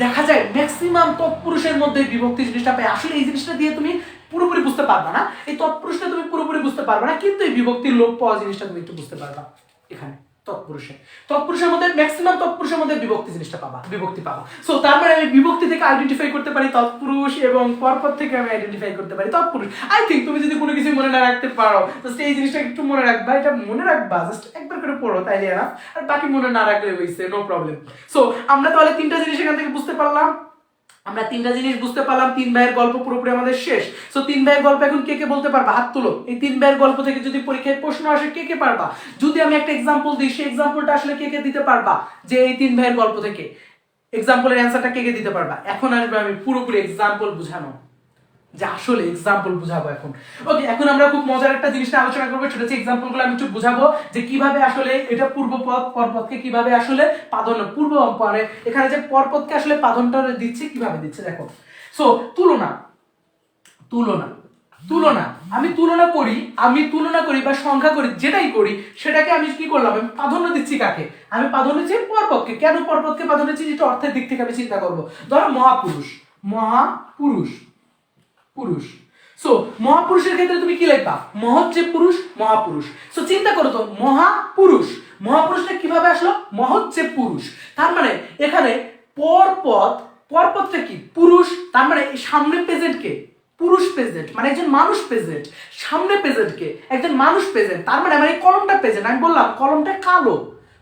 দেখা যায় ম্যাক্সিমাম তৎপুরুষের মধ্যে বিভক্তি জিনিসটা পায়। আসলে এই জিনিসটা দিয়ে তুমি পুরোপুরি বুঝতে পারবা না, এই তৎপুরুষটা তুমি পুরোপুরি বুঝতে পারবা না, কিন্তু এই বিভক্তির লোপ পাওয়া জিনিসটা তুমি একটু বুঝতে পারবা। এখানে তৎপুরুষের মধ্যে ম্যাক্সিমাম তৎপুরুষের মধ্যে বিভক্তি পাবা। সো তারপরে আমি বিভক্তি থেকে আইডেন্টিফাই করতে পারি তৎপুরুষ এবং পরপদ থেকে আমি আইডেন্টিফাই করতে পারি তৎপুরুষ। আই থিঙ্ক তুমি যদি কোনো কিছু মনে না রাখতে পারো জাস্ট এই জিনিসটা একটু মনে রাখবা, এটা মনে রাখবা, জাস্ট একবার করে পড়ো তাইলে আর বাকি মনে না রাখলে হইছে, নো প্রবলেম। সো আমরা তাহলে 3টা জিনিস এখান থেকে বুঝতে পারলাম। 3 ভাইয়ের গল্প পুরোপুরি আমাদের শেষ। সো 3 ভাইয়ের গল্প এখন কে বলতে পারবা? হাত তুলো। এই 3 ভাইয়ের গল্প থেকে যদি পরীক্ষায় প্রশ্ন আসে কে পারবা? যদি আমি একটা एग्जांपल দিই সেই एग्जांपलটা আসলে কে দিতে পারবা? যে এই 3 ভাইয়ের গল্প থেকে एग्जांपलের অ্যানসারটা কে দিতে পারবা? এখন আসবে আমি পুরোপুরি एग्जांपल বুঝানো, যে আসলে एग्जांपल বুঝাবো এখন। ওকে, এখন আমরা খুব মজার একটা জিনিস নিয়ে আলোচনা করব, সেটা হচ্ছে एग्जांपलগুলো আমি একটু বুঝাবো যে কিভাবে আসলে এটা পূর্বপদ পরপদকে কিভাবে আসলে প্রাধান্য মানে এখানে যে পরপদকে আসলে প্রাধান্যটা দিচ্ছে কিভাবে দিচ্ছে দেখো। সো তুলনা আমি তুলনা করি বা সংখ্যা করি, যেটাই করি সেটাকে আমি কি করলাম? আমি প্রাধান্য দিচ্ছি কাকে? আমি প্রাধান্য দিচ্ছি পরপদকে। কেন পরপদকে প্রাধান্য দিচ্ছি? যেটা অর্থের দিক থেকে আমি চিন্তা করব। ধরো মহাপুরুষ পুরুষ। সো মহাপুরুষের ক্ষেত্রে তুমি কি লিখবা? মহৎ যে পুরুষ, মহাপুরুষ। সো চিন্তা করো তো, মহাপুরুষ, মহাপুরুষটা কিভাবে আসলো? মহৎ যে পুরুষ। তার মানে এখানে পরপদ, পরপদটা কি? পুরুষ। তার মানে সামনে প্রেজেন্ট কে? পুরুষ প্রেজেন্ট, মানে একজন মানুষ প্রেজেন্ট। সামনে প্রেজেন্ট কে? একজন মানুষ প্রেজেন্ট। তার মানে আমার এই কলমটা প্রেজেন্ট। আমি বললাম কলমটা কালো,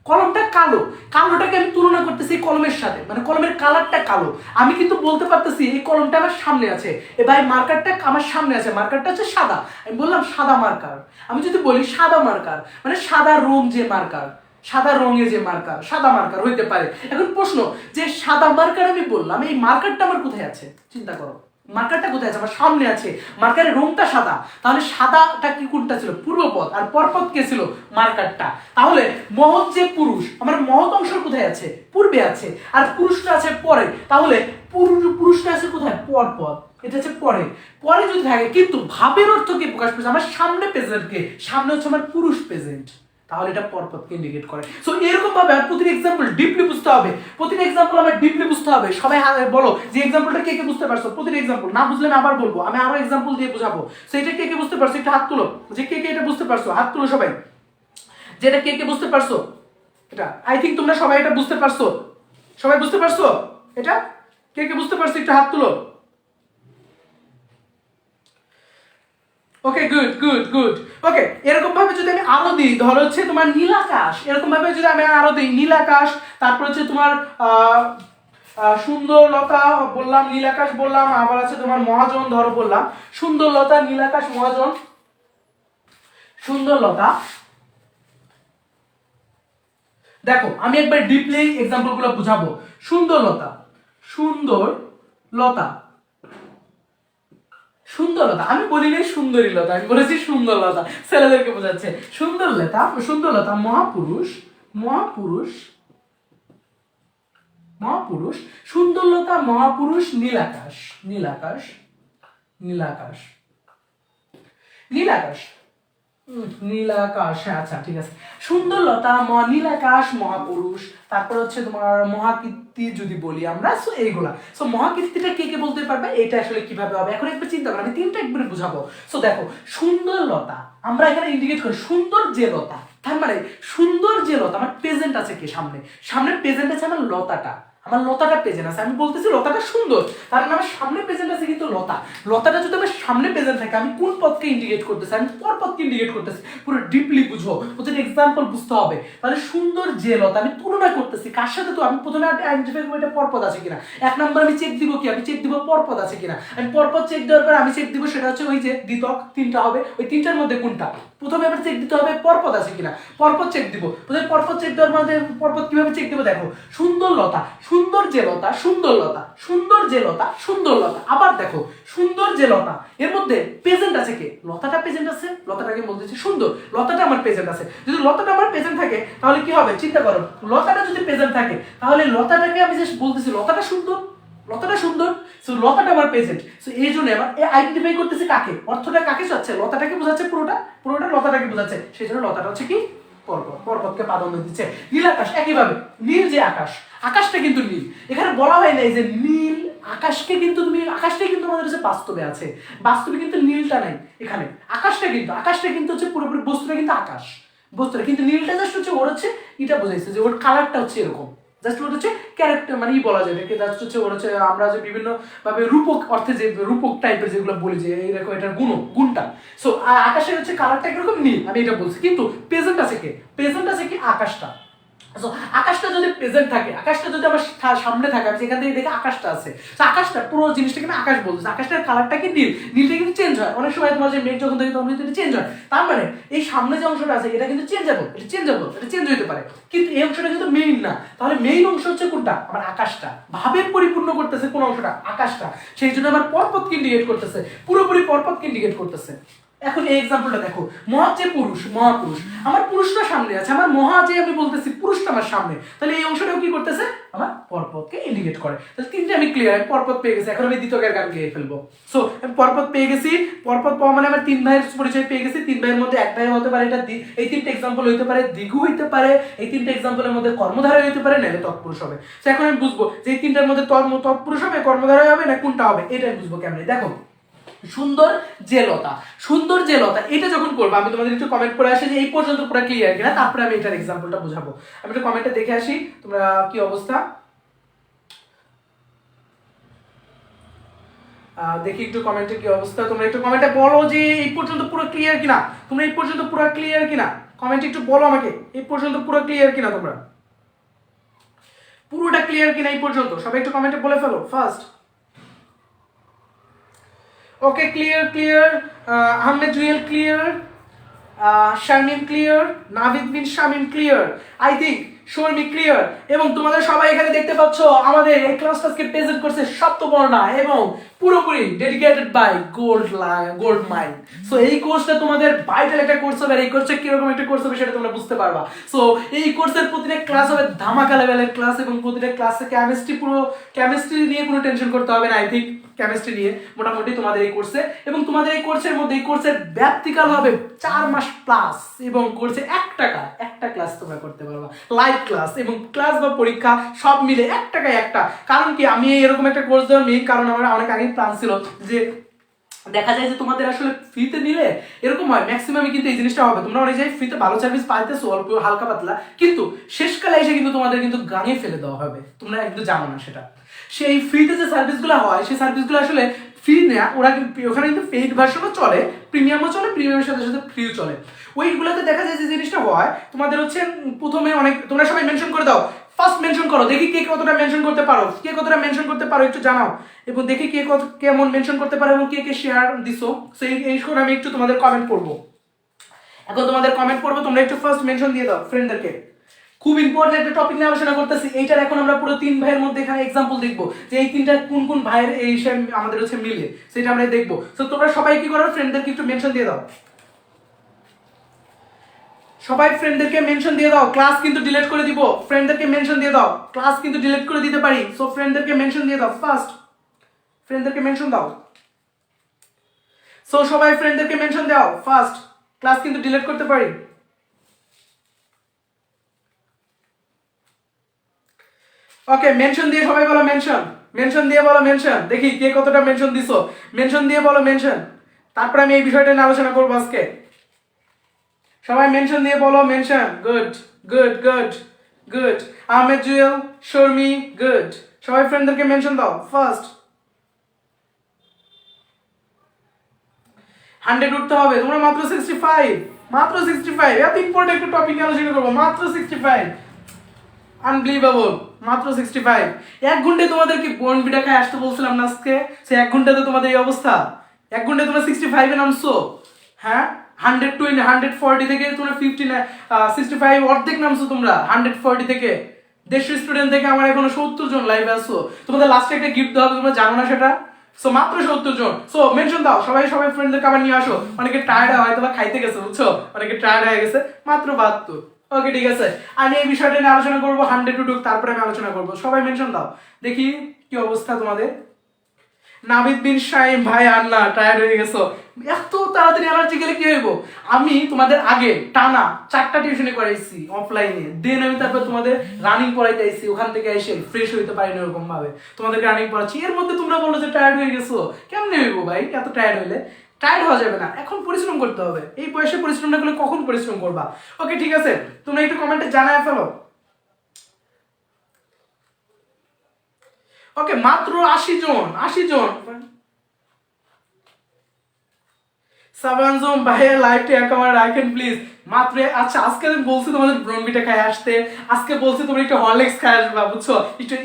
কলমটা কালো, কালোটাকে আমি তুলনা করতেছি কলমের সাথে, মানে কলমের কালারটা কালো। আমি কিন্তু বলতে পারতেছি এই কলমটা আমার সামনে আছে, এবার মার্কারটা আমার সামনে আছে, মার্কারটা হচ্ছে সাদা। আমি বললাম সাদা মার্কার। আমি যদি বলি সাদা মার্কার, মানে সাদা রং যে মার্কার, সাদা রঙের যে মার্কার, সাদা মার্কার হইতে পারে। এখন প্রশ্ন যে সাদা মার্কার আমি বললাম, এই মার্কারটা আমার কোথায় আছে? চিন্তা করো, মার্কারটা কোথায় আছে? আমার সামনে আছে, মার্কারের রংটা সাদা। তাহলে সাদাটা কি কোনটা ছিল? পূর্বপদ। আর পরপদ কে ছিল? মার্কারটা। তাহলে মহৎ যে পুরুষ, আমার মহৎ অংশ কোথায় আছে? পূর্বে আছে। আর পুরুষটা আছে পরে। তাহলে পুরুষটা আছে কোথায়? পরপদ। এটা হচ্ছে পরে। পরে যদি থাকে, কিন্তু ভাবের অর্থ কি প্রকাশ পেয়েছে? আমার সামনে প্রেজেন্ট কে? সামনে হচ্ছে আমার পুরুষ প্রেজেন্ট। তাহলে এটা পরপদকে ইন্ডিকেট করে। সো এরকম ভাবে আর প্রতিটা এক্সাম্পল ডিপলি বুঝতে হবে, প্রতিটা এক্সাম্পল আমার ডিপলি বুঝতে হবে। সবাই বলো যে এক্সাম্পলটা কে কে বুঝতে পারছো? প্রতিটা এক্সাম্পল না বুঝলে আমি আবার বলবো, আমি আরো এক্সাম্পল দিয়ে বুঝাবো। সো এটা কে কে বুঝতে পারছো? একটু হাত তুলো, যে কে কে এটা বুঝতে পারছো, হাত তুলো সবাই, যেটা কে কে বুঝতে পারছো। এটা আই থিঙ্ক তোমরা সবাই এটা বুঝতে পারছো, সবাই বুঝতে পারছো এটা? কে কে বুঝতে পারছো একটু হাত তুলো। ওকে, গুড গুড গুড। ওকে, এরকম ভাবে যদি আমি আরো দিই, ধরো হচ্ছে তোমার নীলাকাশ, এরকম ভাবে যদি আমি আরো দিই নীলাকাশ, তারপর হচ্ছে তোমার সুন্দরলতা বললাম, নীলাকাশ বললাম, আবার আছে তোমার মহাজন, ধরো বললাম সুন্দরলতা, নীলাকাশ, মহাজন, সুন্দরলতা। দেখো আমি একবার ডিপলি এক্সাম্পল গুলো বুঝাবো। সুন্দরলতা, সুন্দরলতা, সুন্দরলতা, আমি বলিনি সুন্দরী লতা, আমি বলেছি সুন্দরলতা, ছেলেদেরকে বোঝাচ্ছে। সুন্দরলতা, সুন্দরলতা, মহাপুরুষ, মহাপুরুষ, মহাপুরুষ, সুন্দরলতা, মহাপুরুষ, নীলাকাশ, নীলাকাশ, নীলাকাশ, নীলাকাশ, নীলাকাশ, হ্যাঁ আচ্ছা ঠিক আছে। সুন্দরলতা, নীলাকাশ, মহাপুরুষ, তারপর হচ্ছে তোমার মহাকীর্তি যদি বলি আমরা। সো এইগুলা, সো মহাকীর্তিটা কে কে বলতে পারবে? এটা আসলে কিভাবে হবে এখন একবার চিন্তা করো, আমি তিনটা একবারে বুঝাবো। সো দেখো, সুন্দরলতা আমরা এখানে ইন্ডিকেট করি সুন্দর যে লতা। তার মানে সুন্দর যে লতা, আমার প্রেজেন্ট আছে কে? সামনে, সামনে প্রেজেন্ট আছে আমার লতাটা, আমার লতাটা প্রেজেন্ট আছে। আমি বলতেছি লতাটা সুন্দর, তার মানে আমার সামনে প্রেজেন্ট আছে কিন্তু লতা। লতাটা যদি আমার সামনে প্রেজেন্ট থাকে, আমি কোন পদকে ইন্ডিকেট করতেছি? আমি পরপদকে ইন্ডিকেট করতেছি। পুরো ডিপলি বুঝো, প্রতিটা এক্সাম্পল বুঝতে হবে। তাহলে সুন্দর যে লতা, আমি তুলনা করতেছি কার সাথে? তো আমি প্রথমে আইডেন্টিফাই করবো এটা পরপদ আছে কিনা। এক নম্বর আমি চেক দিব কি? আমি চেক দিব পরপদ আছে কিনা। আমি পরপদ চেক দেওয়ার পরে আমি চেক দিব সেটা হচ্ছে ওই যে দ্বিতক তিনটা হবে, ওই তিনটার মধ্যে কোনটা। প্রথমে আবার চেক দিতে হবে পরপদ আছে কিনা, পরপদ চেক দিব। প্রথমে পরপদ চেক দেওয়ার মধ্যে পরপদ কিভাবে চেক দিব? দেখো, সুন্দর লতা, সুন্দর যে লতা, সুন্দর লতা, সুন্দর যে লতা, সুন্দর লতা। আবার দেখো, সুন্দর যে লতা, এর মধ্যে প্রেজেন্ট আছে কে? লতাটা প্রেজেন্ট আছে, লতাটাকে বলতেছি সুন্দর, লতাটা আমার প্রেজেন্ট আছে। যদি লতাটা আমার প্রেজেন্ট থাকে তাহলে কি হবে? চিন্তা করো, লতাটা যদি প্রেজেন্ট থাকে তাহলে লতাটাকে আমি জাস্ট বলতেছি লতাটা সুন্দর, লতাটা সুন্দর। সো লতাটা আমার প্রেজেন্ট। সো এই জন্য আমার আইডেন্টিফাই করতেছি কাকে, অর্থটা কাকে বোঝাচ্ছে? লতাটাকে বোঝাচ্ছে, পুরোটা পুরোটা লতাটাকে বোঝাচ্ছে। সেই জন্য লতাটা হচ্ছে কি? পরপদ, পরপদকে প্রাধান্য দিচ্ছে। নীলাকাশ একইভাবে, নীল যে আকাশ, আকাশটা কিন্তু নীল। এখানে বলা হয় নাই যে নীল আকাশকে, কিন্তু তুমি আকাশটাই কিন্তু আমাদের কাছে বাস্তবে আছে, বাস্তবে কিন্তু নীলটা নাই এখানে। আকাশটা কিন্তু হচ্ছে পুরোপুরি বস্তুটা কিন্তু আকাশ, বস্তুটা কিন্তু নীলটা জাস্ট হচ্ছে ওর হচ্ছে এটা বোঝাইছে যে ওর কালারটা হচ্ছে এরকম, জাস্ট ওটা হচ্ছে ক্যারেক্টার, মানে বলা যায় এটাকে জাস্ট হচ্ছে ওর হচ্ছে আমরা যে বিভিন্ন ভাবে রূপক অর্থে যে রূপক টাইপের যেগুলো বলি যে এইরকম এটার গুণটা। সো আকাশের হচ্ছে কালারটা কিরকম নীল, আমি এটা বলছি। কিন্তু প্রেজেন্ট আছে কে? প্রেজেন্ট আছে কি? আকাশটা। সো আকাশটা যদি প্রেজেন্ট থাকে, আকাশটা যদি আমার সামনে থাকে, আমি যেখান থেকে দেখে আকাশটা আছে, তো আকাশটা পুরো জিনিসটাকে আমি আকাশ বলছি। আকাশটার কালারটা কি? নীল। নীলটা কিন্তু চেঞ্জ হয় অনেক সময়, তোমার যে মেঘ যখন থাকে তখন কিন্তু চেঞ্জ হয়। তার মানে এই সামনে যে অংশটা আছে এটা কিন্তু চেঞ্জেবল, এটা চেঞ্জেবল, এটা চেঞ্জ হতে পারে, কিন্তু এই অংশটা কিন্তু মেইন না। তাহলে মেইন অংশ হচ্ছে কোনটা? আমার আকাশটা। ভাবের পরিপূর্ণ করতেছে কোন অংশটা? আকাশটা। সেই জন্য আমার পরপদকে ইন্ডিকেট করতেছে, পুরোপুরি পরপদকে ইন্ডিকেট করতেছে। এখন এই এক্সাম্পলটা দেখো, মহৎ যে পুরুষ, মহাপুরুষ, আমার পুরুষটা সামনে আছে, আমার মহা যে আমি বলতেছি পুরুষটা আমার সামনে, তাহলে এই অংশটাও কি করতেছে? আমার পরপদকে ইন্ডিকেট করে। তাহলে তিনটে আমি ক্লিয়ার, আমি পরপদ পেয়ে গেছি। এখন আমি দ্বিতীয় গান গেয়ে ফেলবো। সো আমি পরপদ পেয়ে গেছি, পরপদ পাওয়া মানে আমার তিন ভাইয়ের পরিচয় পেয়ে গেছি। তিন ভাইয়ের মধ্যে এক ভাই হতে পারে, এটা এই তিনটে এক্সাম্পল হইতে পারে দিঘু হইতে পারে, এই তিনটে এক্সাম্পলের মধ্যে কর্মধারয় হইতে পারে, নাহলে তৎপুরুষ হবে। সো এখন আমি বুঝবো যে এই তিনটার মধ্যে তৎপুরুষ হবে, কর্মধারয় হবে, না কোনটা হবে, এটা আমি বুঝবো কেমনে। দেখো, সুন্দর জেলতা, সুন্দর জেলতা, এটা যখন করবো আমি তোমাদের একটু কমেন্ট করে আসি যে এই পর্যন্ত পুরো ক্লিয়ার কিনা, তারপরে আমি এটার এক্সাম্পলটা বুঝাবো। আমি একটু কমেন্টে দেখে আসি তোমরা কি অবস্থা, দেখি একটু কমেন্টে কি অবস্থা, তোমরা একটু কমেন্টে বলো যে এই পর্যন্ত পুরো ক্লিয়ার কিনা, তোমরা এই পর্যন্ত পুরো ক্লিয়ার কিনা, কমেন্টে একটু বলো আমাকে এই পর্যন্ত পুরো ক্লিয়ার কিনা, তোমরা পুরোটা ক্লিয়ার কিনা এই পর্যন্ত, সবাই একটু কমেন্টে বলে ফেলো first. Okay clear clear, Ahmed Jewel clear, Sharmin clear, Navid Bin Shamim clear, I think Sharmi clear, এবং তোমাদের সবাই এখানে দেখতে পাচ্ছ আমাদের এই ক্লাসটা আজকে প্রেজেন্ট করছে সপ্তবর্ণা এবং পুরোপুরি dedicated by gold mind. So এই কোর্সটা তোমাদের ভাইটাল একটা কোর্স হবে, আর এই কোর্সটা কিরকম একটা কোর্স হবে সেটা তোমরা বুঝতে পারবা। সো এই কোর্সের প্রতিটা ক্লাস হবে ধামাকা লেভেলের ক্লাস, এবং প্রতিটা ক্লাসে কেমিস্ট্রি নিয়ে কোনো টেনশন করতে হবে না। আই থিঙ্ক কেমিস্ট্রি নিয়ে মোটামুটি তোমাদের এই কোর্সে, এবং তোমাদের এই কোর্সের মধ্যে এই কোর্সের ব্যাপ্তিকাল হবে 4 মাস প্লাস, এবং কোর্সে 1 টাকা একটা ক্লাস তোমরা করতে পারবা, লাইভ ক্লাস এবং ক্লাস বা পরীক্ষা সব মিলে 1 টাকায় একটা। কারণ কি আমি এরকম একটা কোর্স দেওয়ার মেইন কারণ আমার অনেক আগে প্ল্যান ছিল যে দেখা যায় যে তোমাদের আসলে ফ্রিতে নিলে এরকম হয় ম্যাক্সিমামই কিন্তু এই জিনিসটা হবে, তোমরা অনেক জায়গায় ফ্রিতে ভালো সার্ভিস পাইতেছো অল্প হালকা পাতলা, কিন্তু শেষকালে এসে কিন্তু তোমাদের কিন্তু গাঙে ফেলে দেওয়া হবে, তোমরা কিন্তু জানো না সেটা। সেই ফ্রিতে যে সার্ভিসগুলো হয় সেই সার্ভিসগুলো আসলে ফ্রি না, ওরা ওখানে কিন্তু পেইড ভার্সনও চলে, প্রিমিয়ামও চলে, প্রিমিয়ামের সাথে সাথে ফ্রিও চলে। ওইগুলোতে দেখা যায় যে জিনিসটা হয় তোমাদের হচ্ছে প্রথমে অনেক, তোমরা সবাই মেনশন করে দাও, ফার্স্ট মেনশন করো, দেখি কে কতটা মেনশন করতে পারো, কে কতটা মেনশন করতে পারো একটু জানাও, এবং দেখি কে কত কেমন মেনশন করতে পারো এবং কে কে শেয়ার দিছো। সেই এই সময় আমি একটু তোমাদের কমেন্ট পড়বো, এখন তোমাদের কমেন্ট পড়বো, তোমরা একটু ফার্স্ট মেনশন দিয়ে দাও ফ্রেন্ডদেরকে। খুব ইম্পর্টেন্ট একটা টপিক নিয়ে আলোচনা করতেছি, এইটার এখন আমরা পুরো 3 ভাইয়ের মধ্যে এখানে এক্সাম্পল দেখবো যে এই 3টা কোন কোন ভাইয়ের এই আমাদের হচ্ছে মিলে, সেটা আমরা দেখবো। তো তোমরা সবাই কি করো, ফ্রেন্ডদেরকে একটু মেনশন দিয়ে দাও, সবাই ফ্রেন্ডদেরকে মেনশন দিয়ে দাও, ক্লাস কিন্তু ডিলিট করে দিব, ফ্রেন্ডদেরকে মেনশন দিয়ে দাও, ক্লাস কিন্তু ডিলিট করে দিতে পারি, সো ফ্রেন্ডদেরকে মেনশন দিয়ে দাও, ফার্স্ট ফ্রেন্ডদেরকে মেনশন দাও, সো সবাই ফ্রেন্ডদেরকে মেনশন দাও ফার্স্ট, ক্লাস কিন্তু ডিলিট করতে পারি। ওকে মেনশন দিয়ে সবাই বলো মেনশন, মেনশন দিয়ে বলো মেনশন, দেখি কে কতটা মেনশন দিছো, মেনশন দিয়ে বলো মেনশন, তারপর আমি এই বিষয়টা নিয়ে আলোচনা করবো আজকে। সবাই মেনশন দিয়ে বলো mention, good good good good, Ahmed Jewel, Sharmi, good, সবাই ফ্রেন্ডদেরকে মেনশন দাও ফার্স্ট। 100 উঠতে হবে, তোমরা মাত্র 65, মাত্র 65, এত ইম্পর্টেন্ট একটা টপিক নিয়ে আলোচনা করবো, মাত্র 65, আনবিলিভেবল, মাত্র 65। 1 ঘন্টায় তোমাদের কি বোনবিটা খাই আসতে বলছিলাম না আজকে, সে 1 ঘন্টাতে তোমাদের এই অবস্থা, 1 ঘন্টায় তোমরা 65 এ নামছো, হ্যাঁ 120 140 থেকে তোমরা 65 অর্ধেক নামছো তোমরা 140 থেকে। 150 স্টুডেন্ট থেকে আমার এখনো 70 জন লাইভে আসছো, তোমাদের লাস্টে একটা গিফট দেওয়া হবে, তোমরা জানো না সেটা। সো মাত্র 70 জন, সো মেনশন দাও, সবাই সবাই ফ্রেন্ডদেরকে আবার নিয়ে আসো, অনেকে টায়ার্ড হয়তো বা খাইতে গেছে বুঝছো, অনেকে টায়ার্ড হয়ে গেছে, মাত্র 72। ওকে ঠিক আছে, আমি এই বিষয়টা নিয়ে আলোচনা করবো 100 টু, তারপরে আমি আলোচনা করবো, সবাই মেনশন দাও, দেখি কি অবস্থা তোমাদের। নাভিদ বিন শাইম, ভাই আর না, টায়ার্ড হয়ে গেছো, এত তাড়াতাড়ি এনার্জি গেলে কি হইব, আমি তোমাদের আগে টানা 4টা টিউশনে করাইছি অফলাইনে, দেন আমি তারপর তোমাদের রানিং পড়াইতে আইছি, ওখান থেকে এসে ফ্রেশ হইতে পারি না এরকম ভাবে তোমাদের রানিং পড়াচ্ছি, এর মধ্যে তোমরা বলো যে টায়ার্ড হয়ে গেছো, কেমনে হইব ভাই, এত টায়ার্ড হইলে টায়ার্ড হওয়া যাবে না, এখন পরিশ্রম করতে হবে, এই বয়সে পরিশ্রম না করলে কখন পরিশ্রম করবা। ওকে ঠিক আছে, তোমরা একটু কমেন্টে জানায় ফেলো। ওকে মাত্র 80 জন, 80 জন, সাবানজম ভাইয়া লাইভটা একেবারে রাখেন প্লিজ, মাত্র। আচ্ছা আজকে আমি বলছি তোমাদের ব্রনবিটা খাই আসতে, আজকে বলছি তোমরা একটু হরলিক্স খাই আসবা বুঝছো, একটু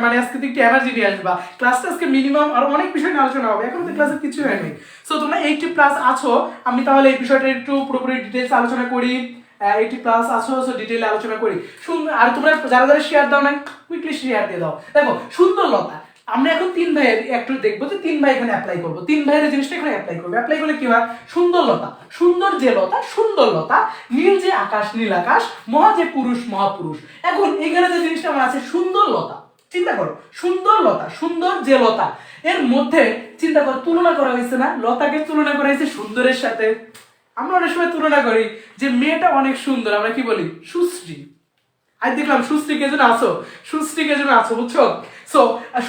মানে আজকে একটু এনার্জি নিয়ে আসবা, ক্লাসটা আজকে মিনিমাম আর অনেক বিষয় নিয়ে আলোচনা হবে, এখন তো ক্লাসে কিছু হয়নি। সো তোমরা 80 প্লাস আছো, আমি তাহলে এই বিষয়টা একটু পুরোপুরি ডিটেইলস আলোচনা করি, 80 প্লাস আছো, সো ডিটেইলে আলোচনা করি। আর তোমরা যারা যারা শেয়ার দাও না কুইকলি শেয়ার দিয়ে দাও। দেখো সুন্দরলতা, আমরা এখন 3 ভাইয়ের একটু দেখবো যে 3 ভাই এখানে অ্যাপ্লাই করবো, 3 ভাইয়ের জিনিসটা এখানে অ্যাপ্লাই করবো, অ্যাপ্লাই করলে কি হয়, সুন্দরলতা, সুন্দর যে লতা, সুন্দরলতা, নীল যে আকাশ নীল আকাশ, মহা যে পুরুষ মহাপুরুষ। এখন এখানে যে জিনিসটা আমার আছে সুন্দরলতা, চিন্তা করো সুন্দরলতা, সুন্দর যে লতা, এর মধ্যে চিন্তা করো তুলনা করা হয়েছে না, লতাকে তুলনা করা হয়েছে সুন্দরের সাথে। আমরা অনেক সময় তুলনা করি যে মেয়েটা অনেক সুন্দর, আমরা কি বলি সুশ্রী, আর দেখলাম সুশ্রী কে যেন আছো, সুশ্রী কে যেন আছো, বুঝছো? সো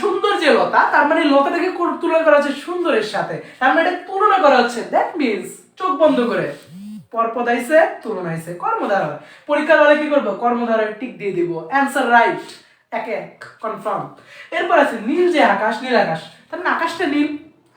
সুন্দর যে লতা, তার মানে লতাটাকে তুলনা করা হচ্ছে সুন্দরের সাথে, তার মানে এটা তুলনা করা হচ্ছে, দ্যাট মিনস চোখ বন্ধ করে পরপদ আইছে, তুলনা আইছে, কর্মধার হয়। পরীক্ষার হলে কি করবো? কর্মধারয় টিক দিয়ে দিব, অ্যান্সার রাইট, এক এক কনফার্ম। এরপর আছে নীল যে আকাশ, নীল আকাশ, তার মানে আকাশটা নীল,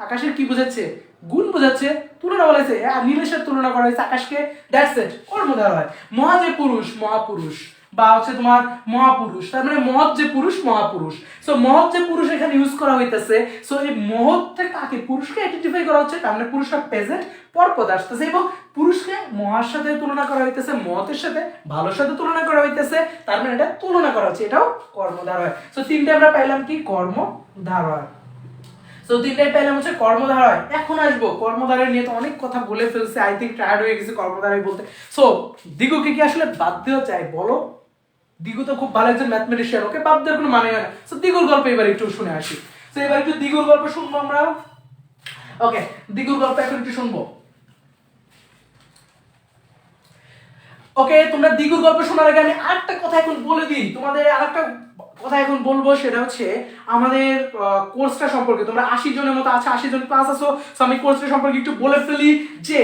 আকাশের কি বোঝাচ্ছে? গুণ বোঝাচ্ছে, তুলনা বলেছে, নীলের সাথে তুলনা করা হয়েছে আকাশকে, দ্যাটস ইট, কর্মধার হয়। মহা যে পুরুষ, মহাপুরুষ বা হচ্ছে তোমার মহাপুরুষ, তার মানে মহৎ যে পুরুষ, মহাপুরুষ। সো মহৎ যে পুরুষ এখানে ইউজ করা হইতেছে, সো এই মহৎটা কাকে? পুরুষকে আইডেন্টিফাই করা হচ্ছে, তার মানে পুরুষটা প্রেজেন্ট, পরপদ আসতেছে, এবং পুরুষকে মহার সাথে তুলনা করা হইতেছে, মহতের সাথে, ভালোর সাথে তুলনা করা হইতেছে, তার মানে এটা তুলনা করা হচ্ছে, এটাও কর্মধার হয়। সো তিনটে আমরা পাইলাম কি? কর্মধার হয়। তো তিনটাই পেলাম হচ্ছে কর্মধারয়। এখন আসবো কর্মধারয় নিয়ে, তো অনেক কথা বলে ফেলছে, আই থিঙ্ক টায়ার্ড হয়ে গেছে কর্মধারয় বলতে। সো দিগুকে কি আসলে বাদ দেওয়া চাই বলো? দিগু তো খুব ভালো একজন ম্যাথমেটিশিয়ান, ওকে বাদ দেওয়ার কোনো মানে হয় না। সো দিগুর গল্প এবার একটু শুনে আসি। তো এবার একটু দিগুর গল্প শুনবো আমরা। ওকে, দিগুর গল্প এখন একটু শুনবো। ওকে, তোমরা দিগুর গল্প শোনার আগে আমি আরেকটা কথা এখন বলে দিই তোমাদের, আরেকটা কথা এখন বলবো, সেটা হচ্ছে আমাদের কোর্সটা সম্পর্কে। তোমরা 80 জনের মতো আছে, 80 জন ক্লাস আছো, সো আমি কোর্সটা সম্পর্কে একটু বলে ফেলি যে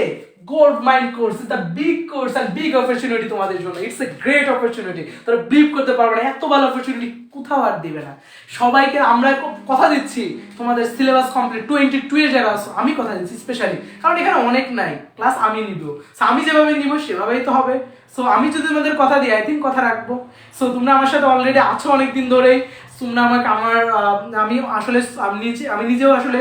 gold mind course is the big course and big opportunity তোমাদের জন্য। ইটস এ গ্রেট অপরচুনিটি, তোমরা বিলিভ করতে পারবে না, এত ভালো অপরচুনিটি কোথাও আর দিবে না। সবাইকে আমরা কথা দিচ্ছি, তোমাদের সিলেবাস কমপ্লিট 22 এর জায়গা আছো, আমি কথা দিচ্ছি স্পেশালি, কারণ এখানে অনেক নাই ক্লাস, আমি নিব, সো আমি যেভাবে নিব সেভাবেই তো হবে। সো আমি যদি তোমাদের কথা দিই, আই থিঙ্ক কথা রাখবো। সো তোমরা আমার সাথে অলরেডি আছো অনেকদিন ধরেই, তোমরা আমাকে আমি আসলে আমি নিজেও আসলে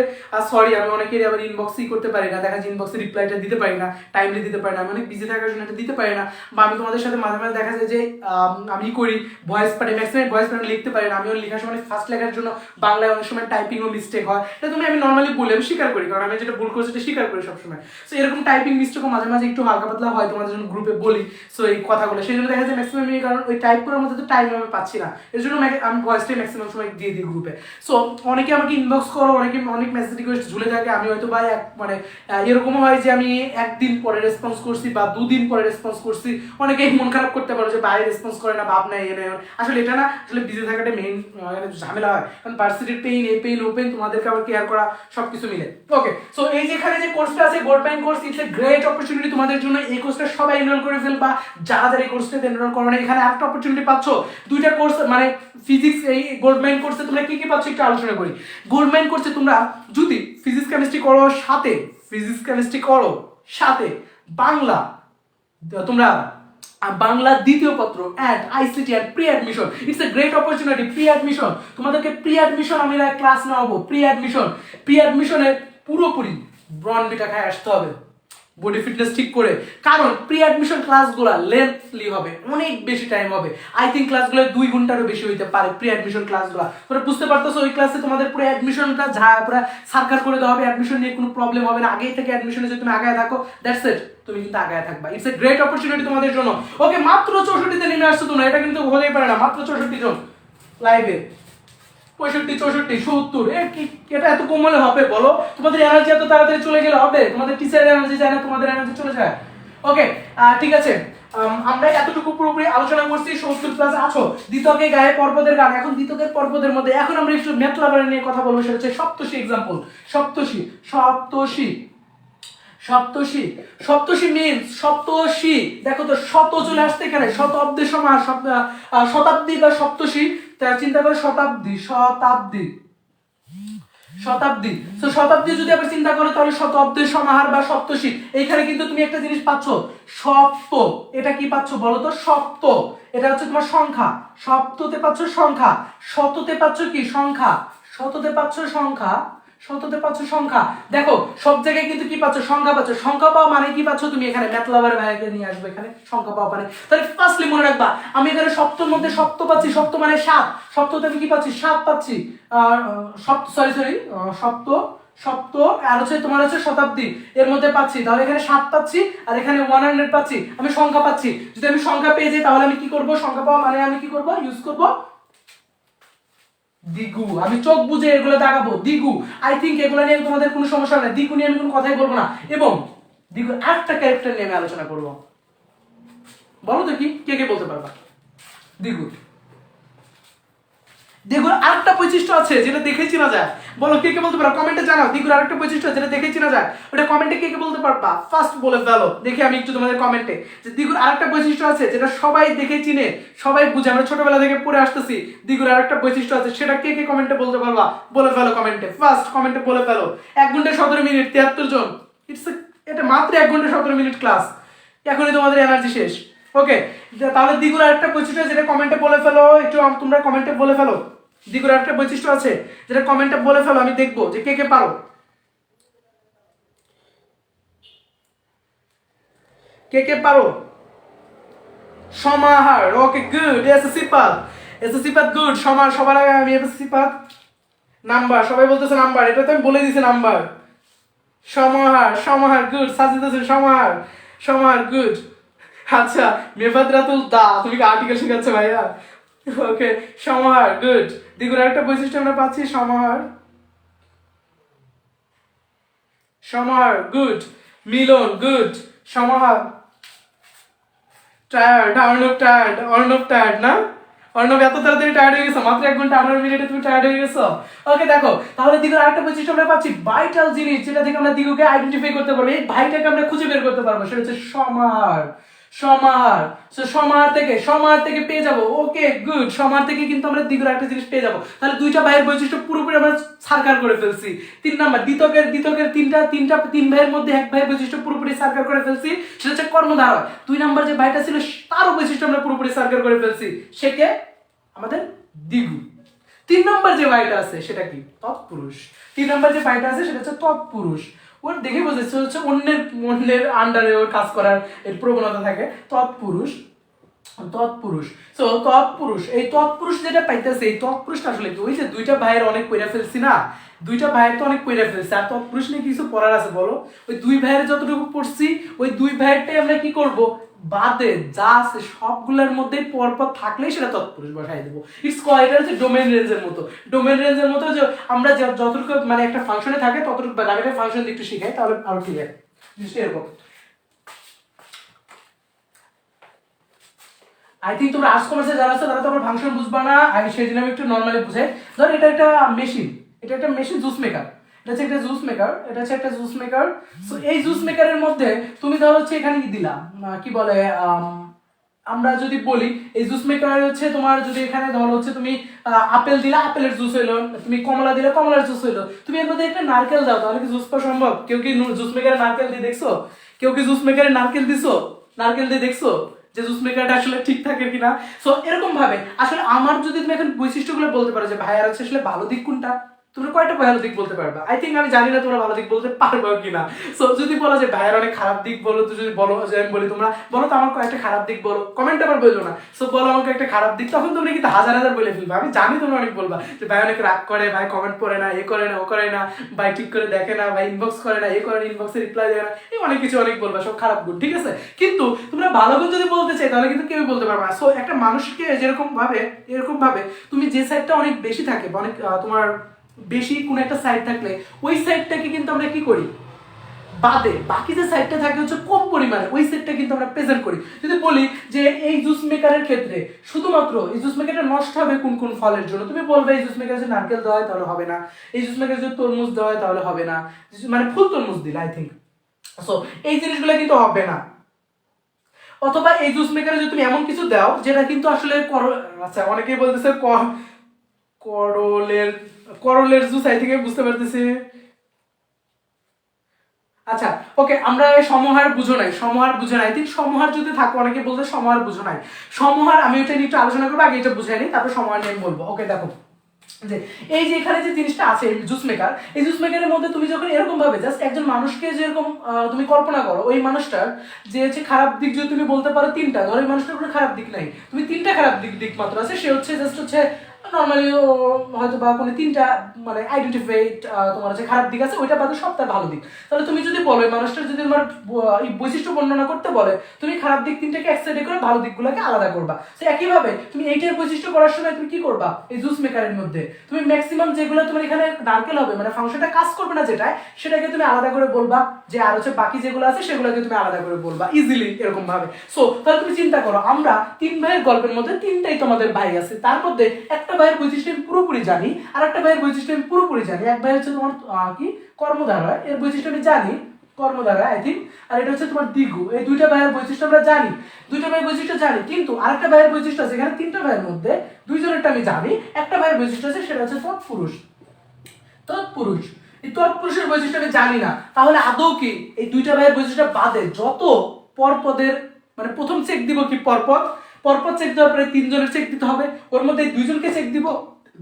সরি, আমি অনেকেরই আবার ইনবক্সই করতে পারি না, দেখা যায় ইনবক্সে রিপ্লাইটা দিতে পারি না, টাইমলি দিতে পারি না, আমি অনেক বিজি থাকার জন্য এটা দিতে পারি না। বা আমি তোমাদের সাথে মাঝে মাঝে দেখা যায় যে আমি করি ভয়েস পাঠে, ম্যাক্সিমাম ভয়েস পাঠে লিখতে পারি না, আমিও লেখার সময় ফার্স্ট লেখার জন্য বাংলায় অনেক সময় টাইপিংও মিস্টেক হয়, এটা তুমি আমি নর্মালি বলি, আমি স্বীকার করি, কারণ আমি যেটা ভুল করছি সেটা স্বীকার করি সবসময়। সো এরকম টাইপিং মিস্টেকও মাঝে মাঝে একটু হালকা পাতলা হয়, তোমাদের জন্য গ্রুপে বলি। সো এই কথাগুলো সেই জন্য দেখা যায় ম্যাক্সিমাম, কারণ ওই টাইপ করার মধ্যে তো টাইম আমি পাচ্ছি না, এর জন্য আমি ভয়েসটাই ম্যাক্সিমাম সময় দিয়ে দিই গ্রুপে। সো অনেকে আমাকে ইনবক্স করো, অনেকে অনেক মেসেজ রিকোয়েস্ট ঝুলে থাকে, আমি হয়তো ভাই মানে এরকম হয় যে আমি একদিন পরে রেসপন্স করছি বা দুদিন পরে রেসপন্স করছি, অনেকেই মন খারাপ করতে পারো যে বাইরে রেসপন্স করে না, ভাব নাই এ নেই, আসলে এটা না, আসলে বিজি থাকাটা মেইন ঝামেলা হয়, কারণ ভার্সিটির পেইন, এই পেইন ও পেইন, তোমাদেরকে আবার কেয়ার করা, সবকিছু মিলে। ওকে, সো এই যেখানে যে কোর্সটা আছে gold mind course, it's a great opportunity তোমাদের জন্য। এই কোর্সটা সবাই এনরোল করে ফেলবা, যারা যারা এই কোর্সটাতে এনরোল করবে না, এখানে একটা অপরচুনিটি পাচ্ছ, দুইটা কোর্স মানে ফিজিক্স, এই গোল্ড মাইন্ড কোর্সে তোমরা কি কি পাচ্ছ একটু আলোচনা করি। গোল্ড মাইন্ড কোর্সে তোমরা যদি ফিজিক্স কেমিস্ট্রি করো সাথে, ফিজিক্স কেমিস্ট্রি করো সাথে বাংলা, তোমরা বাংলা দ্বিতীয় পত্র and ICT and pre admission, it's a great opportunity. Pre admission, তোমাদেরকে প্রি অ্যাডমিশন আমি ক্লাস নেওয়াবো, প্রি অ্যাডমিশনে পুরোপুরি ব্রনবিটা খায় আসতে হবে, বডি ফিটনেস ঠিক করে, কারণ প্রি অ্যাডমিশন ক্লাসগুলো লেন্থলি হবে, অনেক বেশি টাইম হবে, আই থিঙ্ক ক্লাসগুলো 2 ঘন্টারও বেশি হইতে পারে প্রি অ্যাডমিশন ক্লাসগুলো। তোমরা বুঝতে পারতেছো ওই ক্লাসে তোমাদের পুরো অ্যাডমিশনটা পুরো সার্কার করে দেওয়া হবে, অ্যাডমিশন নিয়ে কোনো প্রবলেম হবে না, আগেই থেকে অ্যাডমিশনে যদি তুমি আগায় থাকো, দ্যাটস ইট, তুমি কিন্তু আগায় থাকবা, ইটস এ গ্রেট অপরচুনিটি তোমাদের জন্য। ওকে, মাত্র 64তে নেমে আসছো তোমরা, এটা কিন্তু হতেই পারে না, মাত্র 64 জন লাইভে, 65, 64, 70, এটা এত কম হলে হবে বলো? তোমাদের এনার্জি এত তাড়াতাড়ি চলে গেলে হবে? তোমাদের টিচারের এনার্জি যায় না, তোমাদের এনার্জি চলে যায়। ওকে, ঠিক আছে, আমরা এতটুকু পুরোপুরি আলোচনা করছি, 70+ আছো। দ্বিতকে গায়ে পর্বতের গান, এখন দ্বিতকের পর্বতের মধ্যে এখন আমরা একটু ম্যাথ লাভার নিয়ে কথা বলবো, সেটা হচ্ছে সপ্তর্ষি এক্সাম্পল। সপ্তর্ষি মিন্স সপ্তর্ষি, দেখো তো শত চলে আসতে এখানে, শতাব্দীর সমাহার, শতাব্দী বা সপ্তর্ষি, চিন্তা করো শতাব্দী, তো শতাব্দী যদি আবার চিন্তা করো তাহলে শতাব্দীর সমাহার বা সপ্তর্ষি। এইখানে কিন্তু তুমি একটা জিনিস পাচ্ছ, সপ্ত, এটা কি পাচ্ছ বলো তো? সপ্ত, এটা হচ্ছে তোমার সংখ্যা, সপ্ততে পাচ্ছ সংখ্যা, শততে পাচ্ছ কি সংখ্যা, শততে পাচ্ছ সংখ্যা। দেখো সব জায়গায় কিন্তু কি পাচ্ছ? সংখ্যা পাচ্ছ। সংখ্যা পাওয়া মানে কি পাচ্ছ তুমি? এখানে ম্যাথ লাভার ভাইকে নিয়ে আসবে, এখানে সংখ্যা পাওয়া মানে, তাহলে ফার্স্টলি মনে রাখবা, আমি এখানে সপ্তর মধ্যে সপ্ত পাচ্ছি, সপ্ত মানে 7, সপ্ততে আমি কি পাচ্ছি? 7 পাচ্ছি, সপ্ত আর হচ্ছে তোমার হচ্ছে শতাব্দী, এর মধ্যে পাচ্ছি, তাহলে এখানে 7 পাচ্ছি আর এখানে 100 পাচ্ছি, আমি সংখ্যা পাচ্ছি। যদি আমি সংখ্যা পেয়ে যাই তাহলে আমি কি করব? সংখ্যা পাওয়া মানে আমি কি করব? ইউজ করব দ্বিগু। আমি চোখ বুঝে এগুলো দেখাবো, দ্বিগু। আই থিঙ্ক এগুলো নিয়ে তোমাদের কোনো সমস্যা নেই, দ্বিগু নিয়ে আমি কোনো কথাই বলবো না। এবং দ্বিগু আরেকটা ক্যারেক্টার নিয়ে আমি আলোচনা করব, বলো তো কি, কে কে বলতে পারবা? দ্বিগুণ। দ্বিগুণ আরেকটা বৈশিষ্ট্য আছে যেটা দেখে চেনা যায়, বলো কে কে বলতে পারো, কমেন্টে জানাও। দ্বিগুণ আরেকটা বৈশিষ্ট্য যেটা দেখে চেনা যায়, ওটা কমেন্টে কে কে বলতে পারবা, ফার্স্ট বলে ফেলো দেখি আমি একটু তোমাদের কমেন্টে। যে দ্বিগুণ আরেকটা বৈশিষ্ট্য আছে যেটা সবাই দেখে চিনে, সবাই বুঝে, আমরা ছোটবেলা থেকে পড়ে আসতেছি। দ্বিগুণ আরেকটা বৈশিষ্ট্য আছে, সেটা কে কে কমেন্টে বলতে পারবা, বলে ফেলো কমেন্টে, ফার্স্ট কমেন্টে বলে ফেলো। 1 ঘন্টা 17 মিনিট 73 জন, এটা মাত্র 1 ঘন্টা 17 মিনিট ক্লাস, এখনই তোমাদের এনার্জি শেষ। ওকে, তাহলে দ্বিগুণ আরেকটা বৈশিষ্ট্য যেটা কমেন্টে বলে ফেলো, একটু তোমরা কমেন্টে বলে ফেলো। দ্বিগুণ আরেকটা বৈশিষ্ট্য আছে যেটা কমেন্টে বলে ফেলো, আমি দেখবো যে কে কে পারো। কে কে পারো? সমাহার, ওকে গুড। এসএসসি পাত, এসএসসি পাত গুড। সবার আগে আমি এসএসসি পাত। নাম্বার, সবাই বলতেছে নাম্বার, এটা তো আমি বলে দিয়েছি নাম্বার। সমাহার, সমাহার গুড। সাজিদ হোসেন সমাহার, সমাহার গুড। আচ্ছা, মেফাত রাতুল দা, তুমি কি আর্টিকেল শেখাচ্ছ ভাইয়া? ওকে, সমাহার গুড। দ্বিগুণ আরেকটা বৈশিষ্ট্য আমরা পাচ্ছি, সমাহার, সমাহার গুড। মিলন গুড। সমাহার। টায়ার্ড, অর্ণব টায়ার্ড না? অর্ণব এত তাড়াতাড়ি টায়ার্ড হয়ে গেছো, মাত্র 1 ঘন্টা 18 মিনিটে তুমি টায়ার্ড হয়ে গেছো। ওকে, দেখো তাহলে দ্বিগুণ আরেকটা বৈশিষ্ট্য আমরা পাচ্ছি, ভাইটাল জিনিস যেটা থেকে আমরা দ্বিগুণকে আইডেন্টিফাই করতে পারবো, এই ভাইটাকে আমরা খুঁজে বের করতে পারবো, সেটা হচ্ছে সমাহার। সমাহার, সো সমাহার থেকে পেয়ে যাবো। ওকে গুড, সমাহার থেকে কিন্তু আমরা দ্বিগুণ একটা জিনিস পেয়ে যাবো। তাহলে দুইটা ভাইয়ের বৈশিষ্ট্য পুরোপুরি আমরা সার্কার করে ফেলছি। 3 নাম্বার, দ্বিতকের তিন ভাইয়ের মধ্যে এক ভাইয়ের বৈশিষ্ট্য পুরোপুরি সার্কার করে ফেলছি, সেটা হচ্ছে কর্মধারয়। 2 নাম্বার যে ভাইটা ছিল তারও বৈশিষ্ট্য আমরা পুরোপুরি সার্কার করে ফেলছি, সে কে? আমাদের দ্বিগুণ। 3 নাম্বার যে ভাইটা আছে সেটা কি? তৎপুরুষ। 3 নাম্বার যে ভাইটা আছে সেটা হচ্ছে তৎপুরুষ। ওর দেখে বোঝাচ্ছে হচ্ছে অন্যের আন্ডারে ওর কাজ করার এর প্রবণতা থাকে। তৎপুরুষ, তৎপুরুষ। সো তৎপুরুষ, এই তৎপুরুষ যেটা পাইতেছে, এই তৎপুরুষটা আসলে কি? ওই যে দুইটা ভাইয়ের অনেক পয়রা ফেলছি না, দুইটা ভাইয়ের তো অনেক পয়রা ফেলছি, আর তৎপুরুষ নিয়ে কিছু পড়ার আছে বলো? ওই 2 ভাইয়ের যতটুকু পড়ছি, ওই 2 ভাইয়েরটাই আমরা কি করব, বাদে যা আছে সবগুলোর মধ্যে পরপর থাকলেই সেটা তৎপুরুষ বসাই দেবো। ইটস এটা হচ্ছে ডোমেন রেঞ্জের মতো। ডোমেন রেঞ্জের মতো যে আমরা যতটুকু মানে একটা ফাংশনে থাকে ততটুকু, আমি একটা ফাংশন একটু শিখাই তাহলে আরো ক্লিয়ার। জিনিসটা এরকম, আই থিঙ্ক তোমরা আর্টস কমার্সে যারা আছো তারা তো আমার ফাংশন বুঝবা না, আমি সেই জন্য আমি একটু নর্মালি বুঝাই। ধর এটা একটা মেশিন, এটা একটা মেশিন জুস মেকার, এটা হচ্ছে একটা জুস মেকার, এটা হচ্ছে একটা জুস মেকার। সো এই জুস মেকারের মধ্যে তুমি ধর হচ্ছে এখানে কি দিলাম, কি বলে, আমরা যদি বলি এই জুস মেকার হচ্ছে তোমার, যদি এখানে ধরো হচ্ছে তুমি আপেল দিলা, আপেলের জুস হইলো, তুমি কমলা দিলে কমলার জুস হইলো, তুমি এর মধ্যে একটা নারকেল দাও, তাহলে কি জুস পাওয়া সম্ভব? কেউ কি জুস মেকারে নারকেল দিয়ে দেখছো? কেউ কি জুস মেকারে নারকেল দিছো? নারকেল দিয়ে দেখছো যে জুস মেকারটা আসলে ঠিক থাকে কিনা? সো এরকম ভাবে আসলে আমার, যদি তুমি এখন বৈশিষ্ট্যগুলো বলতে পারো যে ভাইয়ার হচ্ছে আসলে ভালো দিক কোনটা, তোমরা কয়টা ভালো দিক বলতে পারবা? আই থিঙ্ক আমি জানি না তোমরা ভালো দিক বলতে পারবা কিনা। সো যদি বলো যে ভাইয়ের অনেক খারাপ দিক বলো, তো যদি বলো যে আমি বলি তোমরা বলো তো আমার কয়েকটা খারাপ দিক বলো, কমেন্ট আবার বললো না। সো বলো আমাকে একটা খারাপ দিক, তখন তোমরা কিন্তু হাজার হাজার বলে ফেলবে। আমি জানি তোমরা অনেক বলবা যে ভাই অনেক রাগ করে, ভাই কমেন্ট পড়ে না, এ করে না, ও করে না, ভাই ঠিক করে দেখে না, ভাই ইনবক্স করে না, এ করে না, ইনবক্সে রিপ্লাই দেয় না, এই অনেক কিছু অনেক বলবা, সব খারাপ গুণ, ঠিক আছে। কিন্তু তোমরা ভালো গুণ যদি বলতে চাই তাহলে কিন্তু কেউ বলতে পারবে না। সো একটা মানুষকে যেরকম ভাবে, এরকম ভাবে তুমি যে সাইডটা অনেক বেশি থাকে, অনেক তোমার বেশি কোন একটা সাইড থাকলে ওই সাইডটাকে কিন্তু আমরা কি করি, বাদে বাকি যে সাইডটা থাকে হচ্ছে কম পরিমাণে, ওই সাইডটা কিন্তু আমরা প্রেজেন্ট করি। যদি বলি যে এই জুস মেকারের ক্ষেত্রে শুধুমাত্র এই জুস মেকারটা নষ্ট হবে কোন কোন ফলের জন্য, তুমি বলবে এই জুস মেকারে যদি নারকেল দেওয়া হয় তাহলে হবে না, এই জুস মেকারে যদি তরমুজ দেওয়া হয় তাহলে হবে না, মানে ফুল তরমুজ দিলে আই থিঙ্ক। সো এই জিনিসগুলো কিন্তু হবে না। অথবা এই জুস মেকারে যদি তুমি এমন কিছু দাও যেটা কিন্তু আসলে আচ্ছা অনেকেই বলতেছে করলের জুস, আই থিঙ্ক বুঝতে পারতেছি। আচ্ছা ওকে, আমরা সমাহার বুঝো নাই, ঠিক সমাহার যদি থাকো, অনেকে বলতে সমাহার বুঝো নাই। সমাহার আমি এটা নিয়ে একটু আলোচনা করবো, আগে এটা বুঝাই নিই, তারপর সমাহার নিয়ে বলবো। ওকে দেখো, যে এই যে এখানে যে জিনিসটা আছে জুস মেকার, এই জুস মেকারের মধ্যে তুমি যখন এরকম ভাবে জাস্ট একজন মানুষকে যেরকম তুমি কল্পনা করো, ওই মানুষটার যে হচ্ছে খারাপ দিক যদি তুমি বলতে পারো 3টা, ধরো এই মানুষটার কোনো খারাপ দিক নাই, তুমি 3টা খারাপ দিক মাত্র আছে, সে হচ্ছে জাস্ট হচ্ছে নর্মালি হয়তো বা কোনো তিনটা মানে আইডেন্টিফাইড তোমার যে খারাপ দিক আছে ওইটা বাদে সবটা ভালো দিক। তাহলে তুমি যদি বলো এই মানুষটার যদি তোমার এই বৈশিষ্ট্য বর্ণনা করতে বলে, তুমি খারাপ দিক তিনটাকে এক সাইডে করে ভালো দিকগুলোকে আলাদা করবা। তো একইভাবে তুমি এইটার বৈশিষ্ট্য করার সময় তুমি কি করবা, এই জুস মেকারের মধ্যে তুমি ম্যাক্সিমাম যেগুলো তোমার এখানে নারকেল হবে মানে ফাংশনটা কাজ করবে না যেটা, সেটাকে তুমি আলাদা করে বলবা, যে আর হচ্ছে বাকি যেগুলো আছে সেগুলোকে তুমি আলাদা করে বলবা ইজিলি এরকম ভাবে। সো তাহলে তুমি চিন্তা করো, আমরা তিন ভাইয়ের গল্পের মধ্যে তিনটাই তোমাদের ভাই আছে, তার মধ্যে একটা ভাইয়ের বৈশিষ্ট্য আমি পুরোপুরি জানি, আর একটা ভাইয়ের বৈশিষ্ট্য আমি পুরোপুরি জানি। এক ভাই হচ্ছে তোমার কি কর্মধারা, এর বৈশিষ্ট্য আমি জানি কর্মধারা আই থিঙ্ক, আর এটা হচ্ছে তোমার দিগু। এই দুইটা ভাইয়ের বৈশিষ্ট্য আমরা জানি, দুইটা ভাইয়ের বৈশিষ্ট্য জানি, কিন্তু আরেকটা ভাইয়ের বৈশিষ্ট্য আছে, এখানে তিনটা ভাইয়ের মধ্যে দুইজনেরটা আমি জানি, একটা ভাইয়ের বৈশিষ্ট্য আছে সেটা হচ্ছে তৎপুরুষ। তৎপুরুষ, এই তৎপুরুষের বৈশিষ্ট্য আমি জানি না, তাহলে আদৌ কি এই দুইটা ভাইয়ের বৈশিষ্ট্য বাদে যত পরপদের মানে প্রথম চেক দিব কি পরপদ, পরপদ চেক দেওয়ার পরে তিনজনের চেক দিতে হবে, ওর মধ্যে দুইজনকে চেক দিব,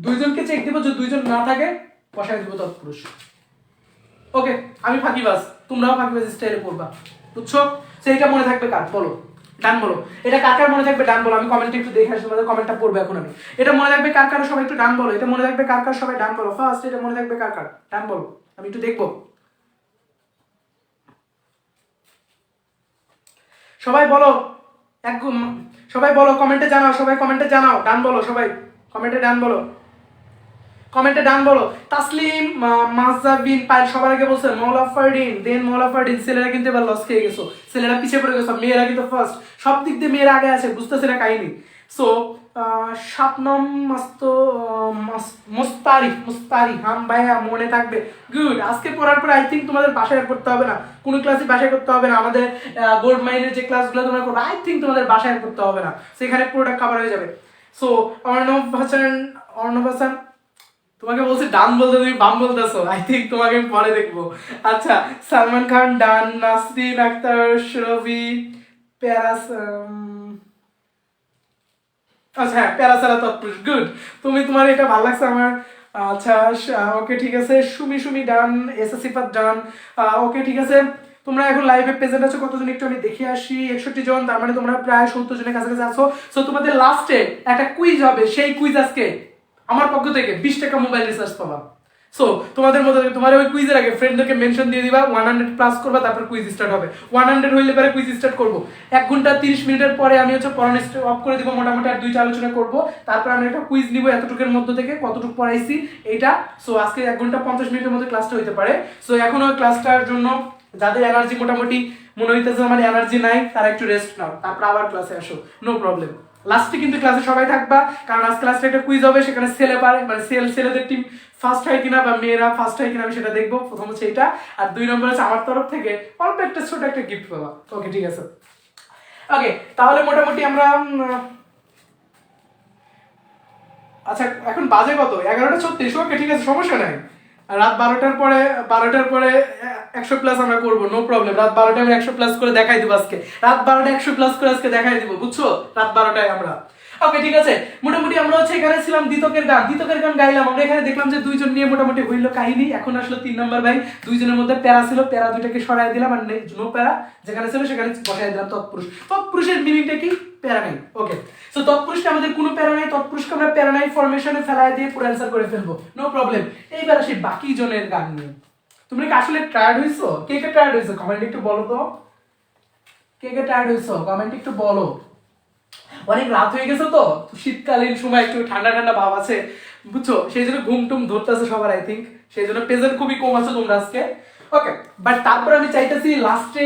দুইজনকে চেক দিব, যদি দুইজন না থাকে বসায় দিব তৎপুরুষ। ওকে, আমি ফাঁকিবাজ, তোমরাও ফাঁকিবাজ স্টাইলে পড়বা, বুঝছো? সেইটা মনে থাকবে কার বলো, ডান বলো। এটা কার কার মনে থাকবে ডান বলো, আমি কমেন্টে একটু দেখে আসি, তোমাদের কমেন্টটা পড়বে এখন আমি। এটা মনে থাকবে কার কার, সবাই একটু ডান বলো। এটা মনে থাকবে কার কার, সবাই ডান বলো ফার্স্ট। এটা মনে থাকবে কার কার, ডান বলো, আমি একটু দেখবো। সবাই বলো, এক সবাই বলো, কমেন্টে জানাও, সবাই কমেন্টে জানাও, ডান বলো, সবাই কমেন্টে ডান বলো, কমেন্টে ডান বলো। তাসলিম মাহজাবিন পাইল সবার আগে বলছে মৌলা ফারদিন, দেন মৌলা ফারদিন। ছেলেরা কিন্তু এবার লস খেয়ে গেছো, ছেলেরা পিছিয়ে পড়ে গেছো, মেয়েরা কিন্তু ফার্স্ট, সব দিক দিয়ে মেয়েরা আগে আছে, বুঝতেছে না কাহিনী। সো শাবনম মুস্তারি, মুস্তারি হাম ভাইয়া মনে থাকবে, গুড। আজকে পড়ার পর আই থিঙ্ক তোমাদের বাসায় করতে হবে না, কোনো ক্লাসে বাসায় করতে হবে না, আমাদের গোল্ড মাইনের যে ক্লাসগুলো তোমরা করবে আই থিঙ্ক তোমাদের বাসায় করতে হবে না, সেখানে পুরোটা কভার হয়ে যাবে। সো অর্ণব হাসান, অর্ণব হাসান তোমাকে বলছি ডান বলতে, তুমি বাম বলতেছো, আই থিঙ্ক তোমাকে আমি পরে দেখবো। আচ্ছা, সালমান খান ডান, নাসরিন আক্তার, রবি, প্যারাস, আচ্ছা হ্যাঁ প্যারাসারা তৎপুরুষ, গুড। তুমি তোমার এটা ভালো লাগছে আমার। আচ্ছা ওকে ঠিক আছে, সুমি সুমি ডান, এসএসসিফাত ডান, ওকে ঠিক আছে। তোমরা এখন লাইভে প্রেজেন্ট আছো কতজন একটু আমি দেখে আসি, 61 জন, তার মানে তোমরা প্রায় 70 জনের কাছাকাছি আছো। সো তোমাদের লাস্টে একটা কুইজ হবে, সেই কুইজ আজকে আমার পক্ষ থেকে 20 টাকা মোবাইল রিচার্জ পাবা। সো তোমাদের মধ্যে তোমার ওই কুইজের আগে ফ্রেন্ডদেরকে মেনশন দিয়ে দিবা, 100 প্লাস করবা, তারপর কুইজ স্টার্ট হবে। 100 হইলে পরে কুইজ স্টার্ট করবো। 1 ঘন্টা 30 মিনিটের পরে আমি হচ্ছে পড়ানো অফ করে দিব, মোটামুটি আর 2টা আলোচনা করবো, তারপর আমি একটা কুইজ নিব এতটুকুর মধ্যে থেকে কতটুকু পড়াইছি এইটা। সো আজকে 1 ঘন্টা 50 মিনিটের মধ্যে ক্লাসটা হইতে পারে। সো এখন ওই ক্লাসটার জন্য যাদের এনার্জি মোটামুটি মনে হইতেছে আমার এনার্জি নাই, তারা একটু রেস্ট নাও, তারপর আবার ক্লাসে আসো, নো প্রবলেম। লাস্টে কিন্তু ক্লাসে সবাই থাকবা, কারণ আজ ক্লাসে একটা কুইজ হবে, সেখানে ছেলে পারে মানে ছেলেদের টিম ফার্স্ট হয় কিনা বা মেয়েরা ফার্স্ট হয় কিনা আমি সেটা দেখবো, প্রথম হচ্ছে এটা। আর 2 নম্বর হচ্ছে আমার তরফ থেকে অল্প একটা ছোট একটা গিফট পাবা। ওকে ঠিক আছে, ওকে তাহলে মোটামুটি আমরা আচ্ছা এখন বাজে কত, 11:36। ওকে ঠিক আছে, সমস্যা নাই। রাত 12টার পরে 100 প্লাস আমরা করবো, নো প্রবলেম। রাত 12টায় আমি 100 প্লাস করে দেখাই দিব আজকে, রাত 12টায় 100 প্লাস করে আজকে দেখাই দিব, বুঝছো? রাত 12টায় আমরা। ওকে ঠিক আছে, মোটামুটি আমরা হচ্ছে এখানে ছিলাম দ্বিতকের গান, দ্বিতকের গান গাইলাম আমরা। এখানে দেখলাম যে 2 জন নিয়ে মোটামুটি হইলো কাহিনী। এখন আসলে 3 নম্বর ভাই, 2 জনের মধ্যে প্যারা ছিল, প্যারা 2টাকে সরাই দিলাম, আর নো প্যারা যেখানে ছিল সেখানে বসাই দিলাম তৎপুরুষ। তৎপুরুষের মিনিংটা কি? প্যারা নাই। ওকে, সো তৎপুরুষকে আমাদের কোনো প্যারা নাই, তৎপুরুষকে আমরা প্যারা নাই ফরমেশনে ফেলাই দিয়ে পুরো অ্যান্সার করে ফেলবো, নো প্রবলেম। এইবার আসি বাকি জনের গান নিয়ে। তোমরা কি আসলে টায়ার্ড হইছো? কে কে টায়ার্ড হইছো কমেন্ট একটু বলো তো, কে কে টায়ার্ড হইছো কমেন্ট একটু বলো। অনেক রাত হয়ে গেছে তো, শীতকালীন সময় একটু ঠান্ডা ঠান্ডা ভাব আছে, বুঝছো? সেই জন্য ঘুম টুম ধরতেছে সবার আই থিঙ্ক, সেই জন্য প্রেজেন্ট খুবই কম আছো তোমরা আজকে। ওকে, বাট তারপর আমি চাইতেছি লাস্টে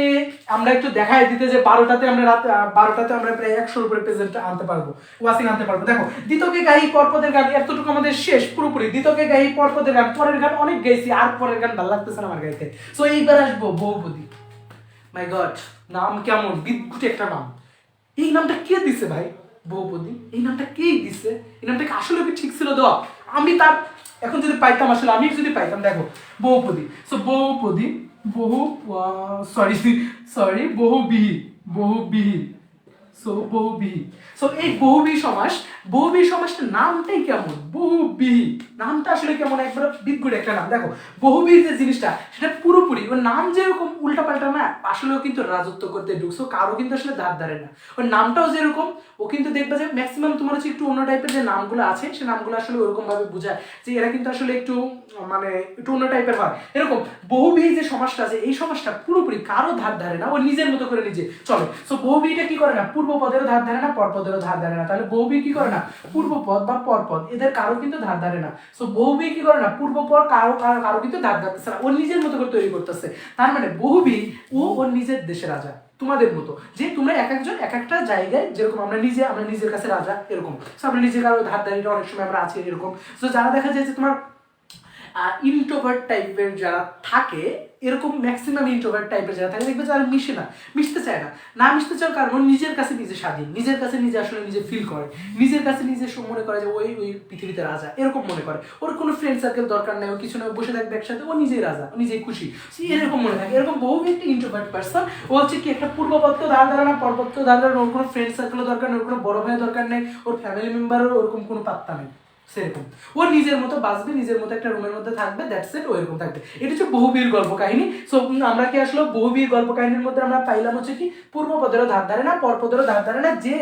আমরা একটু দেখাই দিতে যে 12টাতে আমরা রাত 12টাতে আমরা প্রায় 100-র উপরে প্রেজেন্ট আনতে পারবো, ওয়াসিং আনতে পারবো। দেখো দ্বিতকে গাই পরপদের গান এতটুকু আমাদের শেষ পুরোপুরি। দ্বিতকে গাই পরপদের গান, পরের গান অনেক গাইছি, আর পরের গান ভালো লাগতেছে না আমার গাইতে। সো এইবার আসবো বহুপদী। মাই গড, নাম কেমন বিদ্যুৎ একটা নাম। এই নামটা কে দিছে ভাই? বহুপদী, এই নামটা কে দিছে? এই নামটা কি আসলে কি ঠিক ছিল দেওয়া? আমি তার এখন যদি পাইতাম, আসলে আমি যদি পাইতাম, দেখো বহুপদী। সো বহুপদী, বহু সরি বহুবিহি, বহুবিহি। সো বহুব্রীহি। সো এই বহুব্রীহি সমাস, বহুব্রীহি সমাসটার নামটাই কেমন, বহুব্রীহি নামটা আসলে কেমন, একবার বিদঘুটে একটা নাম। দেখো বহুব্রীহি যে জিনিসটা সেটা পুরোপুরি ওর নাম যেরকম উল্টাপাল্টা না, আসলেও কিন্তু রাজত্ব করতে ঢুকছো, কারো কিন্তু আসলে ধার ধারে না। ওর নামটাও যেরকম, ও কিন্তু দেখবে যে ম্যাক্সিমাম তোমার হচ্ছে একটু অন্য টাইপের যে নামগুলো আছে, সে নামগুলো আসলে ওরকম ভাবে বোঝায় যে এরা কিন্তু আসলে একটু মানে একটু অন্য টাইপের হয়। এরকম বহুব্রীহি যে সমাসটা আছে, এই সমাসটা পুরোপুরি কারো ধার ধারে না, ও নিজের মতো করে নিজে চলে। সো বহুব্রীহিটা কি করে না, পূর্ব পদেরও ধার ধারে না, পরপদেরও ধার ধারে না। তাহলে বহুব্রীহি কি করে না, পূর্বপদ বা পরপদ এদের কারো কিন্তু ধার ধারে না। সো বহুব্রীহি কি করে না, পূর্বপর কারো কারো কারো কিন্তু ধার ধারতেছে না, ও নিজের মতো করে তৈরি করতেছে। তার মানে বহুব্রীহি ও ওর নিজের দেশে রাজা, তোমাদের মতো যে তোমরা এক একজন এক একটা জায়গায়, যেরকম আমরা নিজের কাছে রাজা এরকম। সো আমরা নিজে কারো ধার ধারিটা অনেক সময় আমরা আছি এরকম। সো যারা দেখা যায় যে তোমার ইন্ট্রোভার্ট টাইপের যারা থাকে, এরকম ম্যাক্সিমাম ইন্ট্রোভার্ট টাইপের যারা থাকে, দেখবে যারা মিশে না, মিশতে চায় না, না মিশতে চাওয়ার কারণ নিজের কাছে নিজে স্বাধীন, নিজের কাছে নিজে আসলে নিজে ফিল করে, নিজের কাছে নিজে মনে করে যে ওই ওই পৃথিবীতে রাজা এরকম মনে করে। ওর কোনো ফ্রেন্ড সার্কেল দরকার নেই, ও কিছু না, বসে থাকবে একসাথে, ও নিজেই রাজা, ও নিজেই খুশি, এরকম মনে থাকে। এরকম বহু একটা ইন্ট্রোভার্ট পার্সন, ও হচ্ছে কি একটা পূর্বপদকেও ধার ধারে না, পরপদকেও ধার ধারে না, ওর কোনো ফ্রেন্ড সার্কেলও দরকার নেই, ওর কোনো বড় ভাইয়ের দরকার নেই, ওর ফ্যামিলি মেম্বারেরও ওরকম কোনো পাত্তা নেই। সেরকম ও নিজের মতো বাঁচবে, নিজের মতো একটা রুমের মধ্যে থাকবে, দ্যাটস ইট, ও এরকম থাকবে। এটা হচ্ছে বহুব্রীহির গল্প কাহিনী। সো আমরা কি আসলে বহুব্রীহির গল্প কাহিনীর মধ্যে আমরা পাইলাম হচ্ছে কি পূর্বপদেরও ধার ধারে না, পরপদেরও ধার ধারে না, যে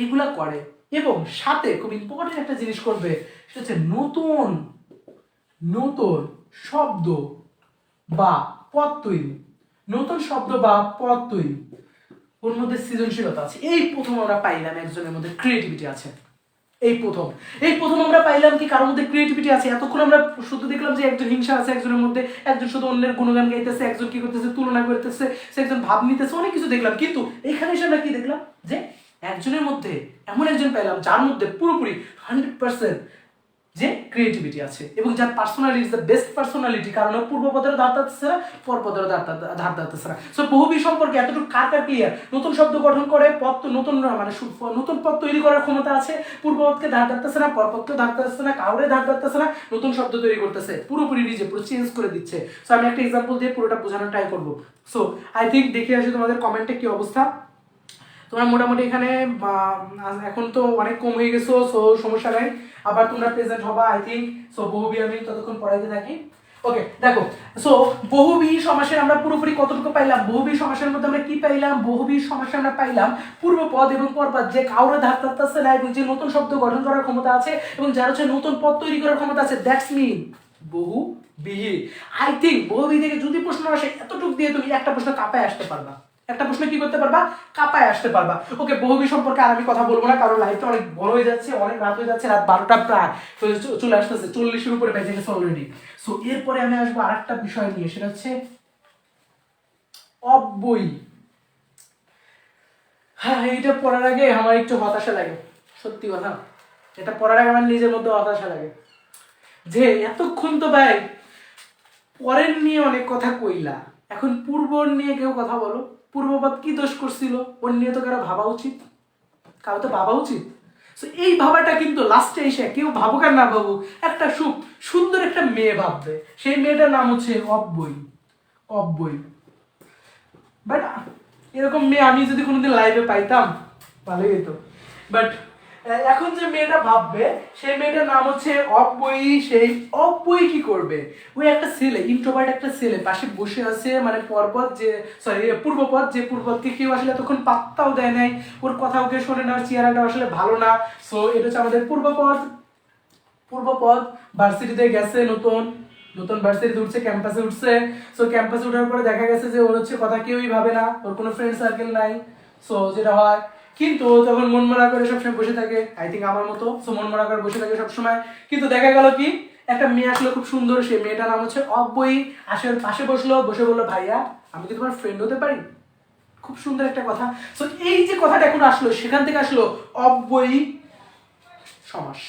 এগুলা করে এবং সাথে খুব ইম্পর্টেন্ট একটা জিনিস করবে, সেটা হচ্ছে নতুন নতুন শব্দ বা পদ তৈরি, নতুন শব্দ বা পদ তৈরি, ওর মধ্যে সৃজনশীলতা আছে। এই প্রথম আমরা পাইলাম একজনের মধ্যে ক্রিয়েটিভিটি আছে। এই প্রথম আমরা পাইলাম কি কারোর মধ্যে ক্রিয়েটিভিটি আছে। এতক্ষণ আমরা শুধু দেখলাম যে একজন হিংসা আছে একজনের মধ্যে, একজন শুধু অন্যের গুণগান গাইতেছে, একজন কি করতেছে তুলনা করতেছে, সে একজন ভাব নিতেছে, অনেক কিছু দেখলাম। কিন্তু এখানে এসে আমরা কি দেখলাম, যে একজনের মধ্যে এমন একজন পাইলাম যার মধ্যে পুরোপুরি 100% যে ক্রিয়েটিভিটি আছে, এবং যার personality is the best personality, কারণ পূর্বপদেরও ধার ধারতেছে না, পরপদেরও ধার ধারতেছে না। সো বহুব্রীহি সম্পর্কে এতটুকু কার ক্লিয়ার, নতুন শব্দ গঠন করে পদ, নতুন মানে নতুন পদ তৈরি করার ক্ষমতা আছে, পূর্বপদকে ধার ধারতেছে না, পরপদকে ধার ধারতেছে না, কাউরে ধার ধারতেছে না, নতুন শব্দ তৈরি করতেছে, পুরোপুরি নিজে পুরো চেঞ্জ করে দিচ্ছে। সো আমি একটা এক্সাম্পল দিয়ে পুরোটা বোঝানোর ট্রাই করবো। সো আই থিঙ্ক দেখে আসি তোমাদের কমেন্টে কি অবস্থা। তোমরা মোটামুটি এখানে এখন তো অনেক কম হয়ে গেছো, সো সমস্যা নাই, আবার তোমরা প্রেজেন্ট হবা আই থিঙ্ক। সো বহুব্রীহি আমি ততক্ষণ পড়াইতে থাকি। ওকে দেখো, সো বহুব্রীহি সমাসের আমরা পুরোপুরি কতটুকু পাইলাম, বহুব্রীহি সমাসের মধ্যে আমরা কি পাইলাম, বহুব্রীহি সমাসে আমরা পাইলাম পূর্বপদ এবং পরপদ যে কাউরে ধার ধারতেছে না, এবং যে নতুন শব্দ গঠন করার ক্ষমতা আছে, এবং যার হচ্ছে নতুন পদ তৈরি করার ক্ষমতা আছে, that's mean Bahubrihi. I think বহুব্রীহি থেকে যদি প্রশ্ন আসে, এতটুকু দিয়ে তুমি একটা প্রশ্ন কাঁপায় আসতে পারবা, একটা প্রশ্ন কি করতে পারবা, কাঁপায় আসতে পারবা। ওকে বহুব্রীহি সম্পর্কে আর আমি কথা বলবো না, কারণ লাইফটা অনেক বড় হয়ে যাচ্ছে, অনেক রাত হয়ে যাচ্ছে, রাত 12টা প্রায় চলে আসতেছে, 40-এর উপরে বেজে গেছে অলরেডি। সো এরপরে আমি আসবো আরেকটা বিষয় নিয়ে, সেটা হচ্ছে অব্যয়ী। হ্যাঁ, এইটা পড়ার আগে আমার একটু হতাশা লাগে, সত্যি কথা, এটা পড়ার আগে আমার নিজের মধ্যে হতাশা লাগে যে এতক্ষণ তো ভাই পরের নিয়ে অনেক কথা কইলা, এখন পূর্বর নিয়ে কেউ কথা বলো। পূর্বপদ কি দোষ করছিল, ওর নিয়ে তো কারো ভাবা উচিত, কারো তো ভাবা উচিত। সো এই ভাবাটা কিন্তু লাস্টে এসে কেউ ভাবুক আর না ভাবুক, একটা সুন্দর একটা মেয়ে ভাববে, সেই মেয়েটার নাম হচ্ছে অব্যয়ী। বাট এরকম মেয়ে আমি যদি কোনোদিন লাইভে পাইতাম ভালোই হতো। বাট এখন যে মেয়েটা ভাববে, সেই মেয়েটার নাম হচ্ছে অব্যয়ী। সেই অব্যয়ী কি করবে, ওই একটা ছেলে, ইন্ট্রোভার্ট একটা ছেলে পাশে বসে আছে, মানে পূর্বপদ যে পূর্বপদকে কেউ আসলে তখন পাত্তাও দেয় নাই, ওর কথা ওকে শোনে না, চেহারাটা আসলে ভালো না। সো এটা হচ্ছে আমাদের পূর্বপদ ভার্সিটিতে গেছে, নতুন ভার্সিটিতে উঠছে, ক্যাম্পাসে উঠছে। সো ক্যাম্পাসে ওঠার পরে দেখা গেছে যে ওর হচ্ছে কথা কেউই ভাবে না, ওর কোনো ফ্রেন্ড সার্কেল নাই। সো যেটা হয়, কিন্তু ও তখন মন মরা করে সবসময় বসে থাকে, আই থিঙ্ক আমার মতো। সো মন মরা করে বসে থাকে সবসময়, কিন্তু দেখা গেল কি একটা মেয়ে আসলে খুব সুন্দর, সেই মেয়েটার নাম হচ্ছে অব্যয়ী। পাশে বসে বললো, ভাইয়া আমি কি তোমার ফ্রেন্ড হতে পারি? খুব সুন্দর একটা কথা। সো এই যে কথাটা এখন আসলো, সেখান থেকে আসলো অব্যয়ী সমাস।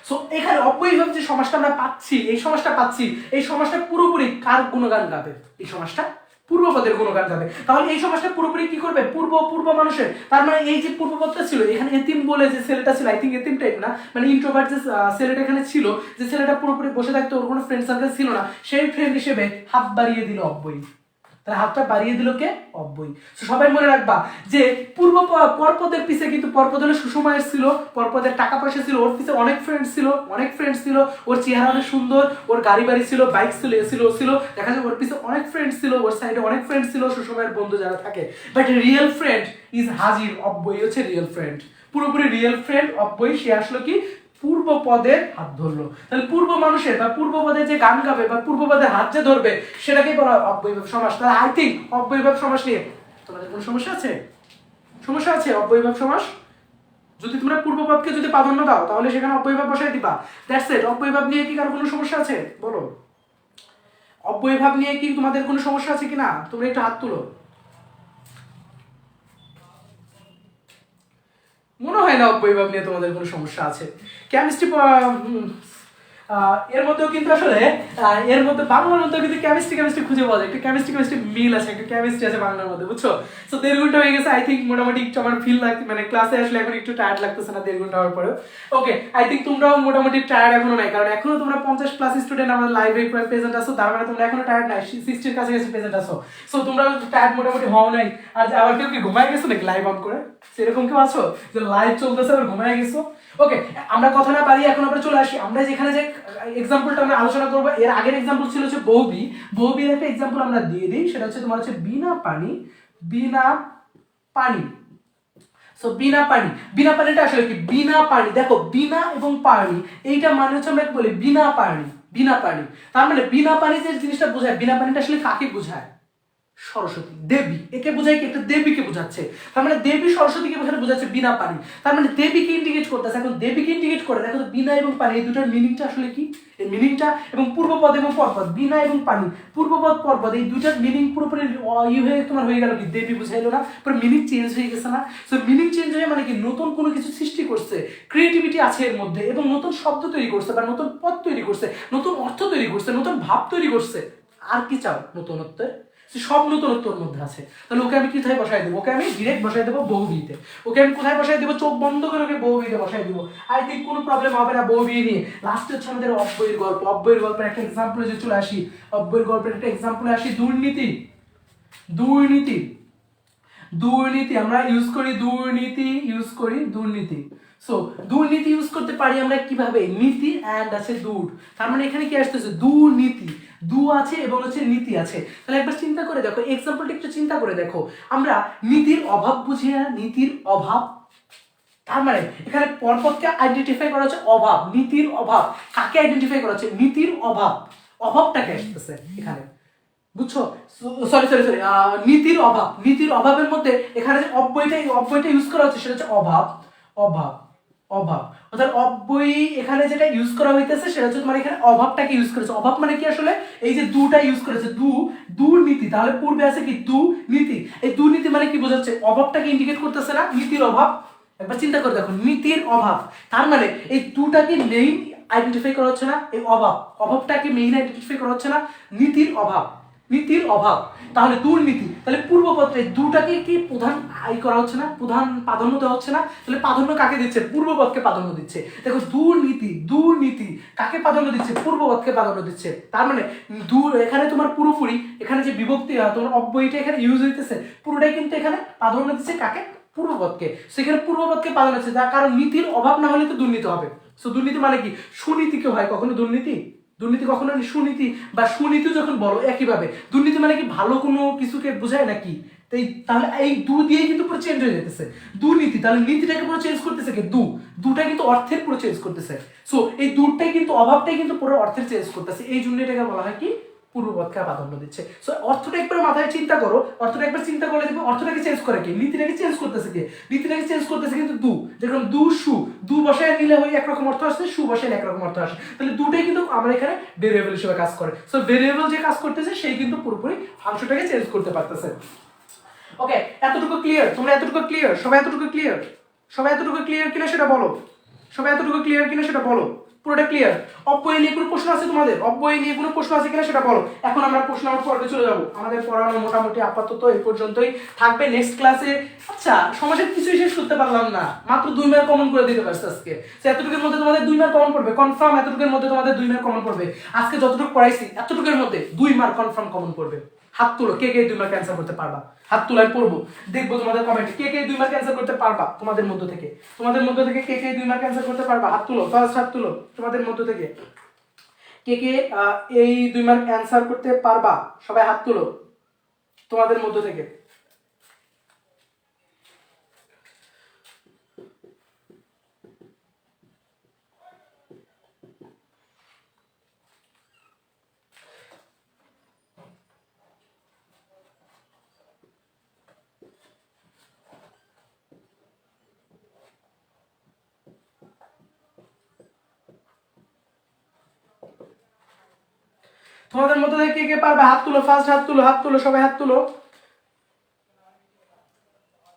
সো এখানে অব্যয়ী ভাবে যে সমাসটা আমরা পাচ্ছি, এই সমাসটা পুরোপুরি কার গুণগান গাবে? এই সমাসটা পূর্বপদের গুণগান গাবে। তাহলে এই সমাসটা পুরোপুরি কি করবে? পূর্ব মানুষের। তার মানে এই যে পূর্বপদটা ছিল, এখানে এতিম বলে যে ছেলেটা ছিল, আই থিঙ্ক এতিম টাইপ না, মানে ইন্ট্রোভার্ট যে ছেলেটা এখানে ছিল, যে ছেলেটা পুরোপুরি বসে থাকতো, ওর কোনো ফ্রেন্ড সার্কেল ছিল না, সেই ফ্রেন্ড হিসেবে হাত বাড়িয়ে দিল অব্যয়ী। তাহলে হাতটা বাড়িয়ে দিল কে? অব্যয়। তো সবাই মনে রাখবা যে পরপদের পিছে কিন্তু পরপদ হলে সুষমায়ের ছিল, পরপদের টাকা পয়সা ছিল, ওর পিছে অনেক ফ্রেন্ড ছিল, ওর চেহারা অনেক সুন্দর, ওর গাড়ি বাড়ি ছিল, বাইক ছিল, ও ছিল, দেখা যায় ওর পিছে অনেক ফ্রেন্ড ছিল, ওর সাইডে অনেক ফ্রেন্ড ছিল, সুষমায়ের বন্ধু যারা থাকে। বাট রিয়েল ফ্রেন্ড ইজ হাজির, অব্যয় হচ্ছে রিয়েল ফ্রেন্ড, পুরোপুরি রিয়েল ফ্রেন্ড অব্যয়। সে আসলো কি? পূর্ব পদের হাত ধরলো। তাহলে পূর্ব মানুষের বা পূর্ব পদে যে গান গাবে বা পূর্ব পদের হাত যে ধরবে সেটাকেই বলা হয় অব্যয়ভাব সমাস। তাহলে আই থিঙ্ক অব্যয়ভাব সমাস নিয়ে তোমাদের কোনো সমস্যা আছে? সমস্যা আছে অব্যয়ভাব সমাস? যদি তোমরা পূর্বপদকে যদি প্রাধান্য দাও তাহলে সেখানে অব্যয়ভাব বসাই দিবা, দ্যাটস ইট। অব্যয়ভাব নিয়ে কি কারো কোনো সমস্যা আছে বলো? অব্যয়ভাব নিয়ে কি তোমাদের কোনো সমস্যা আছে কিনা? তোমরা একটু হাত তুলো। মনে হয় না অব্যয়ভাব নিয়ে তোমাদের কোনো সমস্যা আছে। কেমিস্ট্রি এর মধ্যেও কিন্তু আসলে এর মধ্যে বাংলার মধ্যেও কিন্তু কেমিস্ট্রি খুঁজে পাওয়া যায়, একটু কেমিস্ট্রি মিল আছে, একটু কেমিস্ট্রি আছে বাংলার মধ্যে, বুঝছো? সো 1.5 ঘন্টা হয়ে গেছে। আই থিঙ্ক মোটামুটি একটু আমার ফিল লাগছে, মানে ক্লাসে আসলে এখন একটু টায়ার্ড লাগতেছে না 1.5 ঘন্টা হওয়ার পরেও। ওকে, আই থিঙ্ক তোমরাও মোটামুটি টায়ার্ড এখনো নাই, কারণ এখনো তোমরা 50+ স্টুডেন্ট আমাদের লাইভে প্রেজেন্ট আছো, তার মানে তোমরা এখনো টায়ার্ড নাই, 60 এর কাছাকাছি প্রেজেন্ট আছো। সো তোমরা টায়ার্ড মোটামুটি হও নাই। আর আবার কেউ কি ঘুমায় গেছো নাকি লাইভ অন করে? সেরকম কেউ আছো যে লাইভ চলতেছে আর ঘুমায় গেছো? ওকে, আমরা কথা না বাড়িয়ে এখন আমরা চলে আসি। আমরা যেখানে যে এক্সাম্পলটা আমরা আলোচনা করবো, এর আগের এক্সাম্পল ছিল হচ্ছে বহুবির একটা এক্সাম্পল আমরা দিয়ে দিই, সেটা হচ্ছে তোমার হচ্ছে বিনা পানি। সো বিনা পানিটা আসলে কি? বিনা পানি, দেখো বিনা এবং পানি এইটা মানে হচ্ছে আমরা বলি বিনা পানি। তার মানে বিনা পানি যে জিনিসটা বোঝায়, বিনা পানিটা আসলে কাকে বোঝায়? সরস্বতী দেবী। একে বোঝায় কি? একটা দেবীকে বোঝাচ্ছে। তার মানে দেবী সরস্বতীকে বোঝাচ্ছে বিনা পানি। তার মানে দেবীকে ইন্ডিকেট করতেছে। এখন দেবীকে ইন্ডিকেট করে দেখো তো বিনা এবং পানি এই দুটোর মিনিংটা আসলে কি? এই মিনিংটা এবং পূর্বপদ এবং পরপদ, বিনা এবং পানি, পূর্বপদ পরপদ, এই দুটার মিনিং পুরোপুরি হয়ে তোমার হয়ে গেল কি? দেবী বুঝাইলো না? পুরো মিনিং চেঞ্জ হয়ে গেছে না? সো মিনিং চেঞ্জ হয়ে মানে কি? নতুন কোনো কিছু সৃষ্টি করছে, ক্রিয়েটিভিটি আছে এর মধ্যে, এবং নতুন শব্দ তৈরি করছে বা নতুন পদ তৈরি করছে, নতুন অর্থ তৈরি করছে, নতুন ভাব তৈরি করছে। আর কি চাও নতুনত্বের? সব নতুনত্বর মধ্যে আছে। তাহলে ওকে আমি কোথায় বসাই দেবো? ওকে আমি ডিরেক্ট বসাই দেবো বহুবিতে। ওকে আমি কোথায় বসাই দেবো? চোখ বন্ধ করে ওকে বহুবিতে বসাই দেবো। আই থিঙ্ক কোনো প্রবলেম হবে না বহুবি নিয়ে। লাস্টে হচ্ছে আমাদের অব্যয়ের গল্প। অব্যয়ের গল্পের একটা এক্সাম্পলে যে চলে আসি, অব্যয়ের গল্পের একটা এক্সাম্পলে আসি। দুর্নীতি আমরা ইউজ করি দুর্নীতি। সো দুর্নীতি ইউজ করতে পারি আমরা কিভাবে? নীতি অ্যান্ড আছে দূর। তার মানে এখানে কি আসতেছে? দুর্নীতি, দু আছে এবং হচ্ছে নীতি আছে। তাহলে একবার চিন্তা করে দেখো, এক্সাম্পলটা একটু চিন্তা করে দেখো। আমরা নীতির অভাব বুঝি না? নীতির অভাব, তার মানে এখানে পরপদকে আইডেন্টিফাই করা হচ্ছে অভাব, নীতির অভাব। কাকে আইডেন্টিফাই করা হচ্ছে? নীতির অভাব। অভাবটাকে আসতেছে এখানে, বুঝছো? সরি নীতির অভাবের মধ্যে এখানে যে অব্যয়টা ইউজ করা হচ্ছে সেটা হচ্ছে অভাব। অর্থাৎ অব্যয়ী এখানে যেটা ইউজ করা হইতেছে সেটা হচ্ছে তোমার এখানে অভাবটাকে ইউজ করেছে। অভাব মানে কি আসলে? এই যে দুটা ইউজ করেছে, দুর্নীতি। তাহলে পূর্বে আছে কি? দুর্নীতি। এই দুর্নীতি মানে কি বোঝাচ্ছে? অভাবটাকে ইন্ডিকেট করতেছে না? নীতির অভাব। একবার চিন্তা করে দেখো, নীতির অভাব, তার মানে এই দুটাকে মেইন আইডেন্টিফাই করা হচ্ছে না? এই অভাবটাকে মেইন আইডেন্টিফাই করা হচ্ছে না? নীতির অভাব, তাহলে দুর্নীতি। তাহলে পূর্বপত্রে দুটাকে কি প্রধান করা হচ্ছে না? প্রধান প্রাধান্য দেওয়া হচ্ছে না? তাহলে প্রাধান্য কাকে দিচ্ছে? পূর্বপদকে প্রাধান্য দিচ্ছে। দেখো দুর্নীতি কাকে প্রাধান্য দিচ্ছে? পূর্বপদকে প্রাধান্য দিচ্ছে। তার মানে এখানে তোমার পুরোপুরি এখানে যে বিভক্তি তোমার অব্যয়টা এখানে ইউজ হইতেছে পুরোটাই কিন্তু এখানে প্রাধান্য দিচ্ছে কাকে? পূর্বপদকে। সেখানে পূর্বপদকে প্রাধান্য দিচ্ছে, তার কারণ নীতির অভাব না হলে তো দুর্নীতি হবে। সো দুর্নীতি মানে কি? সুনীতিকে হয় কখনো দুর্নীতি কখনো সুনীতি বা সুনীতি যখন বলো একইভাবে। দুর্নীতি মানে কি? ভালো কোনো কিছুকে বোঝায় নাকি? তাহলে এই দিয়েই কিন্তু পুরো চেঞ্জ হয়ে যেতেছে দুর্নীতি। তাহলে নীতিটাকে পুরো চেঞ্জ করতেছে কি? দুটা কিন্তু অর্থের পুরো চেঞ্জ করতেছে। সো এই দুটাই কিন্তু অভাবটাই কিন্তু পুরো অর্থের চেঞ্জ করতেছে। এই জন্য এটাকে বলা হয় কি? পূর্বপদকে প্রাধান্য দিচ্ছে। সো অর্থটা একবার মাথায় চিন্তা করো, অর্থটা একবার চিন্তা করলে দেখবে অর্থটাকে চেঞ্জ করে কি? নীতিটাকে চেঞ্জ করতেছে কি? নীতিটাকে চেঞ্জ করতেছে কিন্তু যেরকম দু বসায় নিলে হয় একরকম অর্থ আসছে, সু বসায় একরকম অর্থ আসে। তাহলে দুটাই কিন্তু আমরা এখানে ভেরিয়েবল হিসেবে কাজ করে। সো ভেরিয়েবল যে কাজ করতেছে সেই কিন্তু পুরোপুরি ফাংশনটাকে চেঞ্জ করতে পারতেছে। ওকে, এতটুকু ক্লিয়ার? তোমরা এতটুকু ক্লিয়ার? সবাই এতটুকু ক্লিয়ার কিনা সেটা বলো। পুরোটা ক্লিয়ার? অব্যয় নিয়ে কোনো প্রশ্ন আছে তোমাদের? কিনা সেটা বলো। এখন আমরা প্রশ্ন নম্বর পর্বে চলে যাবো। আমাদের পড়ানো মোটামুটি আপাতত এই পর্যন্তই থাকবে। নেক্সট ক্লাসে আচ্ছা সমাজের কিছুই শেষ করতে পারলাম না, মাত্র 2 মার্ক কমন করে দিতে পারছি আজকে। এতটুকুর মধ্যে তোমাদের 2 মার্ক কমন পড়বে কনফার্ম। এতটুকুর মধ্যে তোমাদের 2 মার্ক কমন পড়বে। আজকে যতটুকু পড়াইছি এতটুকুর মধ্যে 2 মার্ক কনফার্ম কমন পড়বে। হাত তুলো, কে কে 2 মার্ক অ্যান্সার করতে পারবা? হাত তুলে আমি পড়বো, দেখবো তোমাদের কমেন্ট, কে কে 2 মার্ক অ্যান্সার করতে পারবা তোমাদের মধ্য থেকে? কে কে 2 মার্ক অ্যান্সার করতে পারবা? হাত তুলো, ফার্স্ট হাত তুলো তোমাদের মধ্য থেকে। কে কে এই 2 মার্ক অ্যান্সার করতে পারবা? সবাই হাত তুলো তোমাদের মধ্য থেকে। তোমাদের মধ্যে থেকে কে কে পারবে? হাত তুলো, ফার্স্ট হাত তুলো, সবাই হাত তুলো।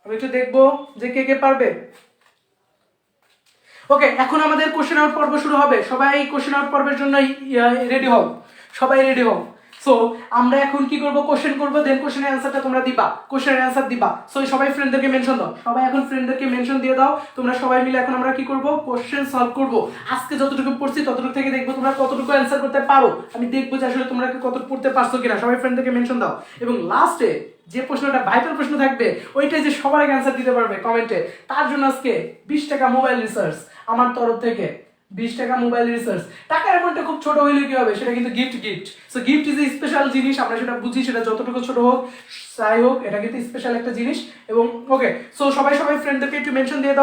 আমি একটু দেখবো যে কে কে পারবে। ওকে, এখন আমাদের কোশ্চেন আউট পর্ব শুরু হবে। সবাই কোশ্চেন আউট পর্বের জন্য রেডি হও, সবাই রেডি হও। সো আমরা এখন কি করব? কোশ্চেন করব, দেন কোশ্চেনের অ্যানসারটা তোমরা দিবা, কোশ্চেনের অ্যানসার দিবা। সো সবাই ফ্রেন্ডদেরকে মেনশন দাও, সবাই এখন ফ্রেন্ডদেরকে মেনশন দিয়ে দাও। তোমরা সবাই মিলে এখন আমরা কি করব? কোশ্চেন সলভ করব। আজকে যতটুকু পড়ছি ততটুকু থেকে দেখবো তোমরা কতটুকু অ্যানসার করতে পারো। আমি দেখবো যে আসলে তোমরা কতটুকু পড়তে পারছো কিনা। সবাই ফ্রেন্ডদেরকে মেনশন দাও এবং লাস্টে যে প্রশ্নটা ভাইটাল প্রশ্ন থাকবে ওইটাই যে সবার আগে অ্যানসার দিতে পারবে কমেন্টে, তার জন্য আজকে 20 টাকা মোবাইল রিসার্চ আমার তরফ থেকে। 20 টাকা মোবাইল রিসার্চ। টাকার অ্যামাউন্টটা খুব ছোট হইলে কি হবে? সেটা কিন্তু gift. So gift is a special জিনিস, আমরা সেটা বুঝি, সেটা যতটুকু ছোট হোক যাই হোক এটা কিন্তু স্পেশাল একটা জিনিস। এবং ওকে, সো সবাই ফ্রেন্ডদেরকে একটু মেনশন দিয়ে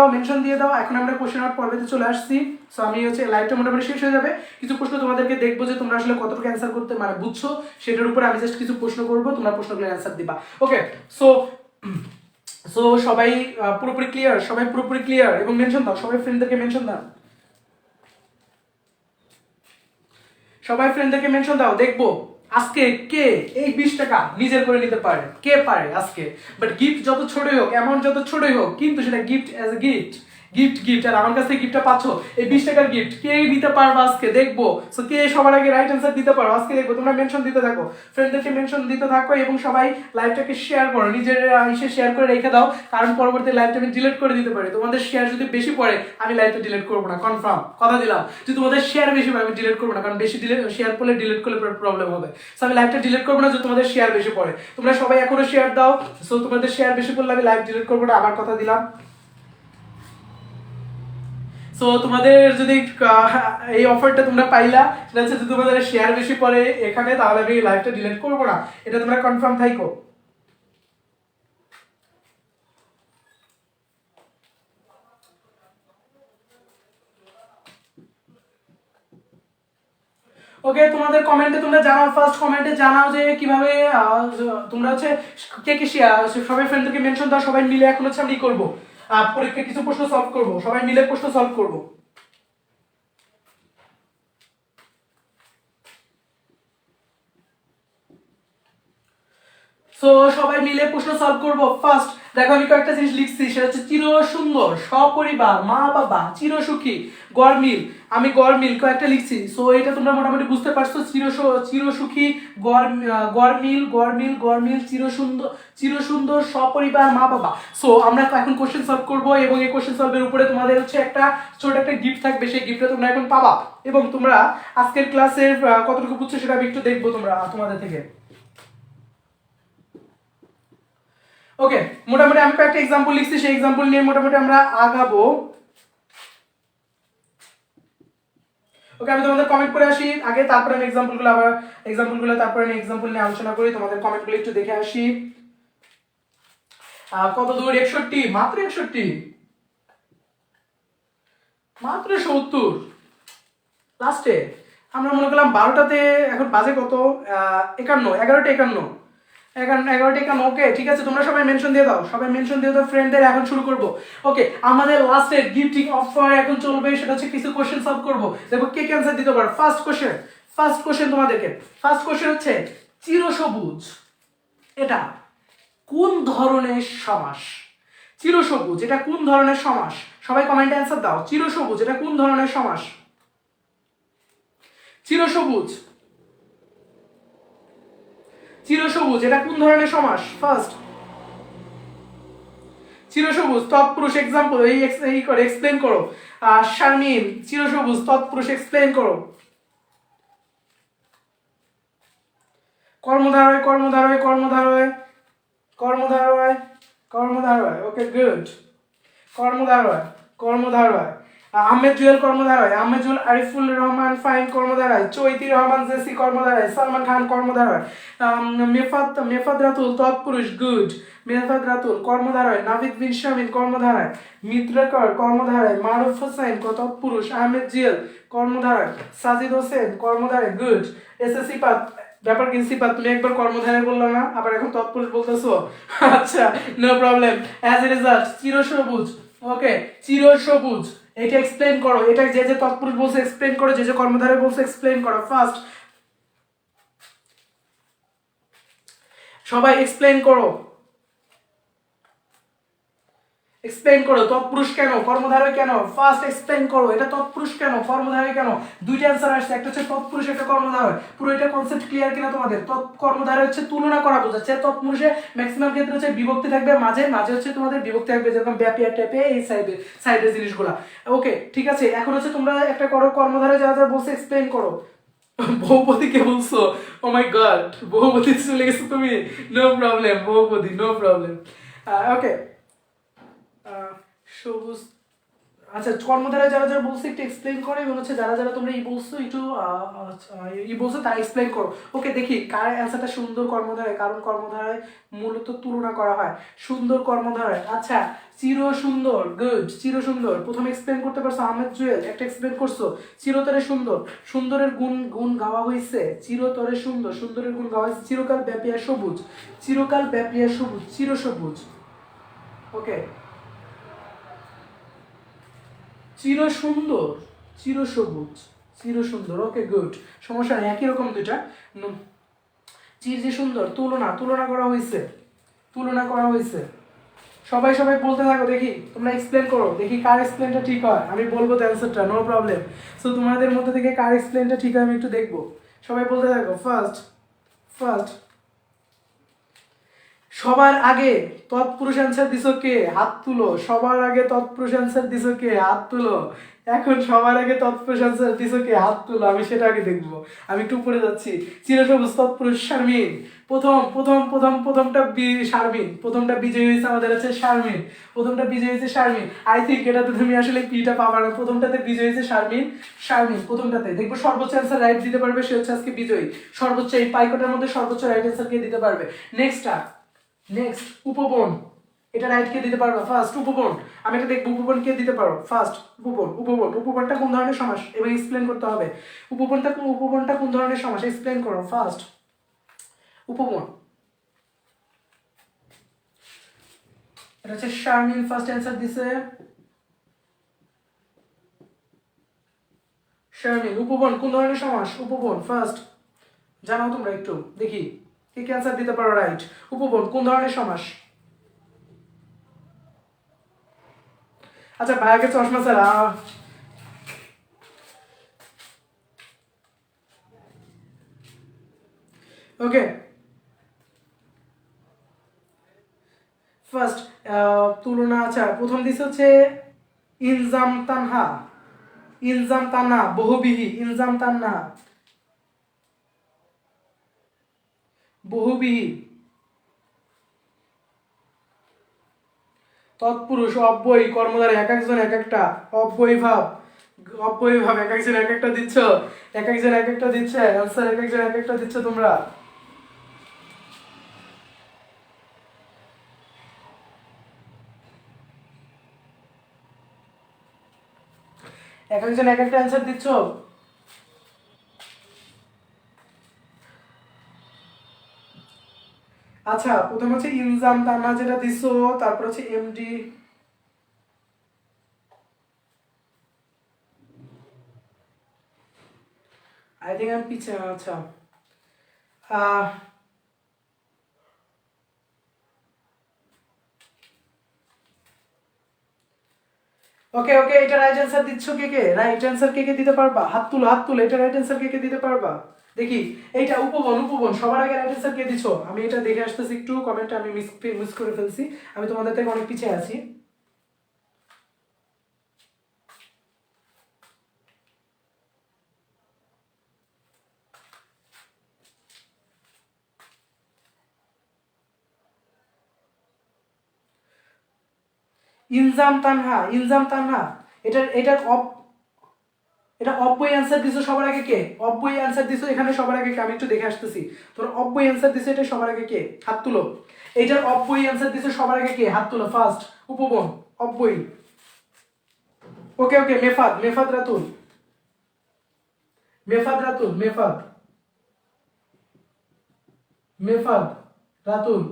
দাও। এখন আমরা কোশ্চেন আউট পর্বেতে চলে আসছি। সো আমি লাইভটা মোটামুটি শেষ হয়ে যাবে। কিছু প্রশ্ন তোমাদেরকে দেখবো যে তোমরা আসলে কতটুকু অ্যান্সার করতে বুঝছো সেটার উপর আমি জাস্ট কিছু প্রশ্ন করবো, তোমরা প্রশ্নগুলোর অ্যান্সার দিবা। ওকে, সো সবাই পুরোপুরি ক্লিয়ার এবং মেনশন দাও, সবাই ফ্রেন্ডদেরকে মেনশন দাও, দেখবো আজকে কে এই 20 টাকা নিজের করে নিতে পারে, কে পারে আজকে। বাট গিফট যত ছোটই হোক, অ্যামাউন্ট যত ছোটই হোক, কিন্তু সেটা গিফট অ্যাজ এ গিফট। আর আমার কাছ থেকে গিফটটা পাচ্ছ, এই 20 টাকার গিফট কে নিতে পারবে আজকে দেখবো। সো কে সবার আগে রাইট অ্যান্সার দিতে পারো আজকে দেখবো। তোমরা মেনশন দিতে থাকো, ফ্রেন্ডদেরকে মেনশন দিতে থাকো এবং সবাই লাইভটাকে শেয়ার করো, নিজের এসে শেয়ার করে রেখে দাও, কারণ পরবর্তী লাইভটা আমি ডিলিট করে দিতে পারি। তোমাদের শেয়ার যদি বেশি পড়ে আমি লাইভটা ডিলিট করবো না, কনফার্ম কথা দিলাম। যদি তোমাদের শেয়ার বেশি পড়ে আমি ডিলিট করবো না, কারণ বেশি শেয়ার করলে ডিলিট করলে প্রবলেম হবে। সো আমি লাইভটা ডিলিট করবো না যদি তোমাদের শেয়ার বেশি পড়ে। তোমরা সবাই এখনো শেয়ার দাও। সো তোমাদের শেয়ার বেশি পড়লে আমি লাইভ ডিলিট করবো না, আমার কথা দিলাম। সো তোমাদের যদি এই অফারটা তোমরা পাইলা, সেটা হচ্ছে যদি তোমাদের শেয়ার বেশি পড়ে এখানে, তাহলে আমি লাইভটা ডিলিট করবো না, এটা তোমরা কনফার্ম থাইকো। ওকে, তোমাদের কমেন্টে তোমরা জানাও, ফার্স্ট কমেন্টে জানাও যে কিভাবে তোমরা কে কে সবাই ফ্রেন্ডদেরকে মেনশন দাও। সবাই মিলে এখন আমি করবো পরীক্ষা কিছু প্রশ্ন সলভ করবো, সবাই মিলে প্রশ্ন সলভ করবো। সো সবাই মিলে প্রশ্ন সলভ করব। ফার্স্ট দেখো আমি কয়েকটা জিনিস লিখছি, সেটা হচ্ছে চির সুন্দর, সপরিবার, মা বাবা, চির সুখী, গড়মিল। আমি গড়মিল কয়েকটা লিখছি। সো এটা তোমরা মোটামুটি বুঝতে পারছো, চির সুখী, গড়মিল, চির সুন্দর, সপরিবার, মা বাবা। সো আমরা এখন কোশ্চেন সলভ করব এবং এই কোশ্চেন সলভের উপরে তোমাদের একটা ছোট একটা গিফট থাকবে, সেই গিফটটা তোমরা এখন পাবা। এবং তোমরা আজকের ক্লাসের কতটুকু বুঝছো সেটা আমি একটু দেখবো তোমাদের থেকে। ওকে, মোটামুটি আমি কয়েকটা এক্সাম্পল লিখছি, সেই এক্সাম্পল নিয়ে মোটামুটি আমরা আগাবো। ওকে, আমি তোমাদের কমেন্ট করে আসি আগে, তারপরে আমি তারপরে আমি এক্সাম্পল নিয়ে আলোচনা করি। তোমাদের কমেন্টগুলো একটু দেখে আসি। কত দূর? 61, মাত্র 61, মাত্র 70 লাস্টে। আমরা মনে করলাম 12টাতে, এখন বাজে কত? 11টা 51। ওকে ঠিক আছে, তোমরা সবাই মেনশন দিয়ে দাও, ফ্রেন্ডদের। এখন শুরু করব। ওকে, আমাদের লাস্টের গিফটিং অফার এখন চলবে, সেটা হচ্ছে কিছু কোশ্চেন সলভ করব, দেখো কে ক্যান্সার দিতে পারো। ফার্স্ট কোশ্চেন তোমাদেরকে, ফার্স্ট কোশ্চেন হচ্ছে চিরসবুজ এটা কোন ধরনের সমাস? চিরসবুজ এটা কোন ধরনের সমাস? সবাই কমেন্টে অ্যান্সার দাও। চিরসবুজ এটা কোন ধরনের সমাস? চিরসবুজ এটা কোন ধরনের সমাস? ফার্স্ট, চিরসবুজ তৎপুরুষ, এক্সাম্পল এক্সপ্লেন করো। শারমিন, চিরসবুজ তৎপুরুষ এক্সপ্লেন করো। কর্মধারয় কর্মধারয় কর্মধারয় কর্মধারয় কর্মধারয়, ওকে গুড। কর্মধারয় কর্মধারয়, আহমেদ জুয়েল কর্মধারয়, আহমেদ জুয়েল আরিফুল রহমান ফাইন কর্মধারয়, চৈতি রহমান জেসি কর্মধারয়, সালমান খান কর্মধারয়, মেফাত রাতুল তৎপুরুষ গুড, মেফাত রাতুল কর্মধারয়, নাভিদ বিন শামিন কর্মধারয়, মিত্রকর কর্মধারয়, মারুফ হোসেন তৎপুরুষ, আহমেদ জুয়েল কর্মধারয়, সাজিদ হোসেন কর্মধারয় গুড। এসএসসি পাত ব্যাপার কি সিপাত, তুমি একবার কর্মধারয় বললো না, আবার এখন তৎপুরুষ বলতেছো, আচ্ছা no problem. As a result চিরসবুজ, ওকে চিরসবুজ, এটা এক্সপ্লেইন করো, এটা যে যে তৎপুরুষ বলছে এক্সপ্লেইন করো, যে যে কর্মধারয় বলছে এক্সপ্লেইন করো ফার্স্ট, সবাই এক্সপ্লেইন করো, এক্সপ্লেইন করো তৎপুরুষ কেন, কর্মধারয় কেন, ফার্স্ট এক্সপ্লেইন করো, এটা তৎপুরুষ কেন, কর্মধারয় কেন, দুইটা অ্যান্সার আসছে, একটা হচ্ছে তৎপুরুষ, একটা কর্মধারয়, পুরো এটা কনসেপ্ট ক্লিয়ার কিনা তোমাদের? কর্মধারয় হচ্ছে তুলনা করা বোঝাচ্ছে, তৎপুরুষে ম্যাক্সিমাম ক্ষেত্রে হচ্ছে বিভক্তি থাকবে, মাঝে মাঝে হচ্ছে তোমাদের বিভক্তি থাকবে, যেরকম ব্যাপিয়ার টাইপে এই সাইডের জিনিসগুলো, ওকে ঠিক আছে। এখন হচ্ছে তোমরা একটা করো, কর্মধারয় যারা যারা বলছে এক্সপ্লেইন করো। বহুপতি কে বলছো? ও মাই গড, বহুপতি চলে গেছো তুমি, নো প্রবলেম বহুপতি, নো প্রবলেম, ওকে। সবুজ, আচ্ছা কর্মধারয় যারা যারা বলছে একটু এক্সপ্লেইন করো, এবং হচ্ছে যারা যারা তোমরা ই বলছো একটু ই বলছো তারা এক্সপ্লেইন করো, ওকে। দেখি কার অ্যান্সারটা সুন্দর কর্মধারয়, কারণ কর্মধারয় মূলত তুলনা করা হয়, সুন্দর কর্মধারয়, আচ্ছা চির সুন্দর গুড, চির সুন্দর প্রথমে এক্সপ্লেইন করতে পারছো, আহমেদ জুয়েল একটা এক্সপ্লেইন করছো, চিরতরে সুন্দর, সুন্দরের গুণ গুণ গাওয়া হয়েছে, চিরতরে সুন্দর, সুন্দরের গুণ গাওয়া হয়েছে, চিরকাল ব্যাপিয়া সবুজ, চিরকাল ব্যাপিয়া সবুজ, চির সবুজ, ওকে চির সুন্দর, চির সবুজ, চির সুন্দর, ওকে গুড, সমস্যা নেই, একই রকম দুইটা। চির যে সুন্দর, তুলনা, তুলনা করা হয়েছে, তুলনা করা হয়েছে, সবাই সবাই বলতে থাকো, দেখি তোমরা এক্সপ্লেন করো, দেখি কার এক্সপ্লেনটা ঠিক হয়, আমি বলবো তো অ্যান্সারটা, নো প্রবলেম। সো তোমাদের মধ্যে থেকে কার এক্সপ্লেনটা ঠিক হয় আমি একটু দেখবো, সবাই বলতে থাকো। ফার্স্ট ফার্স্ট সবার আগে তৎপুরুষ অ্যান্সার দিছো কে? হাত তুলো। সবার আগে তৎপুরুষ অ্যান্সার দিছো কে? হাত তুলো। এখন সবার আগে তৎপুরুষ অ্যান্সার দিছো কে? হাত তুলো, আমি সেটা আগে দেখবো। আমি একটু উপরে যাচ্ছি। চিরসবুজ তৎপুরুষ শারমিন, প্রথম প্রথম প্রথম প্রথমটা শারমিন, প্রথমটা বিজয়ী হয়েছে আমাদের হচ্ছে শারমিন, প্রথমটা বিজয়ী হয়েছে শারমিন। আই থিঙ্ক এটাতে তুমি আসলে পিটা পাবা না, প্রথমটাতে বিজয়ী হয়েছে শারমিন, শারমিন প্রথমটাতে দেখবো সর্বোচ্চ অ্যান্সার রাইট দিতে পারবে সে হচ্ছে আজকে বিজয়ী, সর্বোচ্চ এই পাইকটার মধ্যে সর্বোচ্চ রাইট অ্যান্সার কে দিতে পারবে। নেক্সট উপবন, এটা রাইট কে দিতে পারবে ফার্স্ট? উপবন, আমি এটা দেখবো উপবন কে দিতে পারো ফার্স্ট। উপবন, উপবন, উপবনটা কোন ধরনের সমাস এবং এক্সপ্লেন করতে হবে, উপবনটা কোন ধরনের সমাস এক্সপ্লেন করো ফার্স্ট। উপবন, এটা হচ্ছে শারমিন ফার্স্ট অ্যান্সার দিছে, শারমিন। উপবন কোন ধরনের সমাস? উপবন ফার্স্ট জানাও তোমরা একটু, দেখি কে কে অ্যান্সার দিতে পারো রাইট। উপবন কোন ধরনের সমাস? আচ্ছা ভাইয়াকে চশমা ছাড়া, ওকে ফার্স্ট তুলনা, আচ্ছা প্রথম দিছে হচ্ছে ইনজাম তানহা, ইনজাম তান্না বহুবিহী, ইনজাম তান্না বহুবিহী, তৎপুরুষ অব্যয়ী কর্মধারী, এক একজন এক একটা, অব্যয়ী ভাব, অব্যয়ী ভাব, এক একজন এক একটা দিচ্ছ, এক একজন এক একটা দিচ্ছে অ্যান্সার, এক একজন এক একটা দিচ্ছ তোমরা। এক একজন এক একটা অ্যান্সার দিচ্ছ। আচ্ছা প্রথম হচ্ছে ইনজাম তান্না যেটা দিছো, তারপর হচ্ছে এমডি, আই থিঙ্ক আমি পিছিয়ে, আচ্ছা ওকে ওকে, এটা রাইট অ্যান্সার দিচ্ছ কে কে? রাইট অ্যান্সার কে কে দিতে পারবা? হাত তুলো, হাত তুলো, এটা রাইট অ্যান্সার কে কে দিতে পারবা? দেখি এইটা উপবন, উপবন সবার আগে রাইট অ্যান্সার কে দিছো? আমি এটা দেখে আসতেছি একটু, কমেন্টে আমি মিস করে ফেলছি, আমি তোমাদের থেকে অনেক পিছিয়ে আছি। ইনজাম তানহা, ইনজাম তানহা, এটার এটা অব্যয় অ্যান্সার দিছো সবার আগে কে? অব্যয় অ্যান্সার দিছো এখানে সবার আগে কে? আমি একটু দেখে আসতেছি। তোর অব্যয় অ্যান্সার দিছো এটা সবার আগে কে? হাত তুলো। এটার অব্যয় অ্যান্সার দিছো সবার আগে কে? হাত তুলো ফার্স্ট। উপবন অব্যয়। ওকে ওকে, মেফাদ, মেফাদ রাতুল, মেফাদ রাতুল, মেফাদ, মেফাদ রাতুল।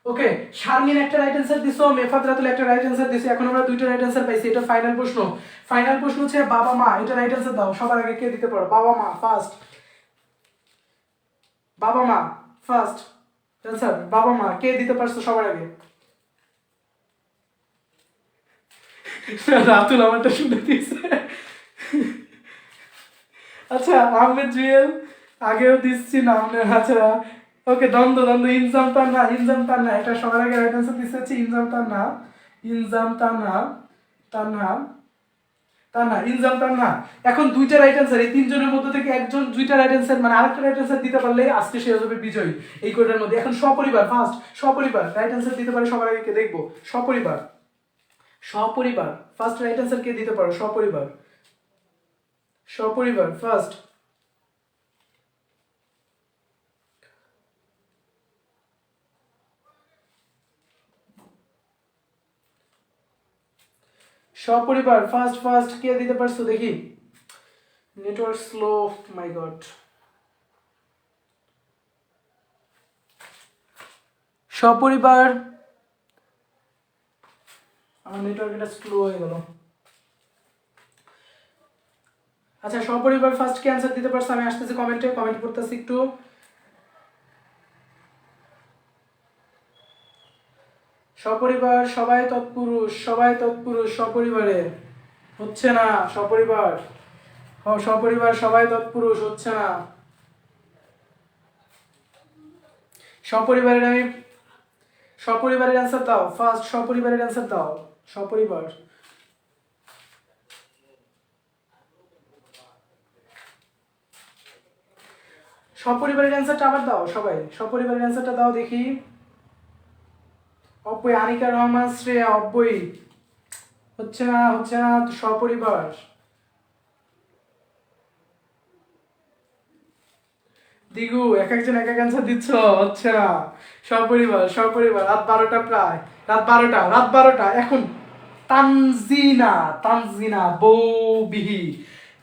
ওকে, শারমিন একটা রাইট অ্যান্সার দিছো, মেফাত রাতুল একটা রাইট অ্যান্সার দিছো। এখন আমরা দুইটা রাইট অ্যান্সার পাইছি। এটা ফাইনাল প্রশ্ন। ফাইনাল প্রশ্ন হচ্ছে বাবা মা। এটা রাইট অ্যান্সার দাও সবার আগে কে দিতে পারো? বাবা মা ফার্স্ট। বাবা মা ফার্স্ট অ্যান্সার। বাবা মা কে দিতে পারছো সবার আগে? রাতুল আমারটা শুনে দিয়েছে। আচ্ছা, আহমেদ জুয়েল আগেও দিচ্ছি নাম। আচ্ছা ওকে, দ্বন্দ্ব দ্বন্দ্ব, ইনজাম তান্না, ইনজাম তান্না, এটা সবার আগে রাইট অ্যান্সার দিচ্ছে হচ্ছে ইনজাম তান্না, ইনজাম তান্না, তান্না, তান্না, ইনজাম তান্না। এখন দুইটা রাইট অ্যান্সার, এই তিনজনের মধ্যে থেকে একজন দুইটা রাইট অ্যান্সার মানে আরেকটা রাইট অ্যান্সার দিতে পারলে আজকে সে হবে বিজয়ী এই কোটার মধ্যে। এখন সপরিবার ফার্স্ট, সপরিবার রাইট অ্যান্সার দিতে পারে সবার আগে কে দেখবো? সপরিবার, সপরিবার ফার্স্ট রাইট অ্যান্সার কে দিতে পারো? সপরিবার, সপরিবার ফার্স্ট। সপরিবার ফার্স্ট ফার্স্ট কে দিতে পারছো দেখি? নেটওয়ার্ক স্লো, মাই গড। সপরিবার, আমার নেটওয়ার্ক এটা স্লো হয়ে গেল। আচ্ছা, সপরিবার ফার্স্ট কে অ্যান্সার দিতে পারছো? আমি আসতেছি কমেন্টে, কমেন্ট করতেছি একটু। সপরিবার, সবাই তৎপুরুষ, সবাই তৎপুরুষ সপরিবারে। হচ্ছে না সপরিবার, সপরিবার সবাই তৎপুরুষ, হচ্ছে না। সপরিবারের আমি, সপরিবারের অ্যান্সার দাও ফার্স্ট, সপরিবারের অ্যান্সার দাও। সপরিবার, সপরিবারের অ্যান্সারটা আবার দাও সবাই, সপরিবারের অ্যান্সারটা দাও দেখি। অব্যয়, আনিকা রহমান শ্রেয়া, অব্যয়। হচ্ছে না, হচ্ছে না। সপরিবার, দিগু এক একজন এক এক অ্যান্সার দিচ্ছ, হচ্ছে না। সপরিবার, সপরিবার, রাত 12টা প্রায়, রাত 12টা, রাত 12টা এখন। তানজিনা, তানজিনা বৌবিহি,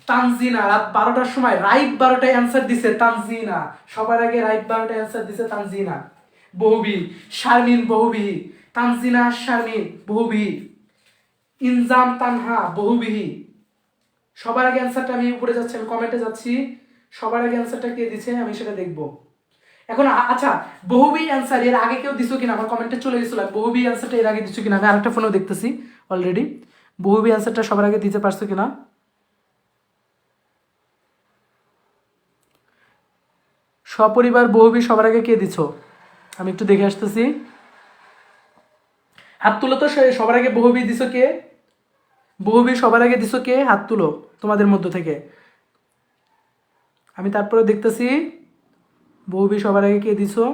তানজিনা রাত 12টার সময় রাইট 12টায় অ্যান্সার দিছে তানজিনা, সবার আগে রাইট 12টায় অ্যান্সার দিছে তানজিনা বহুবি। শারমিন বহুবিহি, তানজিনা শারমিন বহুবিহি, ইনজাম তানহা বহুবিহি। সবার আগে অ্যান্সারটা আমি উপরে যাচ্ছি, আমি কমেন্টে যাচ্ছি। সবার আগে অ্যান্সারটা কে দিছে আমি সেটা দেখবো এখন। আচ্ছা, বহুবি অ্যান্সার এর আগে কেউ দিছো কিনা? আমার কমেন্টে চলে গেছিল বহুবি অ্যান্সারটা এর আগে দিছো কিনা। আমি আরেকটা ফোনেও দেখতেছি অলরেডি। বহুবি অ্যান্সারটা সবার আগে দিতে পারছো কিনা? সপরিবার বহুবি সবার আগে কে দিছো? আমি একটু দেখে আসতেছি। হাত তুলো তো সবার আগে বহুবি দিছো কে? বহুবি সবার আগে দিছো কে? হাত তুলো তোমাদের মধ্য থেকে। আমি তারপরে দেখতেছি বহুবি সবার আগে কে দিছো।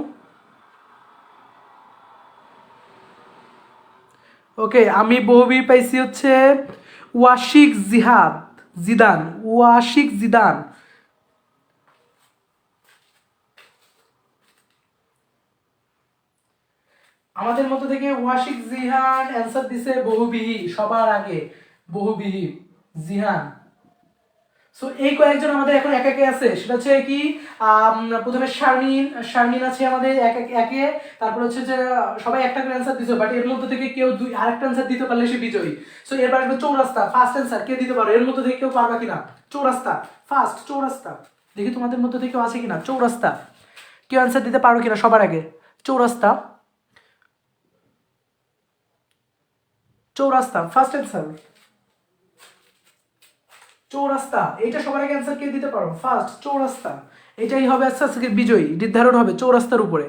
ওকে, আমি বহুবি পাইছি হচ্ছে ওয়াশিক জিহাদ জিদান, ওয়াশিক জিদান। আমাদের মধ্যে থেকে ওয়াশিক জিহান অ্যান্সার দিছে বহুবিহি সবার আগে, বহুবিহি জিহান। সো এই কয়েকজন আমাদের এখন এক একে আছে, সেটা হচ্ছে কি প্রথমে শারমিন, শারমিন আছে আমাদের এক একে। তারপর হচ্ছে যে সবাই একটা করে অ্যান্সার দিছে, বাট এর মধ্যে থেকে কেউ দুই আরেকটা অ্যান্সার দিতে পারলে সে বিজয়ী। সো এবার আসবে চৌরাস্তা ফার্স্ট অ্যান্সার কে দিতে পারো? এর মধ্যে থেকে কেউ পারবা কিনা? চৌরাস্তা ফার্স্ট, চৌরাস্তা দেখি তোমাদের মধ্যে থেকে কেউ আছে কিনা। চৌরাস্তা কেউ অ্যান্সার দিতে পারো কিনা সবার আগে? চৌরাস্তা, চৌরাস্তা ফার্স্ট অ্যান্সার। চৌরাস্তা এইটা সবার আগে অ্যান্সার কে দিতে পারো? ফার্স্ট চৌরাস্তা, এটাই হবে আজকে বিজয়ী নির্ধারণ হবে চৌরাস্তার উপরে।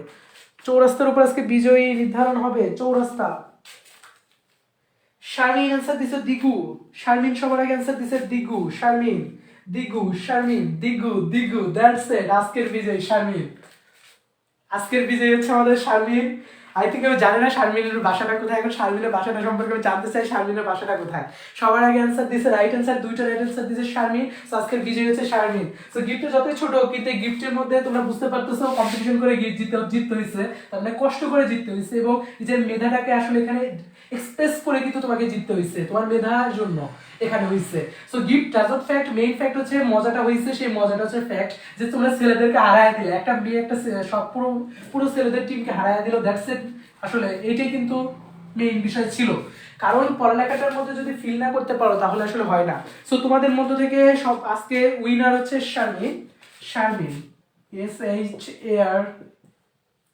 চৌরাস্তার উপরে আজকে বিজয়ী নির্ধারণ হবে চৌরাস্তা। শারমিন অ্যান্সার দিছে দিগু, শারমিন সবার আগে অ্যান্সার দিছে দিগু, শারমিন দিগু, শারমিন দিগু, দিগু, দ্যাটস ইট। আজকের বিজয়ী শারমিন, আজকের বিজয়ী হচ্ছে আমাদের শারমিন। আই থিঙ্ক আমি জানি না শারমিনের বাসাটা কোথায়, এখন শারমিনের বাসাটা সম্পর্কে আমি জানতে চাই শারমিনের বাসাটা কোথায়। সবার আগে অ্যান্সার দিয়েছে, রাইট অ্যান্সার, দুইটা রাইট অ্যান্সার দিয়েছে শারমিন। সো আজকের বিজয়ী হচ্ছে শারমিন। সো গিফটটা যতই ছোট কিন্তু গিফটের মধ্যে তোমরা বুঝতে পারতেছো কম্পিটিশন করে গিফট জিততে হয়েছে, তার মানে কষ্ট করে জিততে হয়েছে, এবং নিজের মেধাটাকে আসলে এখানে এক্সপ্রেস করে কিন্তু তোমাকে জিততে হয়েছে, তোমার মেধার জন্য এখানে হয়েছে। So gift doesn't fact, main fact হচ্ছে মজাটা হয়েছে, সেই মজাটা হচ্ছে ফ্যাক্ট যে তোমরা ছেলেদেরকে হারায় দিলে, একটা মেয়ে একটা সব পুরো পুরো ছেলেদের টিমকে হারায় দিল, দ্যাটস ইট। আসলে এইটাই কিন্তু মেইন বিষয় ছিল, কারণ পড়ালেখাটার মধ্যে যদি ফিল না করতে পারো তাহলে আসলে হয় না। সো তোমাদের মধ্য থেকে সব আজকে উইনার হচ্ছে শারমিন। শারমিন,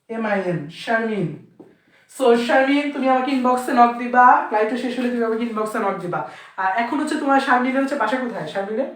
SHARMIN, শারমিন। সো শারমিন, তুমি আমাকে ইনবক্সে নক দিবা, লাইভটা শেষ হলে তুমি আমাকে ইনবক্সে নক দিবা। আর এখন হচ্ছে তোমার শারমিনের হচ্ছে বাসা কোথায় শারমিনের?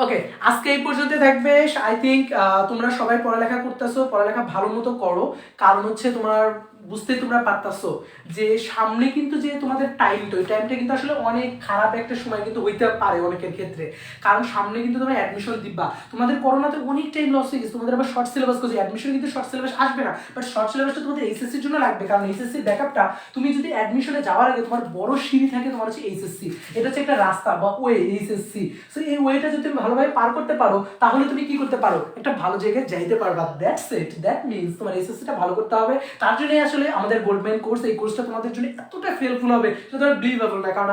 ওকে, আজকে এই পর্যন্ত থাকবে। আই থিঙ্ক তোমরা সবাই পড়ালেখা করতেছো, পড়ালেখা ভালো মতো করো, কারণ হচ্ছে তোমার বুঝতে তোমরা পারতাছো যে সামনে কিন্তু যে তোমাদের টাইমটা, ওই টাইমটা কিন্তু আসলে অনেক খারাপ একটা সময় কিন্তু হইতে পারে অনেকের ক্ষেত্রে, কারণ সামনে কিন্তু তোমরা অ্যাডমিশন দিবা, তোমাদের করোনাতে অনেক টাইম লস হয়ে গেছে, তোমাদের আবার শর্ট সিলেবাস করছে, অ্যাডমিশন কিন্তু শর্ট সিলেবাস আসবে না, বাট শর্ট সিলেবাসটা তোমাদের এইচএসসির জন্য লাগবে, কারণ এইচএসসির ব্যাকআপটা তুমি যদি অ্যাডমিশনে যাওয়ার আগে তোমার বড় সিঁড়ি থাকে, তোমার হচ্ছে এইচএসসি, এটা হচ্ছে একটা রাস্তা বা ওয়ে এইচএসসি। সো এই ওয়েটা যদি তুমি ভালোভাবে পার করতে পারো তাহলে তুমি কি করতে পারো, একটা ভালো জায়গায় যাইতে পারবা। দ্যাটস ইট, দ্যাট মিনস তোমার এইচএসসিটা ভালো করতে হবে। তার জন্যই আসলে আমাদের গোল্ডম্যান কোর্স, এই কোর্সটা তোমাদের জন্য এতটা হেল্পফুল হবে সেটা তোমার বিলিভেবল না, কারণ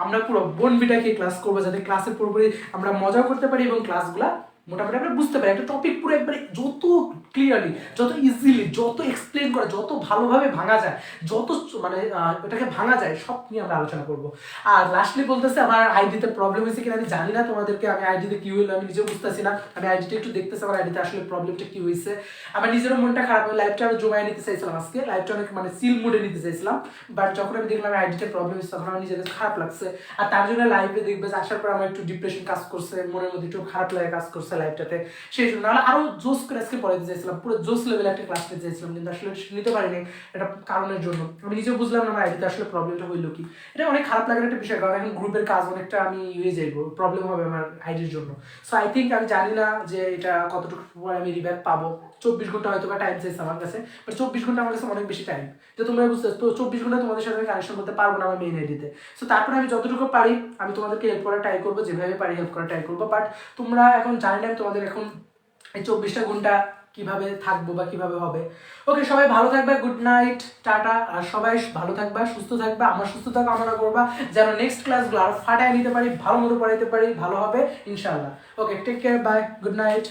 আমরা পুরো বনবিটাকে ক্লাস করবো, যাতে ক্লাসে পুরোপুরি আমরা মজাও করতে পারি এবং ক্লাসগুলা মোটামুটি আমরা বুঝতে পারি, একটা টপিক পুরো একবারে যত ক্লিয়ারলি, যত ইজিলি, যত এক্সপ্লেন করা, যত ভালোভাবে ভাঙা যায়, যত মানে এটাকে ভাঙা যায়, সব নিয়ে আমরা আলোচনা করবো। আর লাস্টলি বলতেছে আমার আইডিতে প্রবলেম হয়েছে কিনা আমি জানি না, তোমাদেরকে আমি আইডিতে কি হইলো আমি নিজেও বুঝতেছি না, আমি আইডিটা একটু দেখতেছি আমার আইডিতে আসলে প্রবলেমটা কি হয়েছে। আমার নিজেরও মনটা খারাপ, আমি লাইভটা আরো জমায় নিতে চাইছিলাম আজকে, লাইভটা অনেক মানে সিল মুডে নিতে চাইছিলাম, বাট যখন আমি দেখলাম আইডিতে প্রবলেম হয়েছে তখন আমার নিজের কাছে খারাপ লাগছে। আর তার জন্য লাইভে দেখবে যে আসার পর আমার একটু ডিপ্রেশন কাজ করছে, মনের মধ্যে একটু খারাপ লাগে কাজ করছে লাইভটাতে, সেই জন্য নাহলে আরো জোস করে আজকে পড়াইতে চাইছিলাম, পুরো জোস লেভেলে একটা ক্লাস নিতে চাইছিলাম, কিন্তু আসলে নিতে পারিনি একটা কারণের জন্য। আমি নিজেও বুঝলাম না আমার আইডিতে আসলে প্রবলেমটা হইলো কি, এটা অনেক খারাপ লাগার একটা বিষয়, কারণ এখন গ্রুপের কাজ অনেকটা আমি হয়ে যাইবো, প্রবলেম হবে আমার আইডির জন্য। সো আই থিঙ্ক আমি জানি না যে এটা কতটুকু পরে আমি রিব্যাক পাবো, 24 ঘন্টা হয়তো বা টাইম চাইছে আমার কাছে, বাট 24 ঘন্টা আমার কাছে অনেক বেশি টাইম, যে তোমরা বুঝতে তো 24 ঘন্টা তোমাদের সাথে আমি কানেকশন করতে পারবো না আমার মেইন আইডিতে। সো তারপরে আমি যতটুকু পারি আমি তোমাদেরকে হেল্প করার ট্রাই করবো, যেভাবে পারি হেল্প করার ট্রাই করবো, বাট তোমরা এখন জানি না তোমাদের এখন এই 24টা ঘন্টা কিভাবে থাকবো বা কিভাবে হবে। ওকে, সবাই ভালো থাকবে, গুড নাইট, টাটা। আর সবাই ভালো থাকবা, সুস্থ থাকবা, আমার সুস্থতা কামনা করবা, যেন নেক্সট ক্লাসগুলো আরো ফাটায় নিতে পারি, ভালো মতো পড়াইতে পারি, ভালো হবে ইনশাআল্লাহ। Okay, take care, bye, good night.